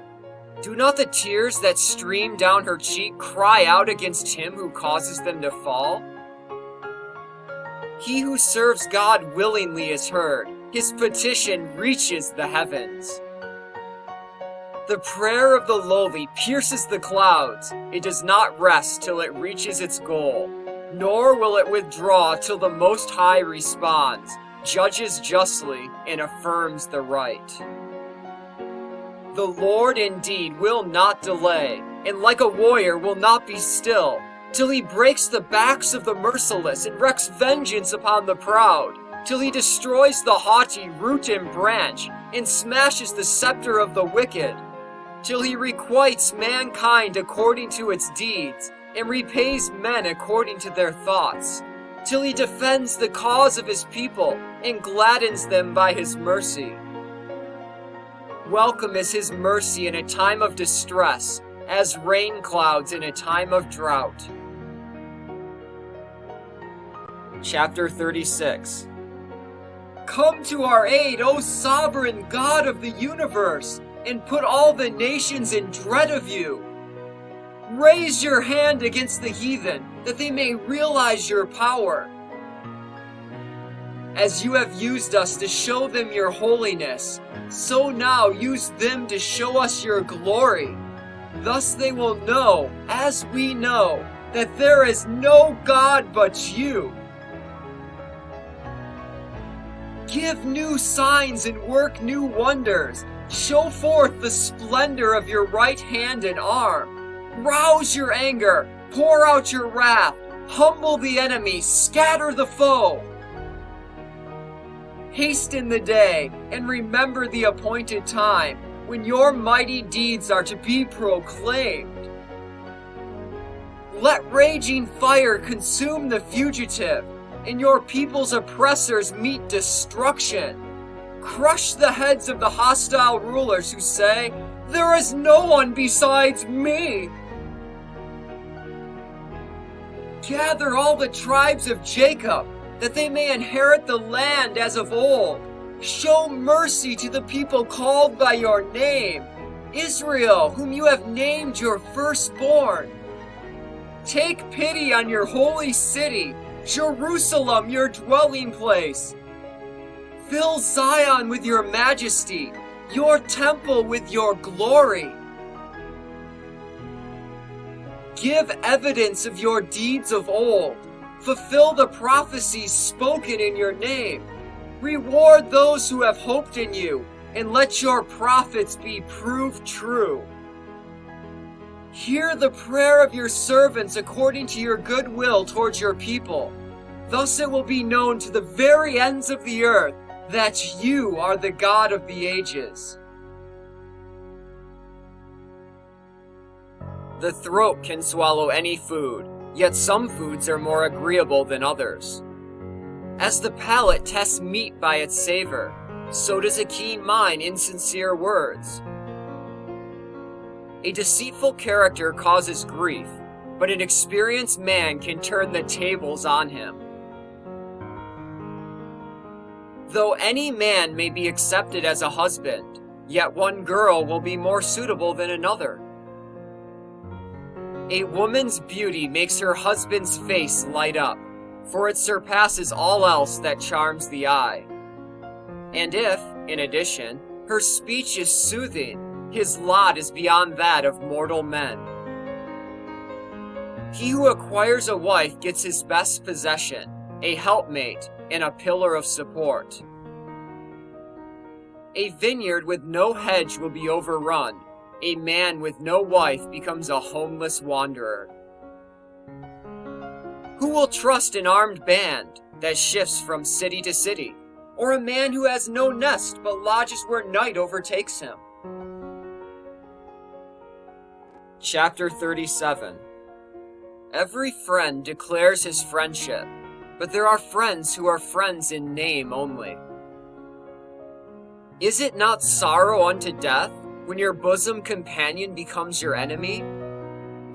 Do not the tears that stream down her cheek cry out against him who causes them to fall? He who serves God willingly is heard. His petition reaches the heavens. The prayer of the lowly pierces the clouds. It does not rest till it reaches its goal, nor will it withdraw till the Most High responds, judges justly, and affirms the right. The Lord indeed will not delay, and like a warrior will not be still, till he breaks the backs of the merciless and wreaks vengeance upon the proud, till he destroys the haughty root and branch, and smashes the scepter of the wicked, till he requites mankind according to its deeds, and repays men according to their thoughts, till he defends the cause of his people, and gladdens them by his mercy. Welcome is his mercy in a time of distress, as rain clouds in a time of drought. Chapter 36. Come to our aid, O sovereign God of the universe, and put all the nations in dread of you. Raise your hand against the heathen, that they may realize your power. As you have used us to show them your holiness, so now use them to show us your glory. Thus they will know, as we know, that there is no God but you. Give new signs and work new wonders. Show forth the splendor of your right hand and arm. Rouse your anger, pour out your wrath, humble the enemy, scatter the foe. Hasten the day, and remember the appointed time, when your mighty deeds are to be proclaimed. Let raging fire consume the fugitive, and your people's oppressors meet destruction. Crush the heads of the hostile rulers who say, "There is no one besides me." Gather all the tribes of Jacob, that they may inherit the land as of old. Show mercy to the people called by your name, Israel, whom you have named your firstborn. Take pity on your holy city, Jerusalem, your dwelling place. Fill Zion with your majesty, your temple with your glory. Give evidence of your deeds of old. Fulfill the prophecies spoken in your name. Reward those who have hoped in you, and let your prophets be proved true. Hear the prayer of your servants according to your good will towards your people. Thus it will be known to the very ends of the earth that you are the God of the ages. The throat can swallow any food, yet some foods are more agreeable than others. As the palate tests meat by its savor, So does a keen mind insincere words. A deceitful character causes grief, but an experienced man can turn the tables on him. Though any man may be accepted as a husband, yet one girl will be more suitable than another. A woman's beauty makes her husband's face light up, for it surpasses all else that charms the eye. And if, in addition, her speech is soothing, his lot is beyond that of mortal men. He who acquires a wife gets his best possession, a helpmate, and a pillar of support. A vineyard with no hedge will be overrun. A man with no wife becomes a homeless wanderer. Who will trust an armed band that shifts from city to city, or a man who has no nest but lodges where night overtakes him? Chapter 37. Every friend declares his friendship, but there are friends who are friends in name only. Is it not sorrow unto death when your bosom companion becomes your enemy?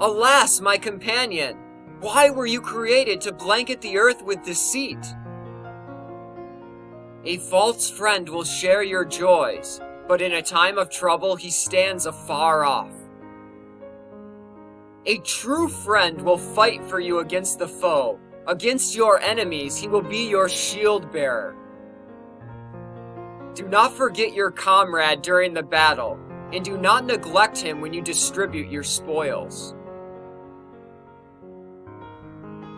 Alas, my companion, why were you created to blanket the earth with deceit? A false friend will share your joys, but in a time of trouble he stands afar off. A true friend will fight for you against the foe. Against your enemies, he will be your shield bearer. Do not forget your comrade during the battle, and do not neglect him when you distribute your spoils.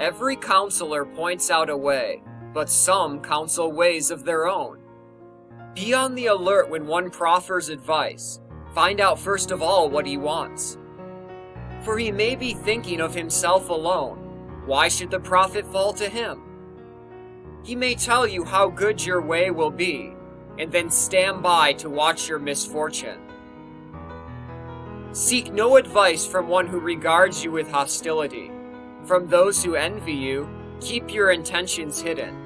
Every counselor points out a way, but some counsel ways of their own. Be on the alert when one proffers advice. Find out first of all what he wants. For he may be thinking of himself alone. Why should the profit fall to him? He may tell you how good your way will be, and then stand by to watch your misfortune. Seek no advice from one who regards you with hostility. From those who envy you, keep your intentions hidden.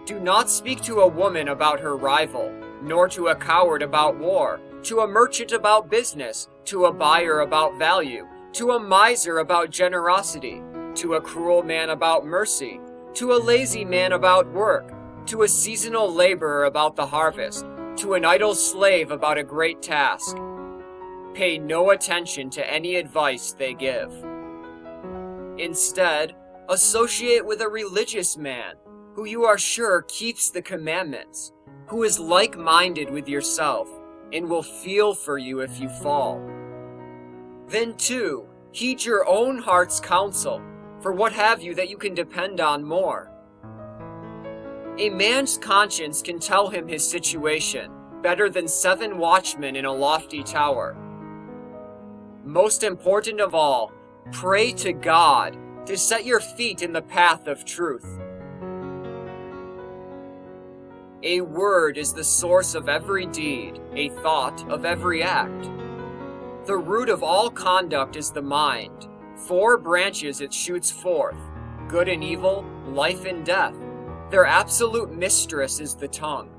Do not speak to a woman about her rival, nor to a coward about war, to a merchant about business, to a buyer about value, to a miser about generosity, to a cruel man about mercy, to a lazy man about work, to a seasonal laborer about the harvest, to an idle slave about a great task. Pay no attention to any advice they give. Instead, associate with a religious man, who you are sure keeps the commandments, who is like-minded with yourself, and will feel for you if you fall. Then too, heed your own heart's counsel, for what have you that you can depend on more? A man's conscience can tell him his situation better than 7 watchmen in a lofty tower. Most important of all, pray to God to set your feet in the path of truth. A word is the source of every deed, a thought of every act. The root of all conduct is the mind. 4 branches it shoots forth, good and evil, life and death. Their absolute mistress is the tongue.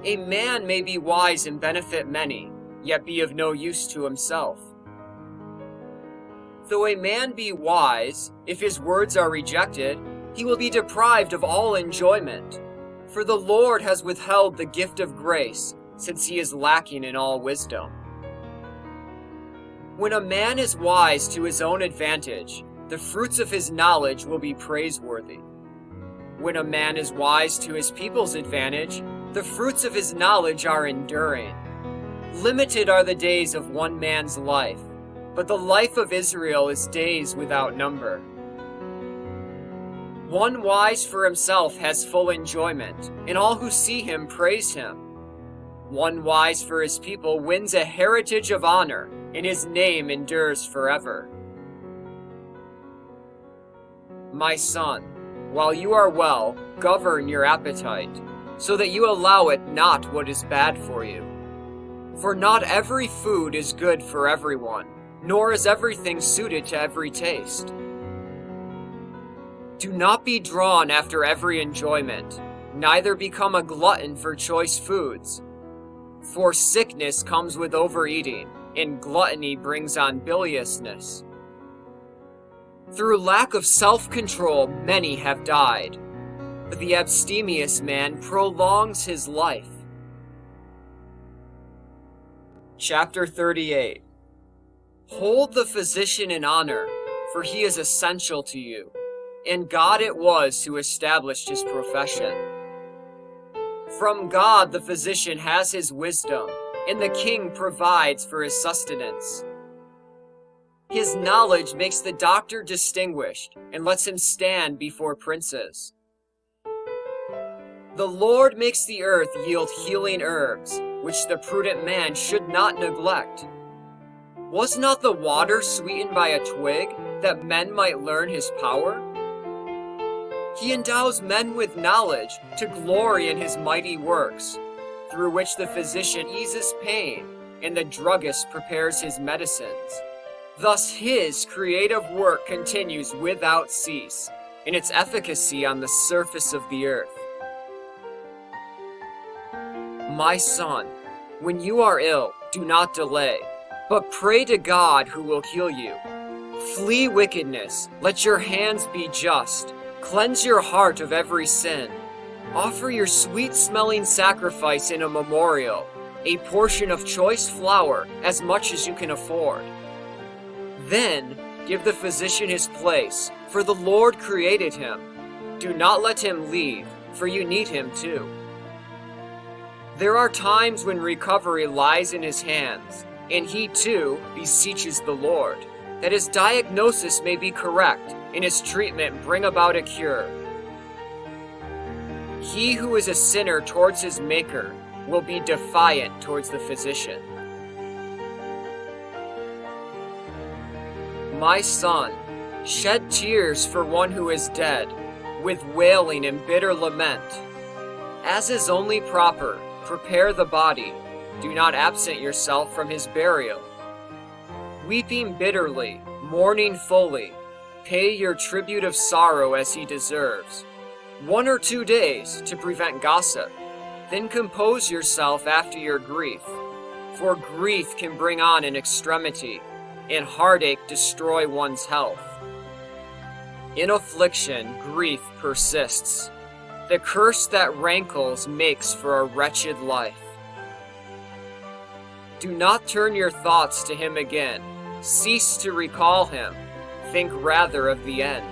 A man may be wise and benefit many, yet be of no use to himself. Though a man be wise, if his words are rejected, he will be deprived of all enjoyment. For the Lord has withheld the gift of grace, since he is lacking in all wisdom. When a man is wise to his own advantage, the fruits of his knowledge will be praiseworthy. When a man is wise to his people's advantage, the fruits of his knowledge are enduring. Limited are the days of one man's life, but the life of Israel is days without number. One wise for himself has full enjoyment, and all who see him praise him. One wise for his people wins a heritage of honor, and his name endures forever. My son, while you are well, govern your appetite, so that you allow it not what is bad for you. For not every food is good for everyone, nor is everything suited to every taste. Do not be drawn after every enjoyment, neither become a glutton for choice foods. For sickness comes with overeating, and gluttony brings on biliousness. Through lack of self-control, many have died, but the abstemious man prolongs his life. Chapter 38. Hold the physician in honor, for he is essential to you, and God it was who established his profession. From God the physician has his wisdom, and the king provides for his sustenance. His knowledge makes the doctor distinguished, and lets him stand before princes. The Lord makes the earth yield healing herbs, which the prudent man should not neglect. Was not the water sweetened by a twig, that men might learn his power? He endows men with knowledge to glory in his mighty works, through which the physician eases pain, and the druggist prepares his medicines. Thus his creative work continues without cease, in its efficacy on the surface of the earth. My son, when you are ill, do not delay, but pray to God who will heal you. Flee wickedness, let your hands be just, cleanse your heart of every sin. Offer your sweet-smelling sacrifice in a memorial, a portion of choice flour, as much as you can afford. Then give the physician his place, for the Lord created him. Do not let him leave, for you need him too. There are times when recovery lies in his hands, and he too beseeches the Lord, that his diagnosis may be correct, and his treatment bring about a cure. He who is a sinner towards his Maker will be defiant towards the physician. My son, shed tears for one who is dead, with wailing and bitter lament. As is only proper, prepare the body, do not absent yourself from his burial. Weeping bitterly, mourning fully, pay your tribute of sorrow as he deserves. 1 or 2 days to prevent gossip, then compose yourself after your grief, for grief can bring on an extremity, and heartache destroy one's health. In affliction, grief persists. The curse that rankles makes for a wretched life. Do not turn your thoughts to him again. Cease to recall him. Think rather of the end.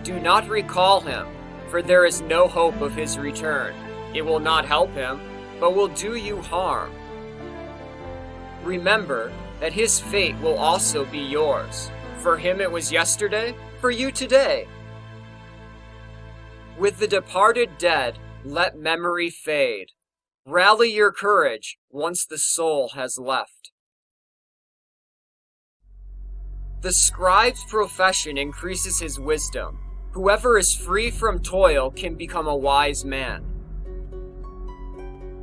Do not recall him, for there is no hope of his return. It will not help him, but will do you harm. Remember that his fate will also be yours. For him it was yesterday, for you today. With the departed dead, let memory fade. Rally your courage once the soul has left. The scribe's profession increases his wisdom. Whoever is free from toil can become a wise man.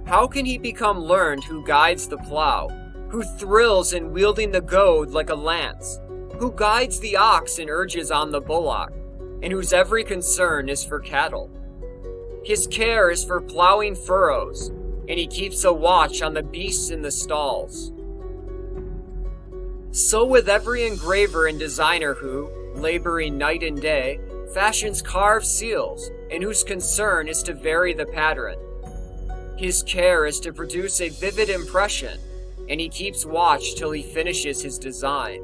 How can he become learned who guides the plow, who thrills in wielding the goad like a lance, who guides the ox and urges on the bullock, and whose every concern is for cattle? His care is for plowing furrows, and he keeps a watch on the beasts in the stalls. So with every engraver and designer who, laboring night and day, fashions carved seals, and whose concern is to vary the pattern. His care is to produce a vivid impression, and he keeps watch till he finishes his design.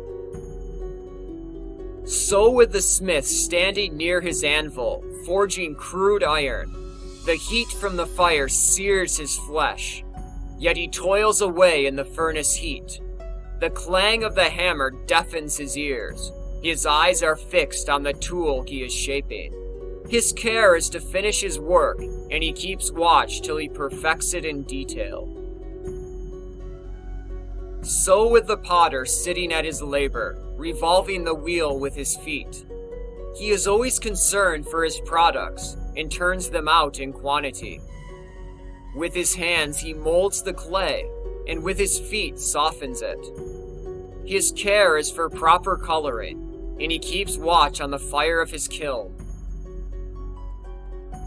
So with the smith standing near his anvil, forging crude iron. The heat from the fire sears his flesh, yet he toils away in the furnace heat. The clang of the hammer deafens his ears. His eyes are fixed on the tool he is shaping. His care is to finish his work, and he keeps watch till he perfects it in detail. So with the potter sitting at his labor, revolving the wheel with his feet. He is always concerned for his products, and turns them out in quantity. With his hands he molds the clay, and with his feet softens it. His care is for proper coloring, and he keeps watch on the fire of his kiln.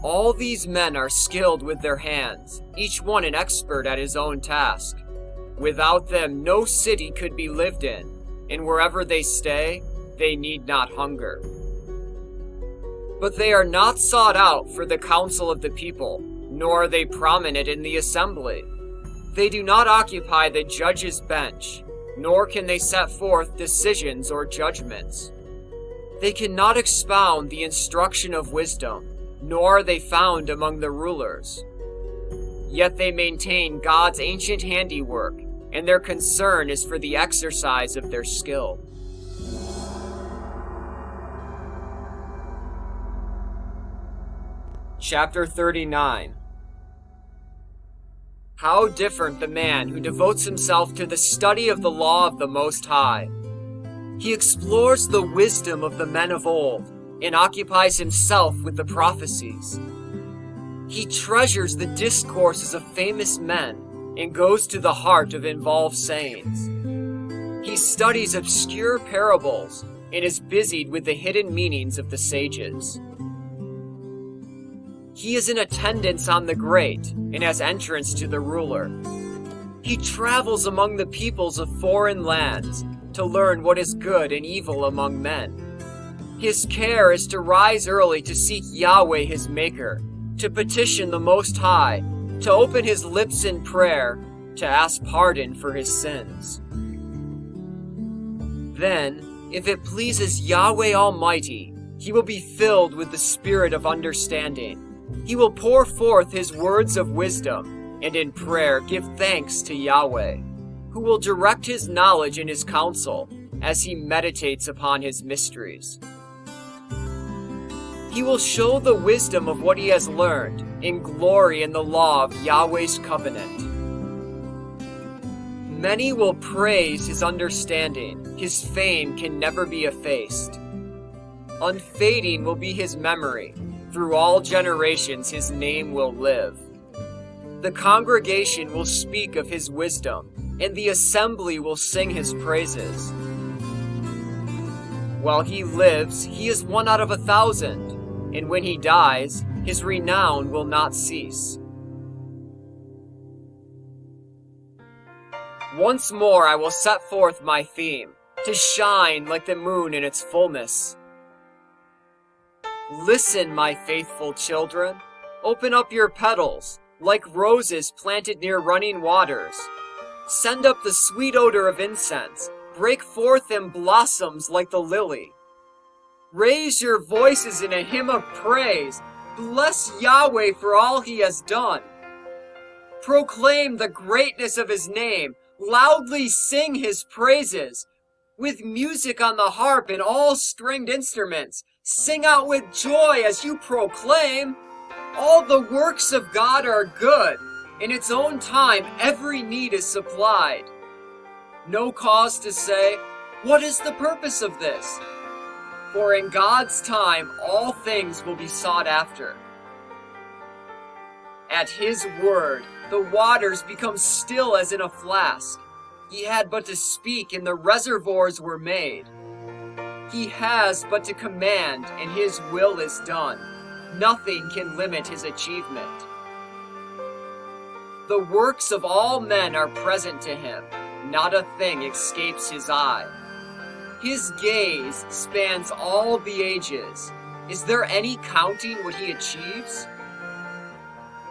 All these men are skilled with their hands, each one an expert at his own task. Without them, no city could be lived in, and wherever they stay, they need not hunger. But they are not sought out for the counsel of the people, nor are they prominent in the assembly. They do not occupy the judge's bench, nor can they set forth decisions or judgments. They cannot expound the instruction of wisdom, nor are they found among the rulers. Yet they maintain God's ancient handiwork, and their concern is for the exercise of their skill. Chapter 39. How different the man who devotes himself to the study of the law of the Most High. He explores the wisdom of the men of old and occupies himself with the prophecies. He treasures the discourses of famous men and goes to the heart of involved sayings. He studies obscure parables and is busied with the hidden meanings of the sages. He is in attendance on the great and has entrance to the ruler. He travels among the peoples of foreign lands to learn what is good and evil among men. His care is to rise early to seek Yahweh his Maker, to petition the Most High, to open his lips in prayer, to ask pardon for his sins. Then, if it pleases Yahweh Almighty, he will be filled with the spirit of understanding. He will pour forth his words of wisdom, and in prayer give thanks to Yahweh, who will direct his knowledge and his counsel as he meditates upon his mysteries. He will show the wisdom of what he has learned and glory in the law of Yahweh's covenant. Many will praise his understanding. His fame can never be effaced. Unfading will be his memory. Through all generations his name will live. The congregation will speak of his wisdom, and the assembly will sing his praises. While he lives, he is 1 out of 1,000, and when he dies, his renown will not cease. Once more I will set forth my theme, to shine like the moon in its fullness. Listen, my faithful children. Open up your petals, like roses planted near running waters. Send up the sweet odor of incense. Break forth in blossoms like the lily. Raise your voices in a hymn of praise. Bless Yahweh for all he has done. Proclaim the greatness of his name. Loudly sing his praises. With music on the harp and all stringed instruments, sing out with joy as you proclaim. All the works of God are good. In its own time, every need is supplied. No cause to say, what is the purpose of this? For in God's time, all things will be sought after. At his word, the waters become still as in a flask. He had but to speak, and the reservoirs were made. He has but to command, and his will is done. Nothing can limit his achievement. The works of all men are present to him. Not a thing escapes his eye. His gaze spans all the ages. Is there any counting what he achieves?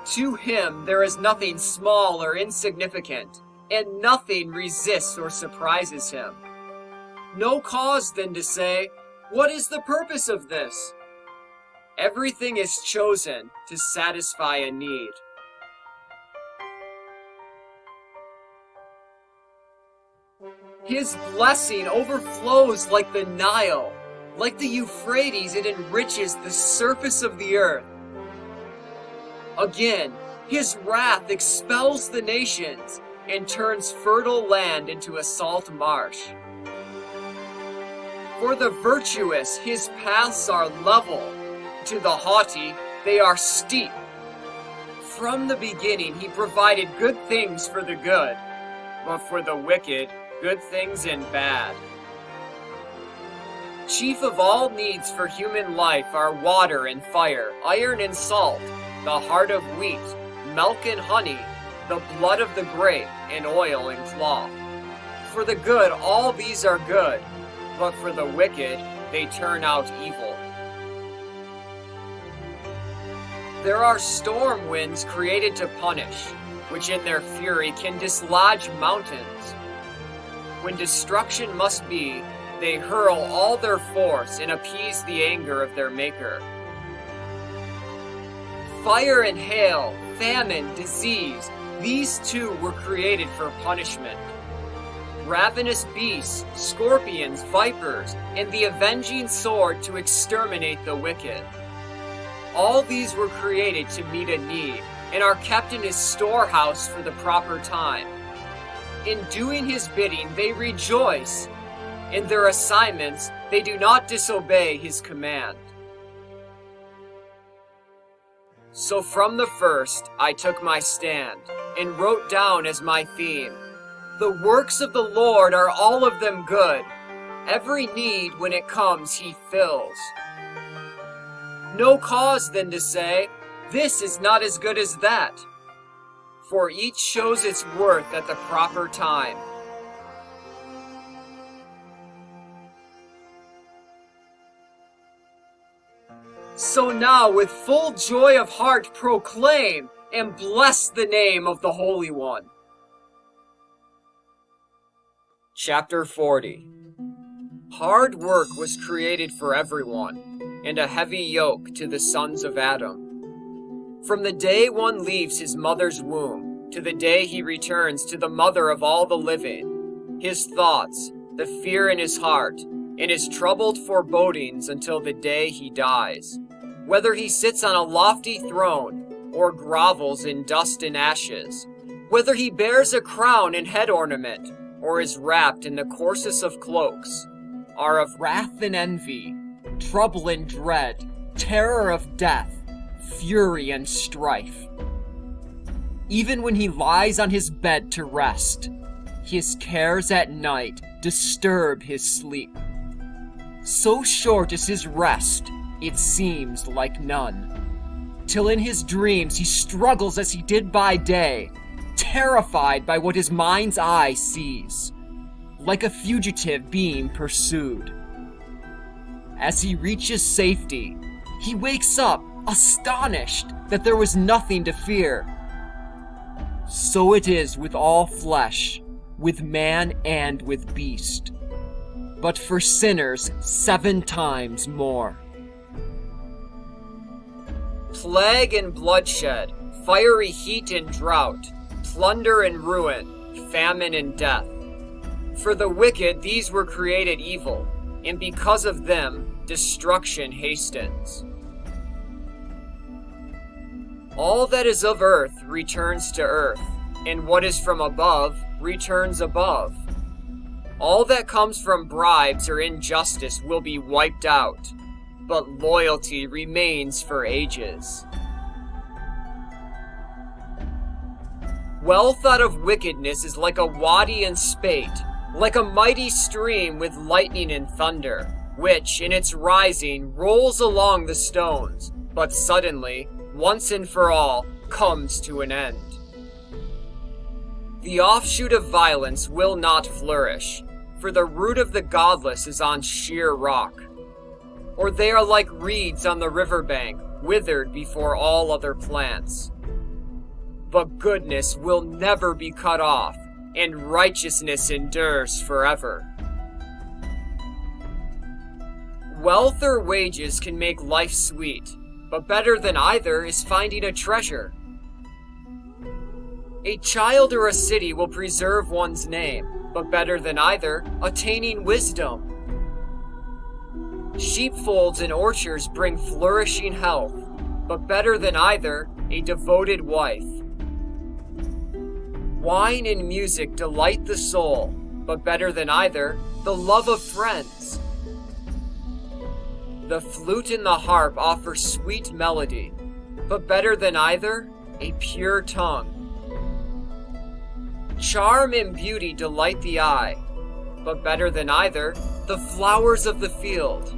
To him there is nothing small or insignificant, and nothing resists or surprises him. No cause then to say, what is the purpose of this? Everything is chosen to satisfy a need. His blessing overflows like the Nile. Like the Euphrates, it enriches the surface of the earth. Again, his wrath expels the nations and turns fertile land into a salt marsh. For the virtuous, his paths are level. To the haughty, they are steep. From the beginning, he provided good things for the good, but for the wicked, good things and bad. Chief of all needs for human life are water and fire, iron and salt, the heart of wheat, milk and honey, the blood of the grape, and oil and cloth. For the good, all these are good, but for the wicked, they turn out evil. There are storm winds created to punish, which in their fury can dislodge mountains. When destruction must be, they hurl all their force and appease the anger of their maker. Fire and hail, famine, disease, these too were created for punishment. Ravenous beasts, scorpions, vipers, and the avenging sword to exterminate the wicked. All these were created to meet a need, and are kept in his storehouse for the proper time. In doing his bidding, they rejoice. In their assignments, they do not disobey his command. So from the first, I took my stand, and wrote down as my theme, the works of the Lord are all of them good. Every need, when it comes, he fills. No cause then to say, this is not as good as that. For each shows its worth at the proper time. So now with full joy of heart proclaim and bless the name of the Holy One. Chapter 40. Hard work was created for everyone, and a heavy yoke to the sons of Adam. From the day one leaves his mother's womb, to the day he returns to the mother of all the living, his thoughts, the fear in his heart, and his troubled forebodings until the day he dies. Whether he sits on a lofty throne, or grovels in dust and ashes, whether he bears a crown and head ornament, or is wrapped in the coarsest of cloaks, are of wrath and envy, trouble and dread, terror of death, fury and strife. Even when he lies on his bed to rest, his cares at night disturb his sleep. So short is his rest, it seems like none. Till in his dreams he struggles as he did by day, terrified by what his mind's eye sees, like a fugitive being pursued. As he reaches safety, he wakes up astonished that there was nothing to fear. So it is with all flesh, with man and with beast, but for sinners 7 times more. Plague and bloodshed, fiery heat and drought, plunder and ruin, famine and death. For the wicked these were created evil, and because of them destruction hastens. All that is of earth returns to earth, and what is from above returns above. All that comes from bribes or injustice will be wiped out, but loyalty remains for ages. Wealth out of wickedness is like a wadi and spate, like a mighty stream with lightning and thunder, which, in its rising, rolls along the stones, but suddenly, once and for all, comes to an end. The offshoot of violence will not flourish, for the root of the godless is on sheer rock. Or they are like reeds on the riverbank, withered before all other plants. But goodness will never be cut off, and righteousness endures forever. Wealth or wages can make life sweet, but better than either is finding a treasure. A child or a city will preserve one's name, but better than either, attaining wisdom. Sheepfolds and orchards bring flourishing health, but better than either, a devoted wife. Wine and music delight the soul, but better than either, the love of friends. The flute and the harp offer sweet melody, but better than either, a pure tongue. Charm and beauty delight the eye, but better than either, the flowers of the field.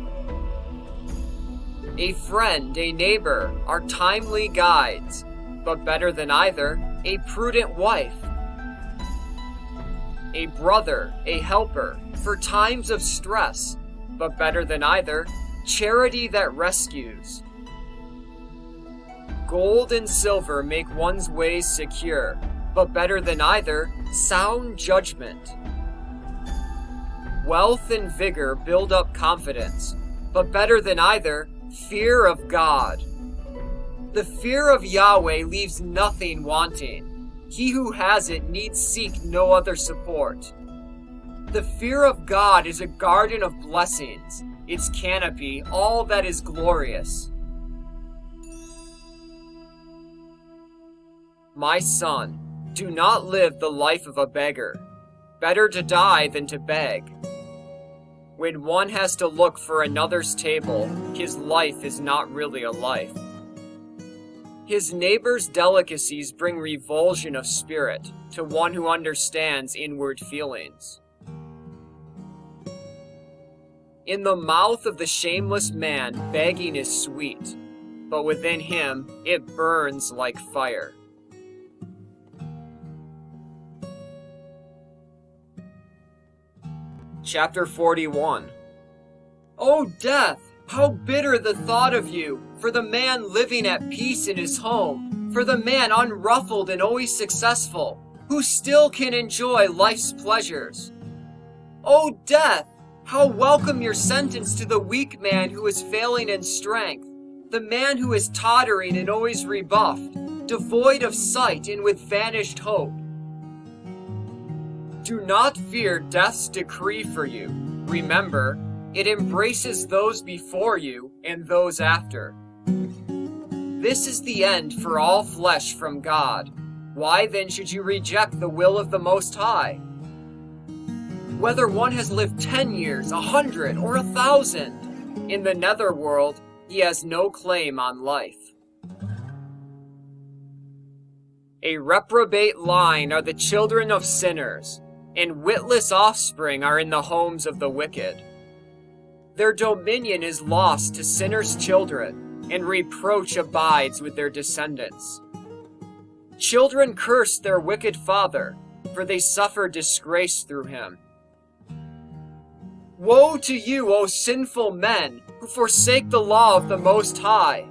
A friend, a neighbor, are timely guides, but better than either, a prudent wife. A brother, a helper, for times of stress, but better than either, charity that rescues. Gold and silver make one's ways secure, but better than either, sound judgment. Wealth and vigor build up confidence, but better than either, fear of God. The fear of Yahweh leaves nothing wanting. He who has it needs seek no other support. The fear of God is a garden of blessings, its canopy all that is glorious. My son, do not live the life of a beggar. Better to die than to beg. When one has to look for another's table, his life is not really a life. His neighbor's delicacies bring revulsion of spirit to one who understands inward feelings. In the mouth of the shameless man, begging is sweet, but within him it burns like fire. Chapter 41. O death, how bitter the thought of you, for the man living at peace in his home, for the man unruffled and always successful, who still can enjoy life's pleasures. O death, how welcome your sentence to the weak man who is failing in strength, the man who is tottering and always rebuffed, devoid of sight and with vanished hope. Do not fear death's decree for you. Remember, it embraces those before you and those after. This is the end for all flesh from God. Why then should you reject the will of the Most High? Whether one has lived 10 years, 100, or 1,000, in the netherworld, he has no claim on life. A reprobate line are the children of sinners, and witless offspring are in the homes of the wicked. Their dominion is lost to sinners' children, and reproach abides with their descendants. Children curse their wicked father, for they suffer disgrace through him. Woe to you, O sinful men, who forsake the law of the Most High!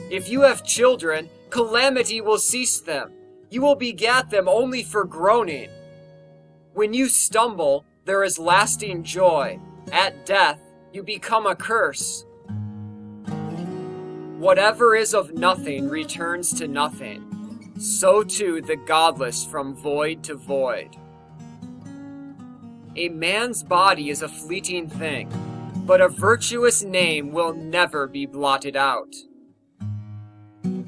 If you have children, calamity will cease them. You will begat them only for groaning. When you stumble, there is lasting joy. At death, you become a curse. Whatever is of nothing returns to nothing. So too the godless from void to void. A man's body is a fleeting thing, but a virtuous name will never be blotted out.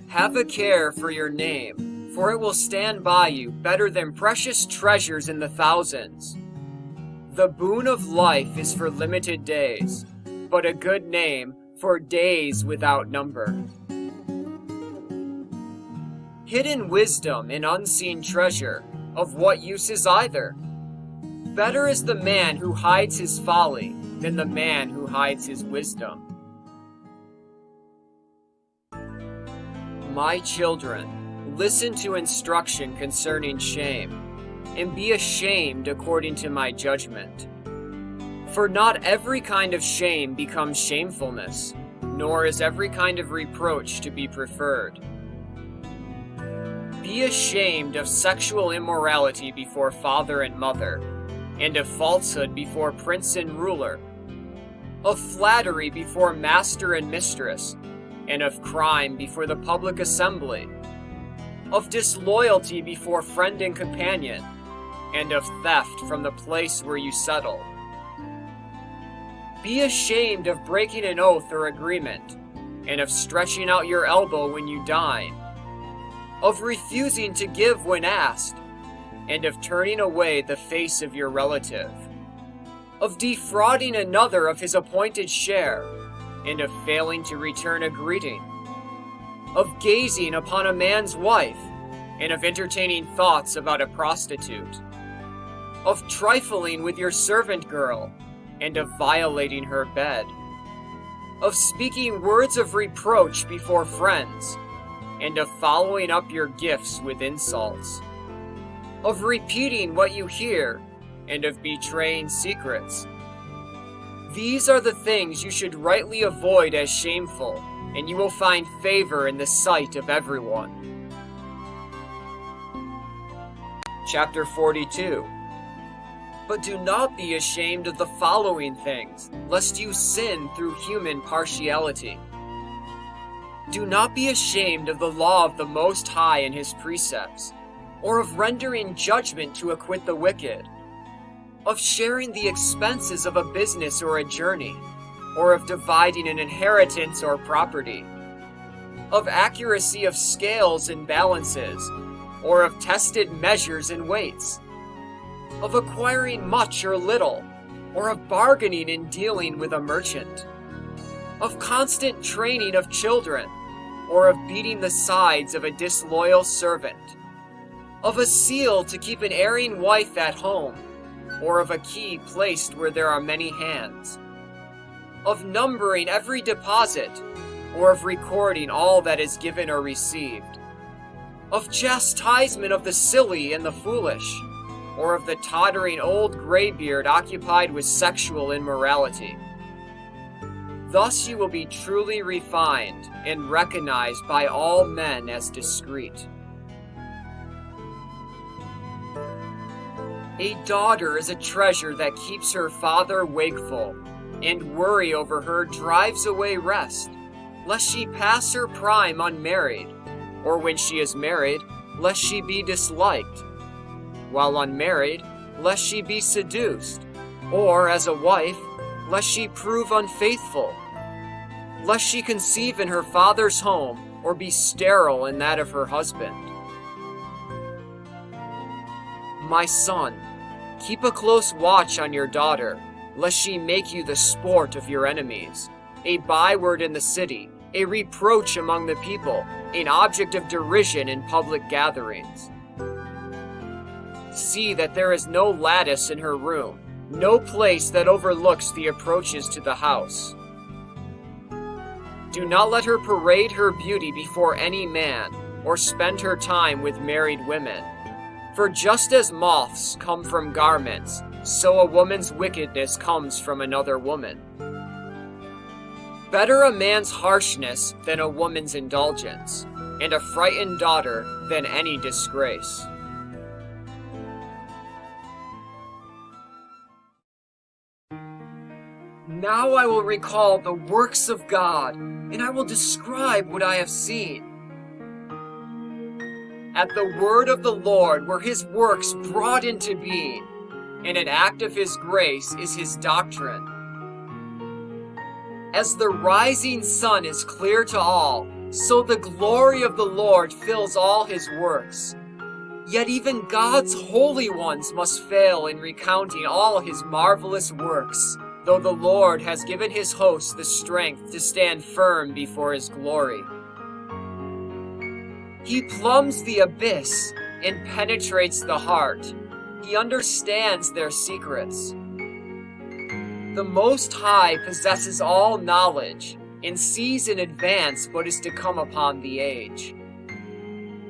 Have a care for your name, for it will stand by you better than precious treasures in the thousands. The boon of life is for limited days, but a good name for days without number. Hidden wisdom and unseen treasure, of what use is either? Better is the man who hides his folly than the man who hides his wisdom. My children, listen to instruction concerning shame, and be ashamed according to my judgment. For not every kind of shame becomes shamefulness, nor is every kind of reproach to be preferred. Be ashamed of sexual immorality before father and mother, and of falsehood before prince and ruler, of flattery before master and mistress, and of crime before the public assembly, of disloyalty before friend and companion, and of theft from the place where you settle. Be ashamed of breaking an oath or agreement, and of stretching out your elbow when you dine, of refusing to give when asked, and of turning away the face of your relative, of defrauding another of his appointed share, and of failing to return a greeting, of gazing upon a man's wife, and of entertaining thoughts about a prostitute, of trifling with your servant girl, and of violating her bed, of speaking words of reproach before friends, and of following up your gifts with insults, of repeating what you hear, and of betraying secrets. These are the things you should rightly avoid as shameful, and you will find favor in the sight of everyone. Chapter 42. But do not be ashamed of the following things, lest you sin through human partiality. Do not be ashamed of the law of the Most High and his precepts, or of rendering judgment to acquit the wicked, of sharing the expenses of a business or a journey, or of dividing an inheritance or property, of accuracy of scales and balances, or of tested measures and weights, of acquiring much or little, or of bargaining in dealing with a merchant, of constant training of children, or of beating the sides of a disloyal servant, of a seal to keep an erring wife at home, or of a key placed where there are many hands, of numbering every deposit, or of recording all that is given or received, of chastisement of the silly and the foolish, or of the tottering old graybeard occupied with sexual immorality. Thus you will be truly refined and recognized by all men as discreet. A daughter is a treasure that keeps her father wakeful, and worry over her drives away rest, lest she pass her prime unmarried, or when she is married, lest she be disliked, while unmarried, lest she be seduced, or as a wife, lest she prove unfaithful, lest she conceive in her father's home, or be sterile in that of her husband. My son, keep a close watch on your daughter, lest she make you the sport of your enemies, a byword in the city, a reproach among the people, an object of derision in public gatherings. See that there is no lattice in her room, no place that overlooks the approaches to the house. Do not let her parade her beauty before any man, or spend her time with married women. For just as moths come from garments, so a woman's wickedness comes from another woman. Better a man's harshness than a woman's indulgence, and a frightened daughter than any disgrace. Now I will recall the works of God, and I will describe what I have seen. At the word of the Lord were his works brought into being, and an act of his grace is his doctrine. As the rising sun is clear to all, so the glory of the Lord fills all his works. Yet even God's holy ones must fail in recounting all his marvelous works, though the Lord has given his host the strength to stand firm before his glory. He plumbs the abyss and penetrates the heart. He understands their secrets. The Most High possesses all knowledge and sees in advance what is to come upon the age.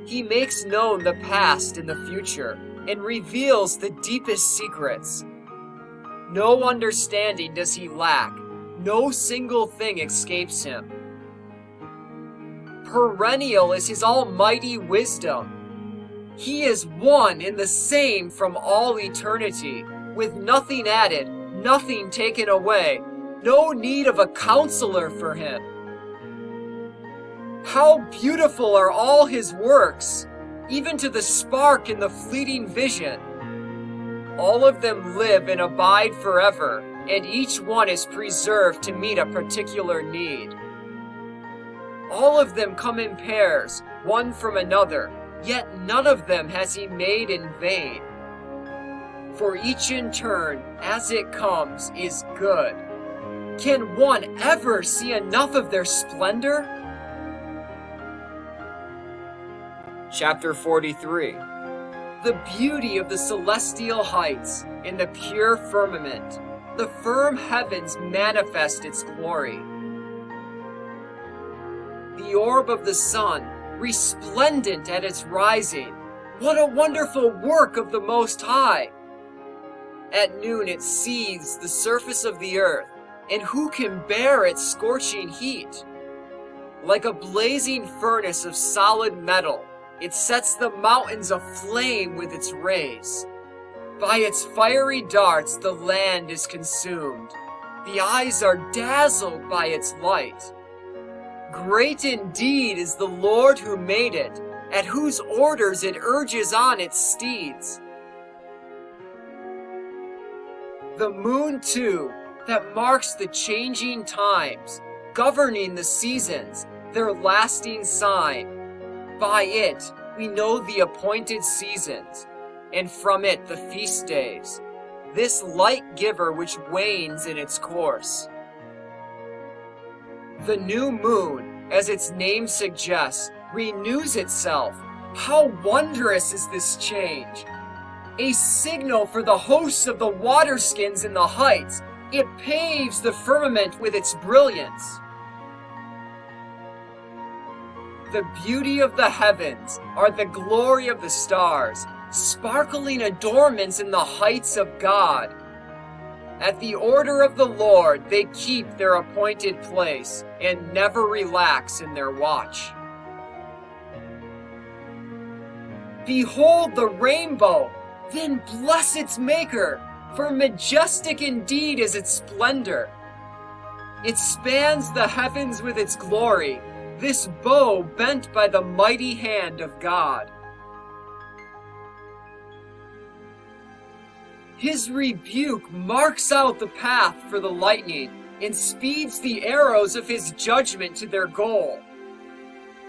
He makes known the past and the future and reveals the deepest secrets. No understanding does he lack. No single thing escapes him. Perennial is his almighty wisdom. He is one and the same from all eternity, with nothing added, nothing taken away, no need of a counselor for him. How beautiful are all his works, even to the spark in the fleeting vision. All of them live and abide forever, and each one is preserved to meet a particular need. All of them come in pairs, one from another, yet none of them has he made in vain. For each in turn, as it comes, is good. Can one ever see enough of their splendor? Chapter 43. The beauty of the celestial heights and the pure firmament, The firm heavens manifest its glory. The orb of the sun, resplendent at its rising. What a wonderful work of the Most High! At noon it seethes the surface of the earth, and who can bear its scorching heat? Like a blazing furnace of solid metal, it sets the mountains aflame with its rays. By its fiery darts the land is consumed. The eyes are dazzled by its light. Great indeed is the Lord who made it, at whose orders it urges on its steeds. The moon, too, that marks the changing times, governing the seasons, their lasting sign. By it we know the appointed seasons, and from it the feast days, this light giver which wanes in its course. The new moon, as its name suggests, renews itself. How wondrous is this change! A signal for the hosts of the waterskins in the heights, it paves the firmament with its brilliance. The beauty of the heavens are the glory of the stars, sparkling adornments in the heights of God. At the order of the Lord they keep their appointed place and never relax in their watch. Behold the rainbow, then bless its maker, for majestic indeed is its splendor. It spans the heavens with its glory, this bow bent by the mighty hand of God. His rebuke marks out the path for the lightning and speeds the arrows of his judgment to their goal.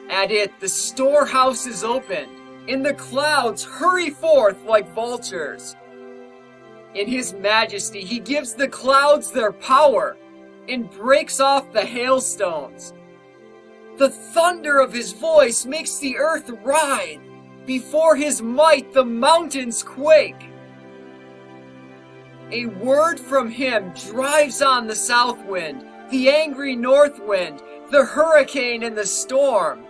At it the storehouse is opened, and the clouds hurry forth like vultures. In his majesty he gives the clouds their power and breaks off the hailstones. The thunder of his voice makes the earth writhe. Before his might the mountains quake. A word from him drives on the south wind, the angry north wind, the hurricane and the storm.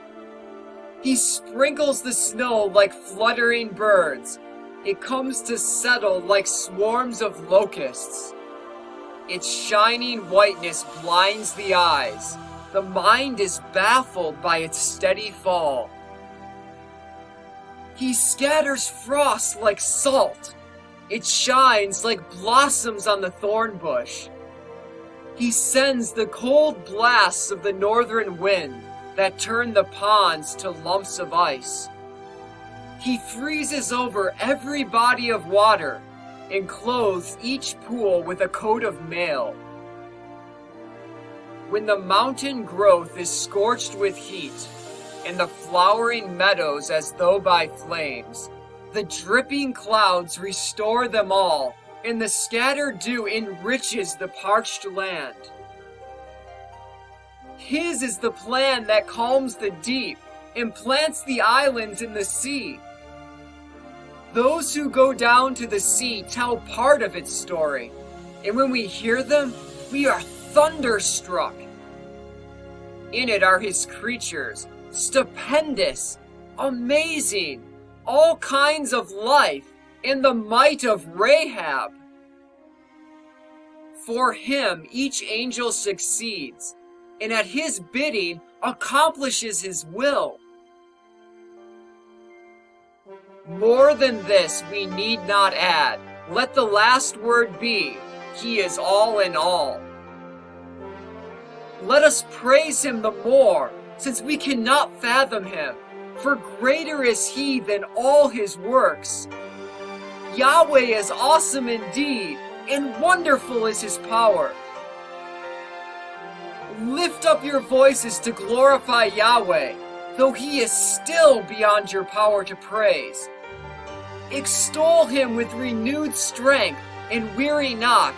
He sprinkles the snow like fluttering birds. It comes to settle like swarms of locusts. Its shining whiteness blinds the eyes. The mind is baffled by its steady fall. He scatters frost like salt. It shines like blossoms on the thorn bush. He sends the cold blasts of the northern wind that turn the ponds to lumps of ice. He freezes over every body of water and clothes each pool with a coat of mail. When the mountain growth is scorched with heat, and the flowering meadows as though by flames, the dripping clouds restore them all, and the scattered dew enriches the parched land. His is the plan that calms the deep and plants the islands in the sea. Those who go down to the sea tell part of its story, and when we hear them, we are thunderstruck. In it are his creatures, stupendous, amazing, all kinds of life, and the might of Rahab. For him each angel succeeds, and at his bidding accomplishes his will. More than this we need not add. Let the last word be, he is all in all. Let us praise him the more, since we cannot fathom him, for greater is he than all his works. Yahweh is awesome indeed, and wonderful is his power. Lift up your voices to glorify Yahweh, though he is still beyond your power to praise. Extol him with renewed strength, and weary not,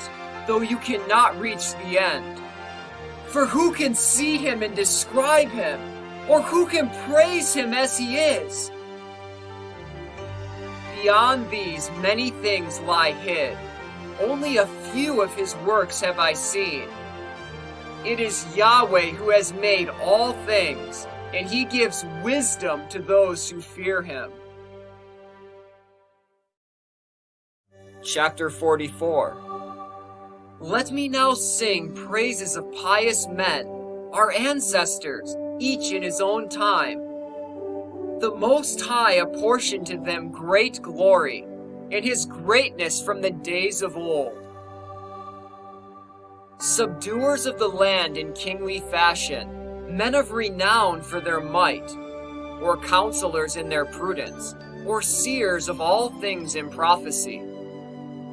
though you cannot reach the end. For who can see him and describe him, or who can praise him as he is? Beyond these many things lie hid. Only a few of his works have I seen. It is Yahweh who has made all things, and he gives wisdom to those who fear him. Chapter 44. Let me now sing praises of pious men, our ancestors, each in his own time. The Most High apportioned to them great glory, and his greatness from the days of old. Subduers of the land in kingly fashion, men of renown for their might, or counselors in their prudence, or seers of all things in prophecy,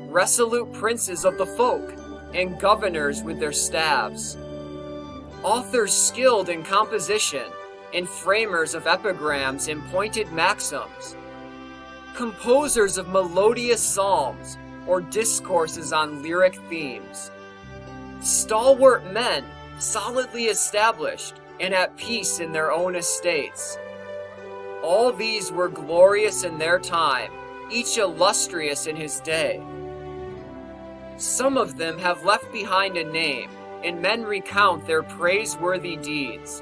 resolute princes of the folk, and governors with their staves, authors skilled in composition, and framers of epigrams and pointed maxims, composers of melodious psalms, or discourses on lyric themes, stalwart men, solidly established, and at peace in their own estates. All these were glorious in their time, each illustrious in his day. Some of them have left behind a name, and men recount their praiseworthy deeds.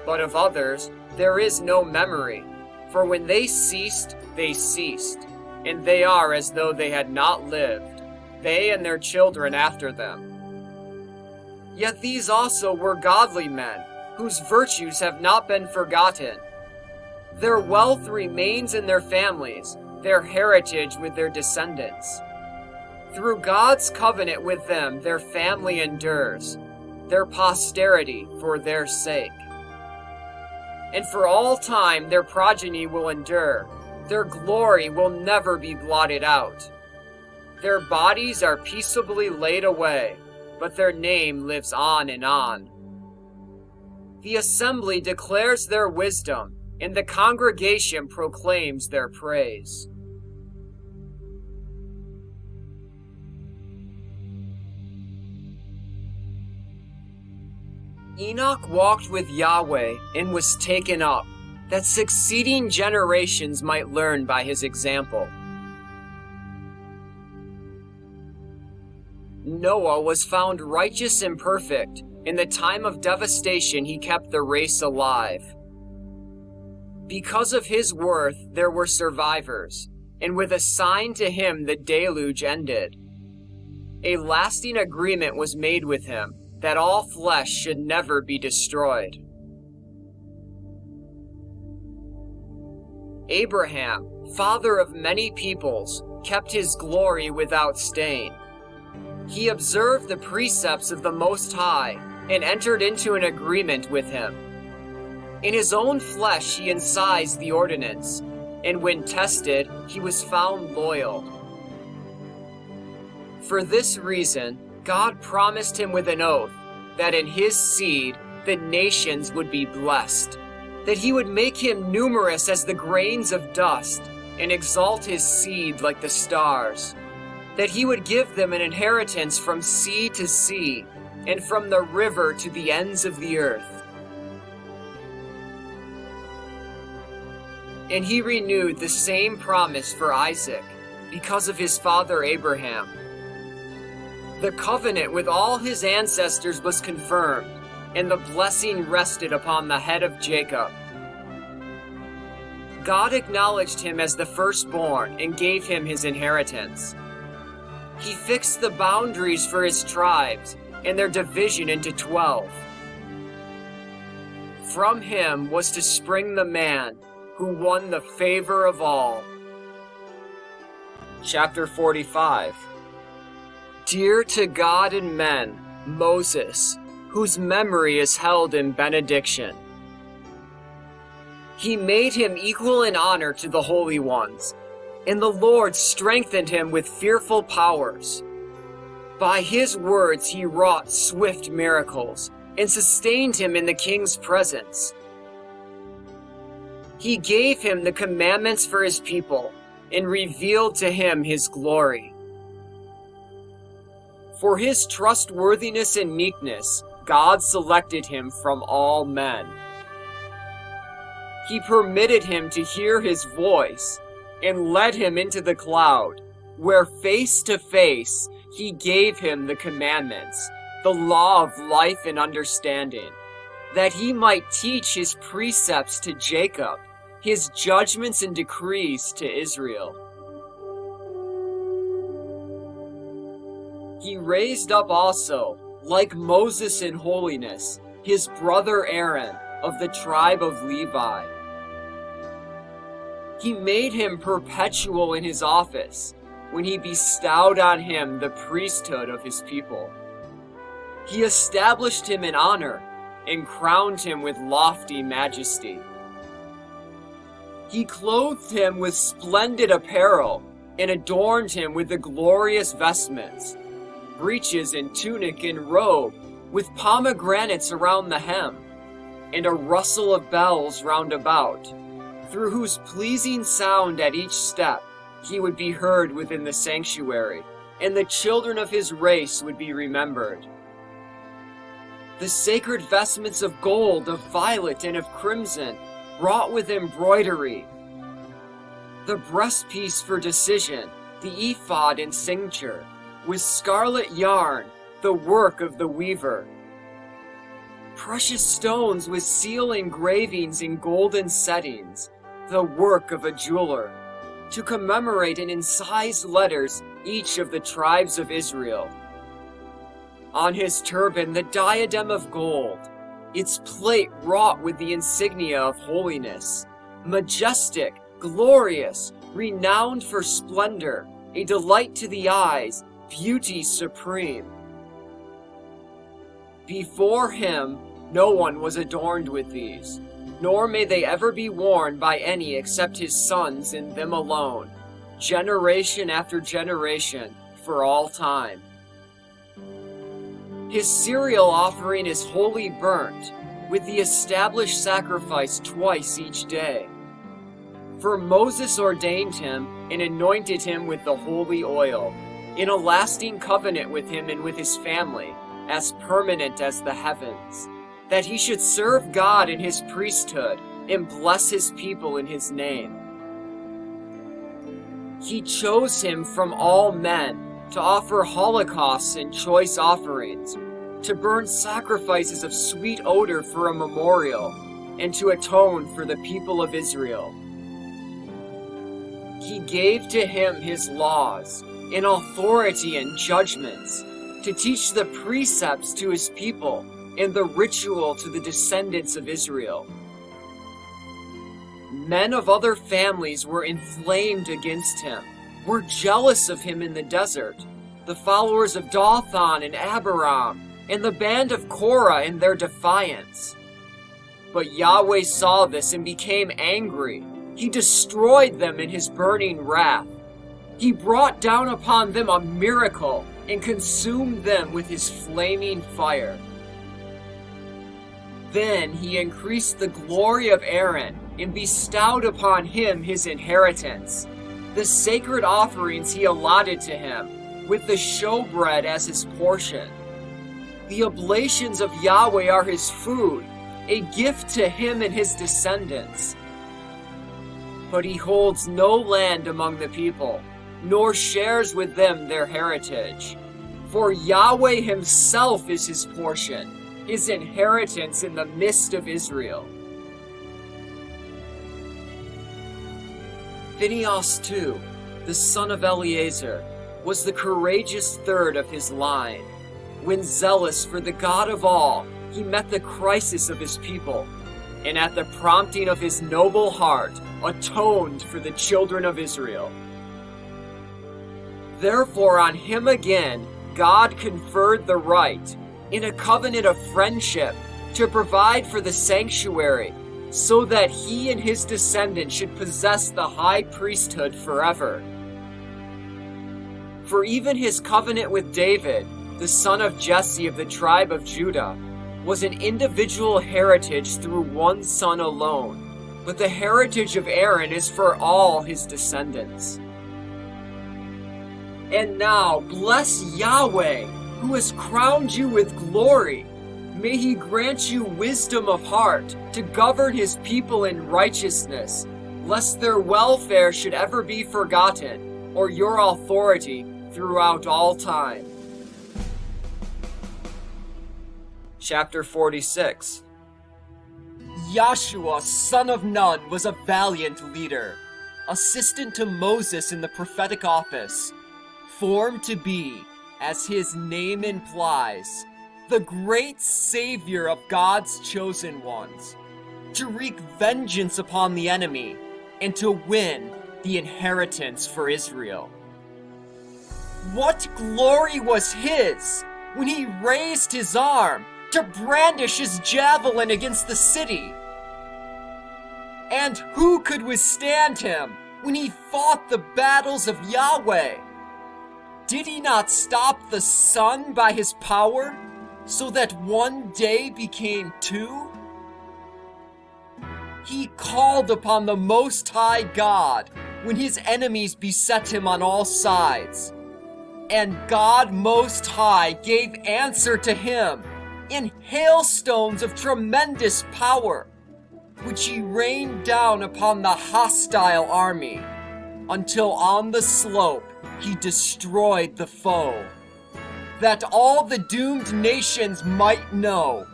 But of others there is no memory, for when they ceased, and they are as though they had not lived, they and their children after them. Yet these also were godly men, whose virtues have not been forgotten. Their wealth remains in their families, their heritage with their descendants. Through God's covenant with them their family endures, their posterity for their sake. And for all time their progeny will endure, their glory will never be blotted out. Their bodies are peaceably laid away, but their name lives on and on. The assembly declares their wisdom, and the congregation proclaims their praise. Enoch walked with Yahweh and was taken up, that succeeding generations might learn by his example. Noah was found righteous and perfect. In the time of devastation, he kept the race alive. Because of his worth, there were survivors, and with a sign to him, the deluge ended. A lasting agreement was made with him, that all flesh should never be destroyed. Abraham, father of many peoples, kept his glory without stain. He observed the precepts of the Most High and entered into an agreement with him. In his own flesh he incised the ordinance, and when tested, he was found loyal. For this reason, God promised him with an oath that in his seed the nations would be blessed, that he would make him numerous as the grains of dust, and exalt his seed like the stars, that he would give them an inheritance from sea to sea, and from the river to the ends of the earth. And he renewed the same promise for Isaac, because of his father Abraham. The covenant with all his ancestors was confirmed, and the blessing rested upon the head of Jacob. God acknowledged him as the firstborn and gave him his inheritance. He fixed the boundaries for his tribes and their division into 12. From him was to spring the man who won the favor of all. Chapter 45. Dear to God and men, Moses, whose memory is held in benediction. He made him equal in honor to the holy ones, and the Lord strengthened him with fearful powers. By his words he wrought swift miracles, and sustained him in the king's presence. He gave him the commandments for his people, and revealed to him his glory. For his trustworthiness and meekness, God selected him from all men. He permitted him to hear his voice, and led him into the cloud, where face to face He gave him the commandments, the law of life and understanding, that he might teach his precepts to Jacob, his judgments and decrees to Israel. He raised up also, like Moses in holiness, his brother Aaron of the tribe of Levi. He made him perpetual in his office when he bestowed on him the priesthood of his people. He established him in honor and crowned him with lofty majesty. He clothed him with splendid apparel and adorned him with the glorious vestments, breeches and tunic and robe, with pomegranates around the hem, and a rustle of bells round about, through whose pleasing sound at each step he would be heard within the sanctuary, and the children of his race would be remembered. The sacred vestments of gold, of violet, and of crimson, wrought with embroidery, the breastpiece for decision, the ephod and cincture, with scarlet yarn, the work of the weaver. Precious stones with seal engravings in golden settings, the work of a jeweler, to commemorate in incised letters each of the tribes of Israel. On his turban the diadem of gold, its plate wrought with the insignia of holiness, majestic, glorious, renowned for splendor, a delight to the eyes, beauty supreme. Before him no one was adorned with these, nor may they ever be worn by any except his sons in them alone, generation after generation, for all time. His cereal offering is wholly burnt, with the established sacrifice twice each day. For Moses ordained him and anointed him with the holy oil, in a lasting covenant with him and with his family, as permanent as the heavens, that he should serve God in his priesthood and bless his people in his name. He chose him from all men to offer holocausts and choice offerings, to burn sacrifices of sweet odor for a memorial, and to atone for the people of Israel. He gave to him his laws, in authority and judgments, to teach the precepts to his people, and the ritual to the descendants of Israel. Men of other families were inflamed against him, were jealous of him in the desert, the followers of Dathan and Abiram, and the band of Korah in their defiance. But Yahweh saw this and became angry. He destroyed them in his burning wrath. He brought down upon them a miracle and consumed them with his flaming fire. Then he increased the glory of Aaron and bestowed upon him his inheritance, the sacred offerings he allotted to him, with the showbread as his portion. The oblations of Yahweh are his food, a gift to him and his descendants. But he holds no land among the people, nor shares with them their heritage. For Yahweh himself is his portion, his inheritance in the midst of Israel. Phinehas too, the son of Eliezer, was the courageous third of his line. When zealous for the God of all, he met the crisis of his people, and at the prompting of his noble heart, atoned for the children of Israel. Therefore on him again God conferred the right, in a covenant of friendship, to provide for the sanctuary, so that he and his descendants should possess the high priesthood forever. For even his covenant with David, the son of Jesse of the tribe of Judah, was an individual heritage through one son alone, but the heritage of Aaron is for all his descendants. And now bless Yahweh, who has crowned you with glory. May he grant you wisdom of heart to govern his people in righteousness, lest their welfare should ever be forgotten, or your authority throughout all time. Chapter 46. Yeshua, son of Nun, was a valiant leader, assistant to Moses in the prophetic office, formed to be, as his name implies, the great savior of God's chosen ones, to wreak vengeance upon the enemy and to win the inheritance for Israel. What glory was his when he raised his arm to brandish his javelin against the city? And who could withstand him when he fought the battles of Yahweh? Did he not stop the sun by his power, so that one day became two? He called upon the Most High God when his enemies beset him on all sides. And God Most High gave answer to him in hailstones of tremendous power, which he rained down upon the hostile army, until on the slope he destroyed the foe, that all the doomed nations might know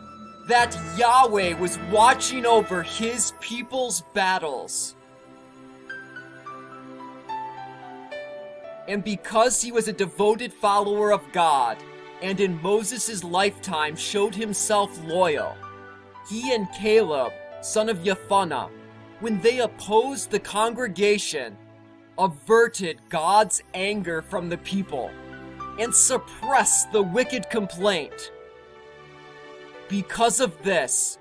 that Yahweh was watching over his people's battles. And because he was a devoted follower of God, and in Moses' lifetime showed himself loyal, he and Caleb, son of Jephunneh, when they opposed the congregation, averted God's anger from the people and suppressed the wicked complaint. Because of this,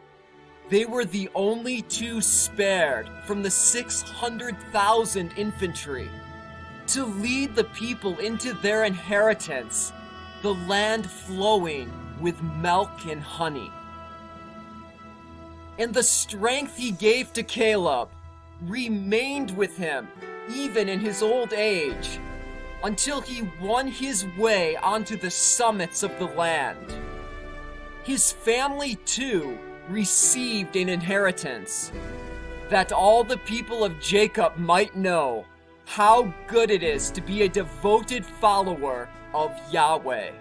they were the only two spared from the 600,000 infantry to lead the people into their inheritance, the land flowing with milk and honey. And the strength he gave to Caleb remained with him even in his old age, until he won his way onto the summits of the land. His family too received an inheritance, that all the people of Jacob might know how good it is to be a devoted follower of Yahweh.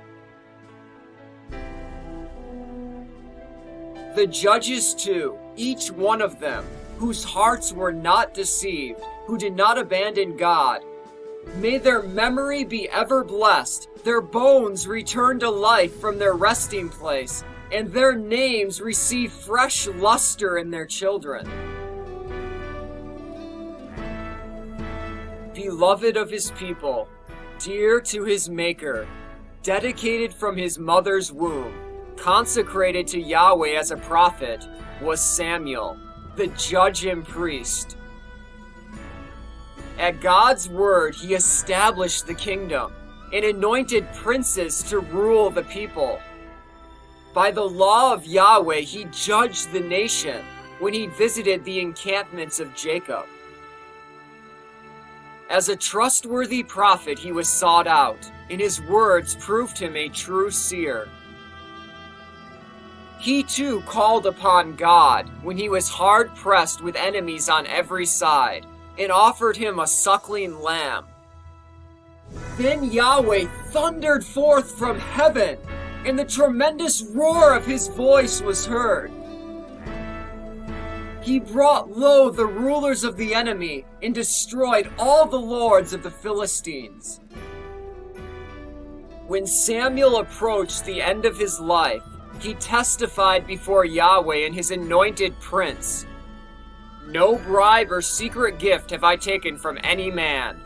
The judges too, each one of them, whose hearts were not deceived, who did not abandon God, may their memory be ever blessed, their bones return to life from their resting place, and their names receive fresh luster in their children. Beloved of his people, dear to his Maker, dedicated from his mother's womb, consecrated to Yahweh as a prophet, was Samuel, the judge and priest. At God's word, he established the kingdom and anointed princes to rule the people. By the law of Yahweh, he judged the nation when he visited the encampments of Jacob. As a trustworthy prophet, he was sought out, and his words proved him a true seer. He too called upon God when he was hard-pressed with enemies on every side, and offered him a suckling lamb. Then Yahweh thundered forth from heaven, and the tremendous roar of his voice was heard. He brought low the rulers of the enemy and destroyed all the lords of the Philistines. When Samuel approached the end of his life, he testified before Yahweh and his anointed prince, "No bribe or secret gift have I taken from any man,"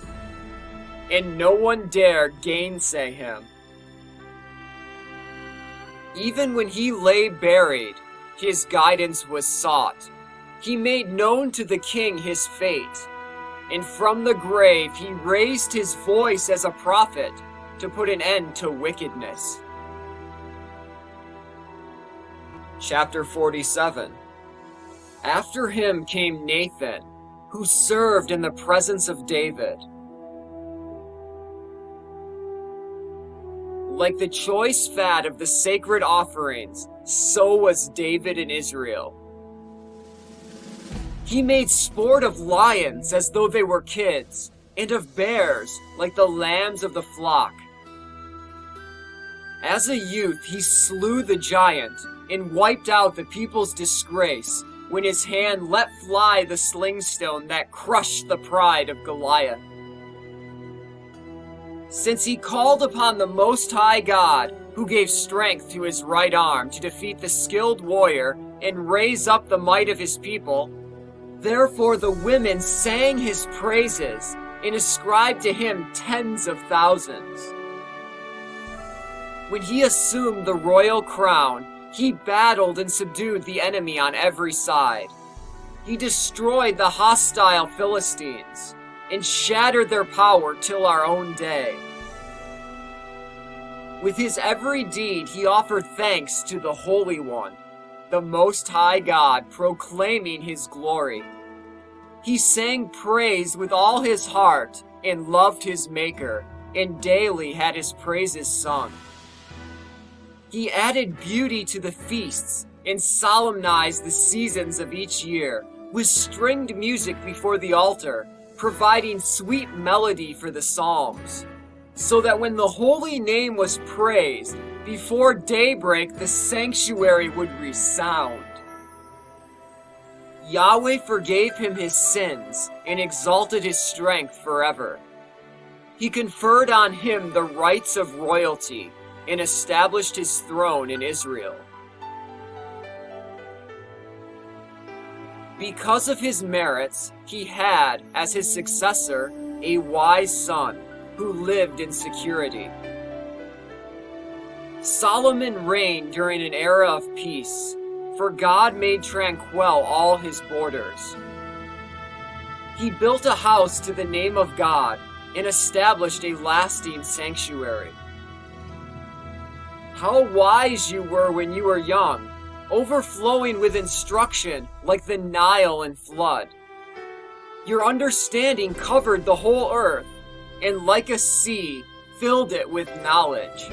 and no one dared gainsay him. Even when he lay buried, his guidance was sought. He made known to the king his fate, and from the grave he raised his voice as a prophet to put an end to wickedness. Chapter 47. After him came Nathan, who served in the presence of David. Like the choice fat of the sacred offerings, so was David in Israel. He made sport of lions as though they were kids, and of bears like the lambs of the flock. As a youth, he slew the giant and wiped out the people's disgrace when his hand let fly the sling stone that crushed the pride of Goliath. Since he called upon the Most High God, who gave strength to his right arm to defeat the skilled warrior and raise up the might of his people, therefore the women sang his praises and ascribed to him tens of thousands. When he assumed the royal crown, he battled and subdued the enemy on every side. He destroyed the hostile Philistines and shattered their power till our own day. With his every deed, he offered thanks to the Holy One, the Most High God, proclaiming his glory. He sang praise with all his heart and loved his Maker, and daily had his praises sung. He added beauty to the feasts and solemnized the seasons of each year with stringed music before the altar, providing sweet melody for the psalms, so that when the holy name was praised, before daybreak the sanctuary would resound. Yahweh forgave him his sins and exalted his strength forever. He conferred on him the rights of royalty and established his throne in Israel. Because of his merits, he had, as his successor, a wise son who lived in security. Solomon reigned during an era of peace, for God made tranquil all his borders. He built a house to the name of God and established a lasting sanctuary. How wise you were when you were young, overflowing with instruction like the Nile in flood. Your understanding covered the whole earth, and like a sea, filled it with knowledge.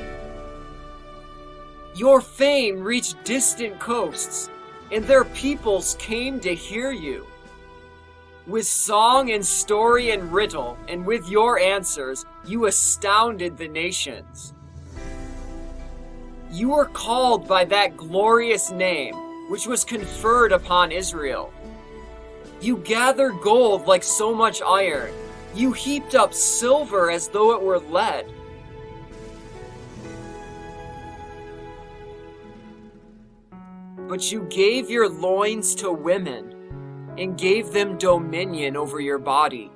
Your fame reached distant coasts, and their peoples came to hear you. With song and story and riddle, and with your answers, you astounded the nations. You were called by that glorious name, which was conferred upon Israel. You gathered gold like so much iron. You heaped up silver as though it were lead. But you gave your loins to women and gave them dominion over your body.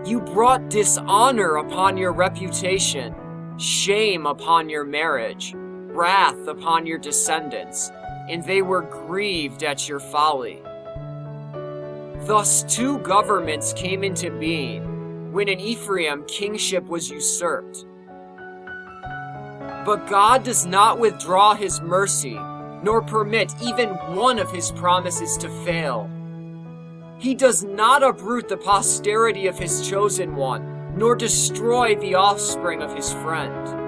You brought dishonor upon your reputation, shame upon your marriage, wrath upon your descendants, and they were grieved at your folly. Thus 2 governments came into being when in Ephraim kingship was usurped. But God does not withdraw his mercy, nor permit even one of his promises to fail. He does not uproot the posterity of his chosen one, nor destroy the offspring of his friend.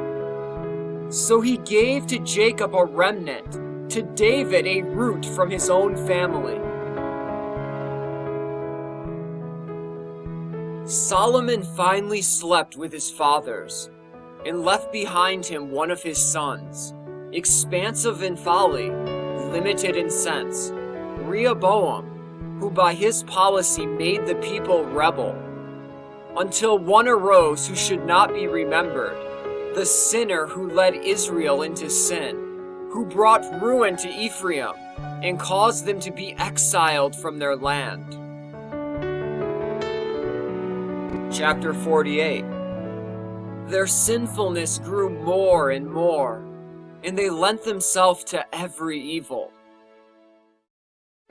So he gave to Jacob a remnant, to David a root from his own family. Solomon finally slept with his fathers, and left behind him one of his sons, expansive in folly, limited in sense, Rehoboam, who by his policy made the people rebel, until one arose who should not be remembered, the sinner who led Israel into sin, who brought ruin to Ephraim, and caused them to be exiled from their land. Chapter 48. Their sinfulness grew more and more, and they lent themselves to every evil.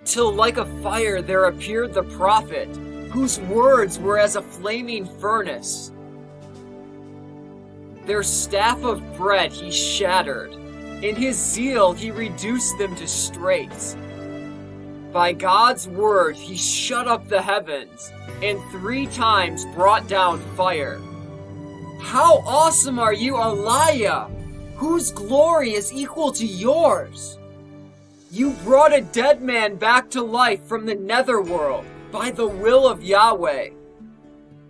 Till like a fire there appeared the prophet, whose words were as a flaming furnace. Their staff of bread he shattered, in his zeal he reduced them to straits. By God's word he shut up the heavens, and 3 times brought down fire. How awesome are you, Eliah, whose glory is equal to yours? You brought a dead man back to life from the netherworld by the will of Yahweh.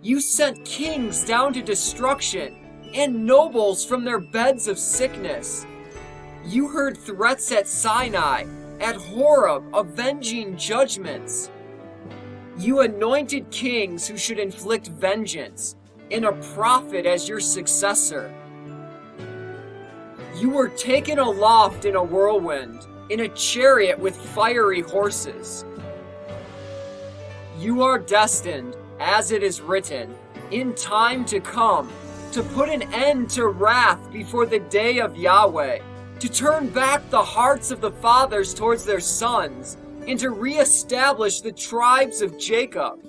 You sent kings down to destruction and nobles from their beds of sickness. You heard threats at Sinai, at Horeb, avenging judgments. You anointed kings who should inflict vengeance, and a prophet as your successor. You were taken aloft in a whirlwind, in a chariot with fiery horses. You are destined, as it is written, in time to come, to put an end to wrath before the day of Yahweh, to turn back the hearts of the fathers towards their sons, and to reestablish the tribes of Jacob.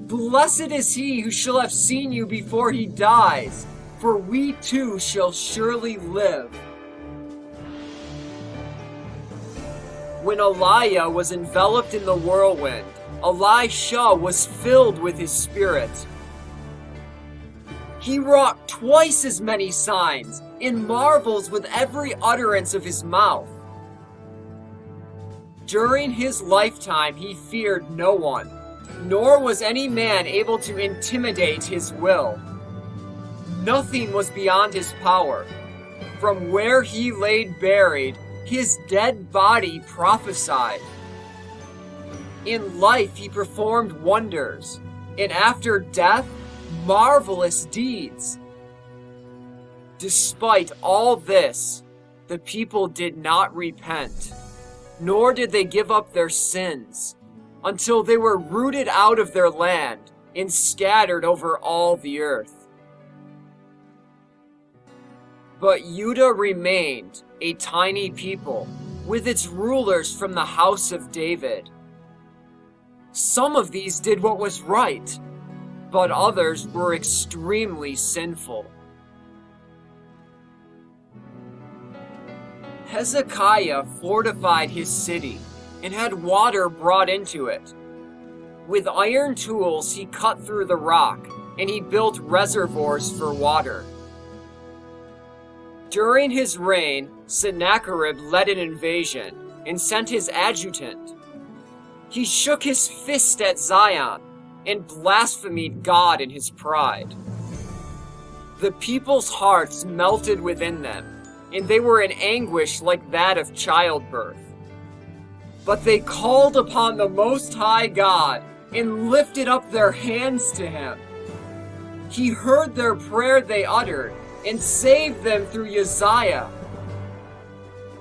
Blessed is he who shall have seen you before he dies, for we too shall surely live. When Elijah was enveloped in the whirlwind, Elisha was filled with his spirit. He wrought twice as many signs and marvels with every utterance of his mouth. During his lifetime he feared no one, nor was any man able to intimidate his will. Nothing was beyond his power. From where he laid buried, his dead body prophesied. In life he performed wonders, and after death, marvelous deeds. Despite all this, the people did not repent, nor did they give up their sins, until they were rooted out of their land and scattered over all the earth. But Judah remained a tiny people, with its rulers from the house of David. Some of these did what was right, but others were extremely sinful. Hezekiah fortified his city and had water brought into it. With iron tools he cut through the rock, and he built reservoirs for water. During his reign, Sennacherib led an invasion and sent his adjutant. He shook his fist at Zion and blasphemed God in his pride. The people's hearts melted within them, and they were in anguish like that of childbirth. But they called upon the Most High God and lifted up their hands to him. He heard their prayer they uttered and saved them through Uzziah.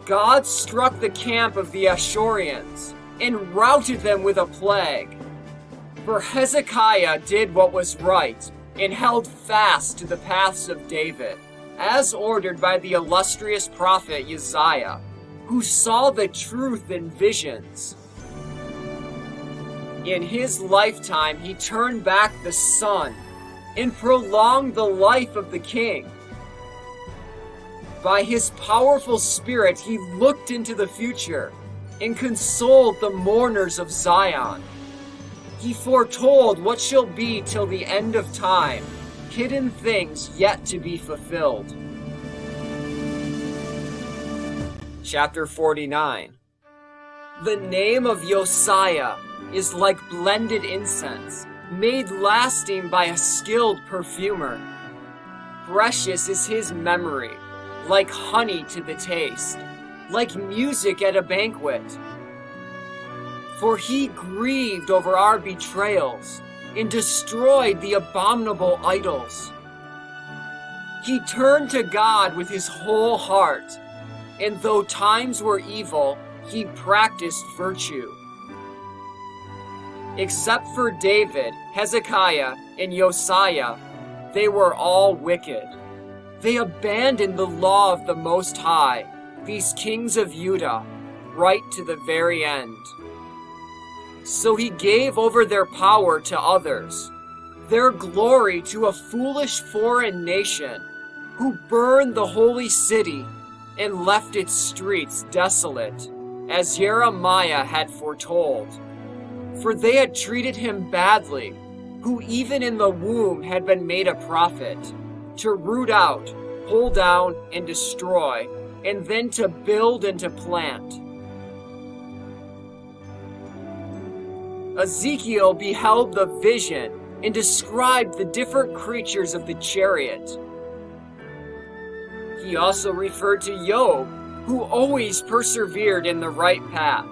God struck the camp of the Ashurians and routed them with a plague. For Hezekiah did what was right and held fast to the paths of David, as ordered by the illustrious prophet Uzziah, who saw the truth in visions. In his lifetime he turned back the sun and prolonged the life of the king. By his powerful spirit he looked into the future and consoled the mourners of Zion. He foretold what shall be till the end of time, hidden things yet to be fulfilled. Chapter 49. The name of Josiah is like blended incense, made lasting by a skilled perfumer. Precious is his memory, like honey to the taste, like music at a banquet. For he grieved over our betrayals and destroyed the abominable idols. He turned to God with his whole heart, and though times were evil, he practiced virtue. Except for David, Hezekiah, and Josiah, they were all wicked. They abandoned the law of the Most High, these kings of Judah, right to the very end. So he gave over their power to others, their glory to a foolish foreign nation, who burned the holy city and left its streets desolate, as Jeremiah had foretold. For they had treated him badly, who even in the womb had been made a prophet, to root out, pull down, and destroy, and then to build and to plant. Ezekiel beheld the vision and described the different creatures of the chariot. He also referred to Job, who always persevered in the right path.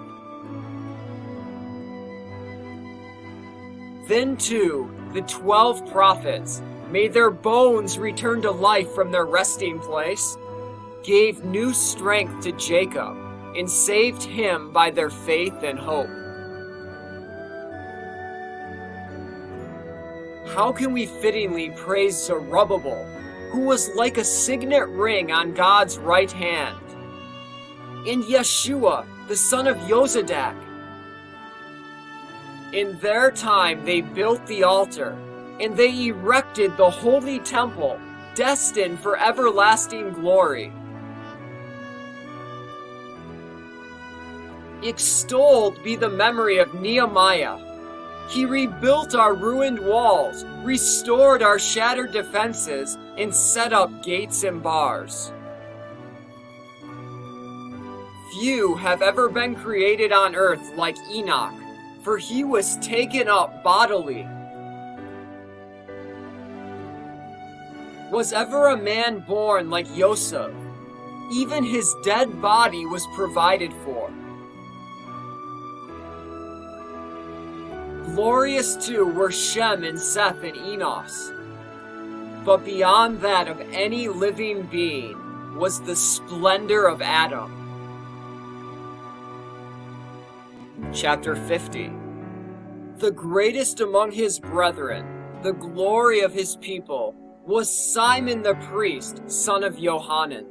Then too, the 12 prophets made their bones return to life from their resting place, gave new strength to Jacob, and saved him by their faith and hope. How can we fittingly praise Zerubbabel, who was like a signet ring on God's right hand, and Yeshua, the son of Jozadak? In their time they built the altar, and they erected the holy temple, destined for everlasting glory. Extolled be the memory of Nehemiah. He rebuilt our ruined walls, restored our shattered defenses, and set up gates and bars. Few have ever been created on earth like Enoch, for he was taken up bodily. Was ever a man born like Joseph? Even his dead body was provided for. Glorious too were Shem and Seth and Enos. But beyond that of any living being was the splendor of Adam. Chapter 50. The greatest among his brethren, the glory of his people, was Simon the priest, son of Johanan,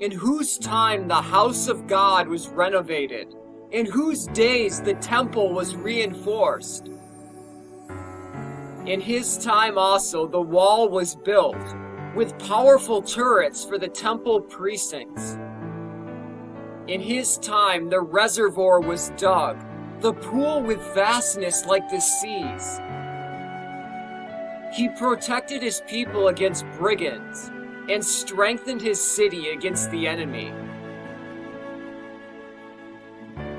in whose time the house of God was renovated, in whose days the temple was reinforced. In his time also the wall was built, with powerful turrets for the temple precincts. In his time the reservoir was dug, the pool with vastness like the seas. He protected his people against brigands, and strengthened his city against the enemy.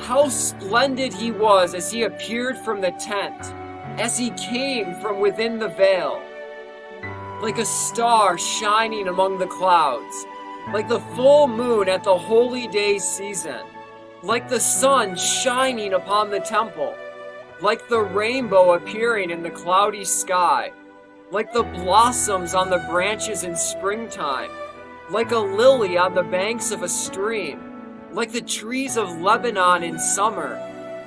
How splendid he was as he appeared from the tent, as he came from within the veil, like a star shining among the clouds, like the full moon at the holy day season, like the sun shining upon the temple, like the rainbow appearing in the cloudy sky, like the blossoms on the branches in springtime, like a lily on the banks of a stream, like the trees of Lebanon in summer,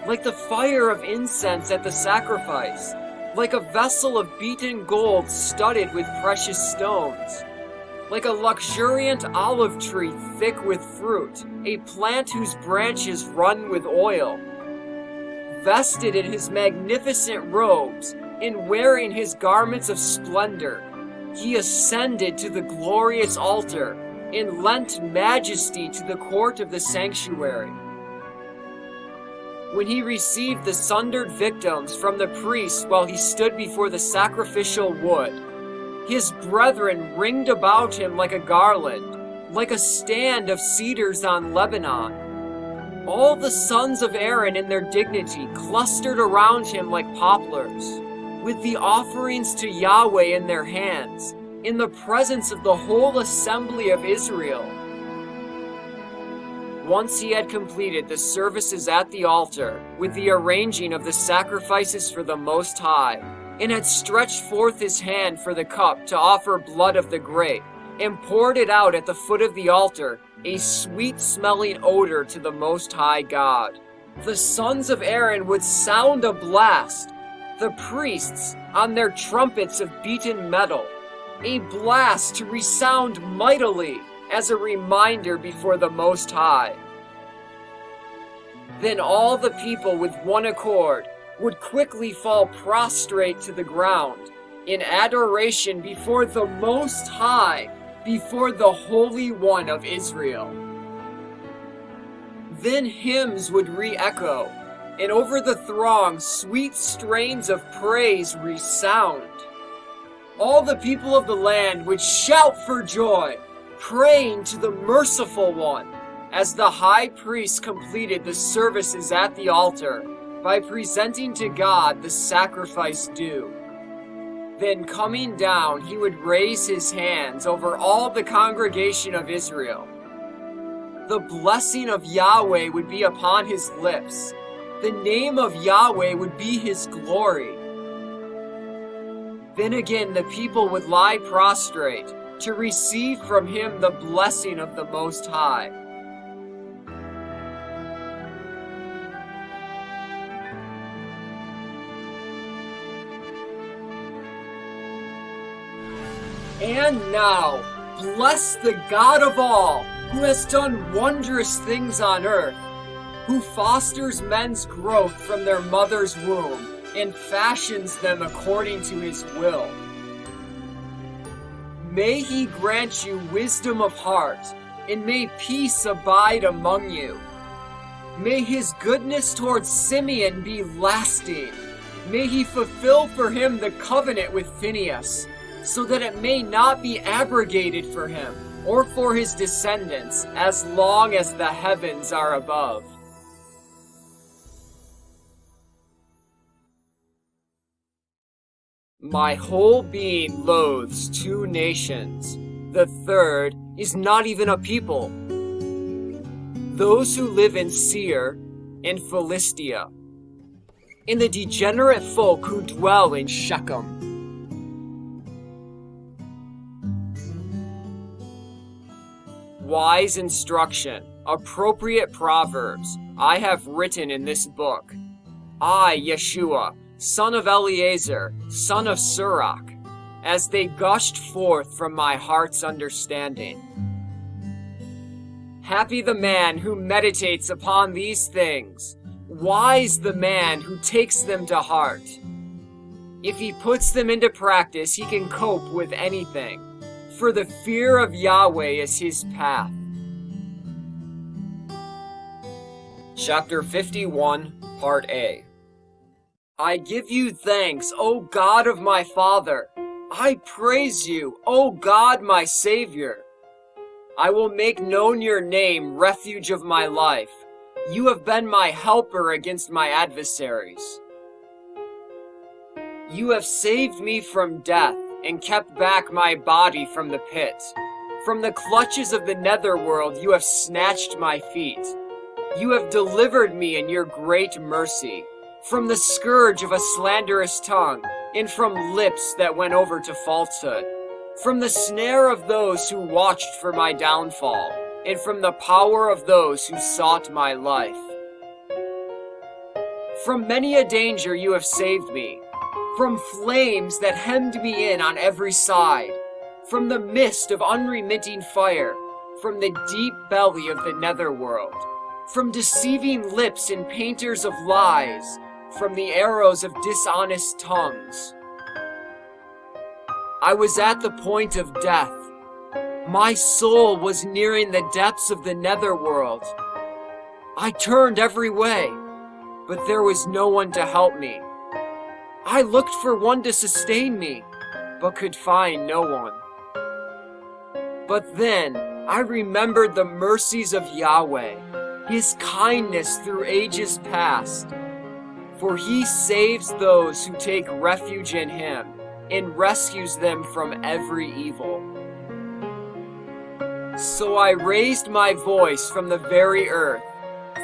like the fire of incense at the sacrifice, like a vessel of beaten gold studded with precious stones, like a luxuriant olive tree thick with fruit, a plant whose branches run with oil. Vested in his magnificent robes, in wearing his garments of splendor, he ascended to the glorious altar, and lent majesty to the court of the sanctuary. When he received the sundered victims from the priests while he stood before the sacrificial wood, his brethren ringed about him like a garland, like a stand of cedars on Lebanon. All the sons of Aaron in their dignity clustered around him like poplars, with the offerings to Yahweh in their hands, in the presence of the whole assembly of Israel. Once he had completed the services at the altar, with the arranging of the sacrifices for the Most High, and had stretched forth his hand for the cup to offer blood of the grape, and poured it out at the foot of the altar, a sweet-smelling odor to the Most High God, the sons of Aaron would sound a blast, the priests on their trumpets of beaten metal, a blast to resound mightily as a reminder before the Most High. Then all the people with one accord would quickly fall prostrate to the ground in adoration before the Most High, before the Holy One of Israel. Then hymns would re-echo, and over the throng sweet strains of praise resound. All the people of the land would shout for joy, praying to the Merciful One, as the high priest completed the services at the altar by presenting to God the sacrifice due. Then coming down, he would raise his hands over all the congregation of Israel. The blessing of Yahweh would be upon his lips. The name of Yahweh would be his glory. Then again the people would lie prostrate to receive from him the blessing of the Most High. And now, bless the God of all, who has done wondrous things on earth, who fosters men's growth from their mother's womb, and fashions them according to his will. May he grant you wisdom of heart, and may peace abide among you. May his goodness towards Simeon be lasting. May he fulfill for him the covenant with Phinehas, so that it may not be abrogated for him, or for his descendants, as long as the heavens are above. My whole being loathes two nations. The third is not even a people. Those who live in Seir and Philistia, and the degenerate folk who dwell in Shechem. Wise instruction, appropriate proverbs, I have written in this book. I, Yeshua, son of Eliezer, son of Sirach, as they gushed forth from my heart's understanding. Happy the man who meditates upon these things, wise the man who takes them to heart. If he puts them into practice, he can cope with anything. For the fear of Yahweh is his path. Chapter 51, Part A. I give you thanks, O God of my Father. I praise you, O God my Savior. I will make known your name, refuge of my life. You have been my helper against my adversaries. You have saved me from death, and kept back my body from the pit. From the clutches of the netherworld you have snatched my feet. You have delivered me in your great mercy, from the scourge of a slanderous tongue, and from lips that went over to falsehood, from the snare of those who watched for my downfall, and from the power of those who sought my life. From many a danger you have saved me, from flames that hemmed me in on every side, from the mist of unremitting fire, from the deep belly of the netherworld, from deceiving lips and painters of lies, from the arrows of dishonest tongues. I was at the point of death. My soul was nearing the depths of the netherworld. I turned every way, but there was no one to help me. I looked for one to sustain me, but could find no one. But then I remembered the mercies of Yahweh, his kindness through ages past. For he saves those who take refuge in him, and rescues them from every evil. So I raised my voice from the very earth.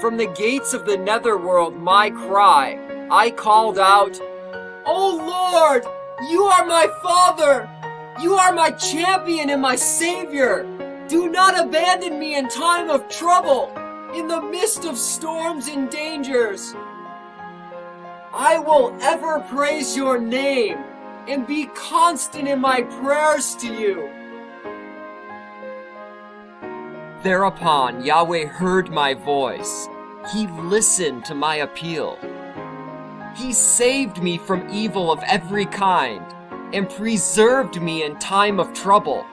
From the gates of the netherworld my cry, I called out, O Lord, you are my Father! You are my champion and my Savior! Do not abandon me in time of trouble, in the midst of storms and dangers. I will ever praise your name and be constant in my prayers to you. Thereupon Yahweh heard my voice. He listened to my appeal. He saved me from evil of every kind and preserved me in time of trouble.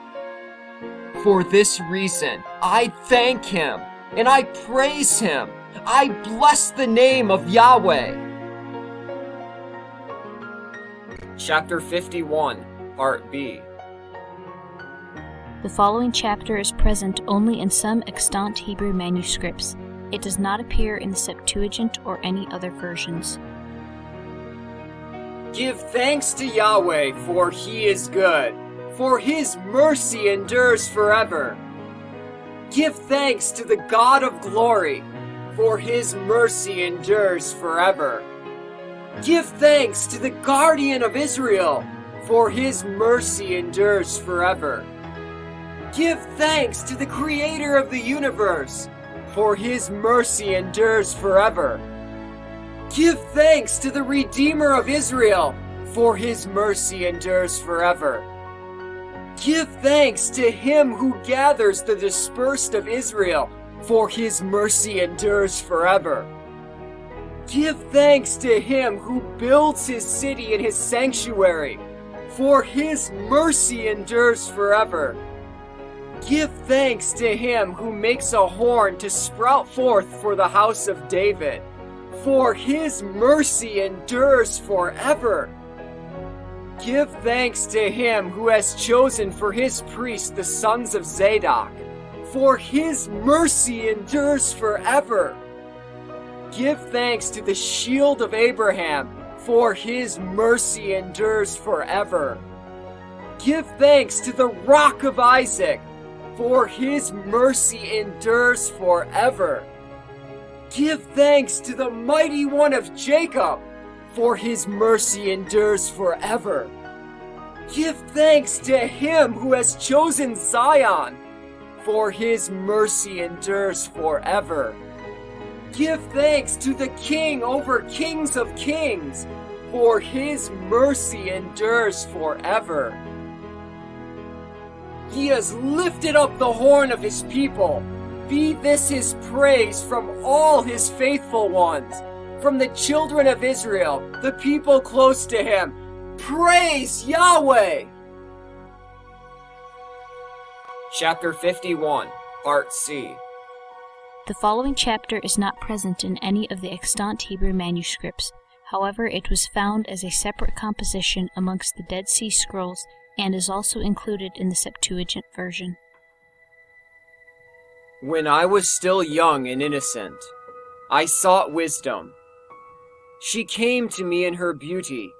For this reason, I thank him and I praise him. I bless the name of Yahweh. Chapter 51, Part B. The following chapter is present only in some extant Hebrew manuscripts. It does not appear in the Septuagint or any other versions. Give thanks to Yahweh, for he is good, for his mercy endures forever. Give thanks to the God of glory, for his mercy endures forever. Give thanks to the guardian of Israel, for his mercy endures forever. Give thanks to the creator of the universe, for his mercy endures forever. Give thanks to the Redeemer of Israel, for his mercy endures forever. Give thanks to him who gathers the dispersed of Israel, for his mercy endures forever. Give thanks to him who builds his city in his sanctuary, for his mercy endures forever. Give thanks to him who makes a horn to sprout forth for the house of David, for his mercy endures forever. Give thanks to him who has chosen for his priests the sons of Zadok, for his mercy endures forever. Give thanks to the shield of Abraham, for his mercy endures forever. Give thanks to the rock of Isaac, for his mercy endures forever. Give thanks to the mighty one of Jacob, for his mercy endures forever. Give thanks to him who has chosen Zion, for his mercy endures forever. Give thanks to the King over kings of kings, for his mercy endures forever. He has lifted up the horn of his people. Be this his praise from all his faithful ones, from the children of Israel, the people close to him. Praise Yahweh! Chapter 51, Part C. The following chapter is not present in any of the extant Hebrew manuscripts. However, it was found as a separate composition amongst the Dead Sea Scrolls and is also included in the Septuagint version. When I was still young and innocent, I sought wisdom. She came to me in her beauty,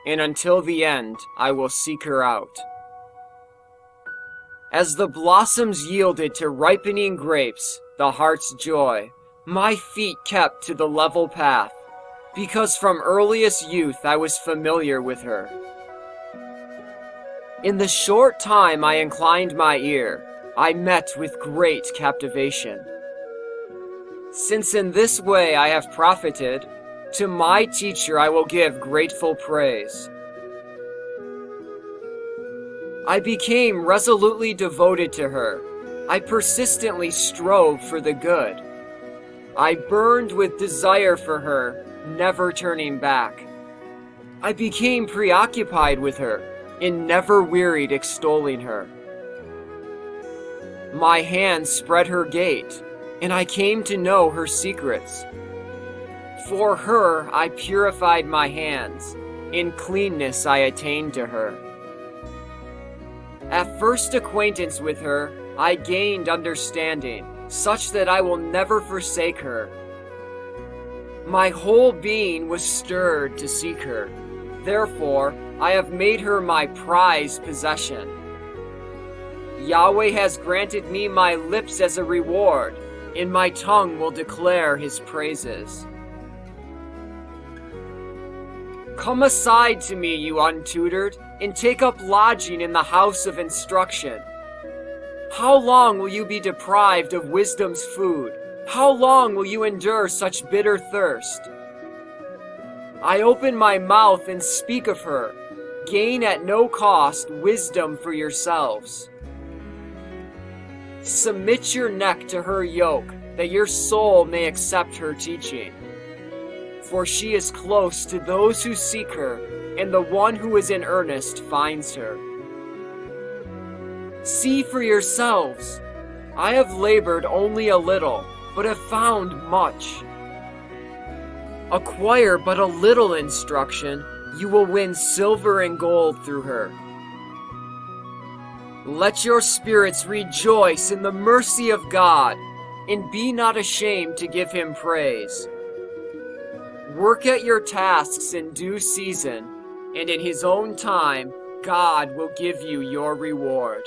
and until the end I will seek her out. As the blossoms yielded to ripening grapes, the heart's joy, my feet kept to the level path, because from earliest youth I was familiar with her. In the short time I inclined my ear, I met with great captivation. Since in this way I have profited, to my teacher I will give grateful praise. I became resolutely devoted to her. I persistently strove for the good. I burned with desire for her, never turning back. I became preoccupied with her, and never wearied extolling her. My hand spread her gate, and I came to know her secrets. For her I purified my hands, in cleanness I attained to her. At first acquaintance with her, I gained understanding, such that I will never forsake her. My whole being was stirred to seek her. Therefore, I have made her my prized possession. Yahweh has granted me my lips as a reward, and my tongue will declare his praises. Come aside to me, you untutored, and take up lodging in the house of instruction. How long will you be deprived of wisdom's food? How long will you endure such bitter thirst? I open my mouth and speak of her. Gain at no cost wisdom for yourselves. Submit your neck to her yoke, that your soul may accept her teaching. For she is close to those who seek her, and the one who is in earnest finds her. See for yourselves. I have labored only a little, but have found much. Acquire but a little instruction, you will win silver and gold through her. Let your spirits rejoice in the mercy of God, and be not ashamed to give him praise. Work at your tasks in due season. and in His own time, God will give you your reward.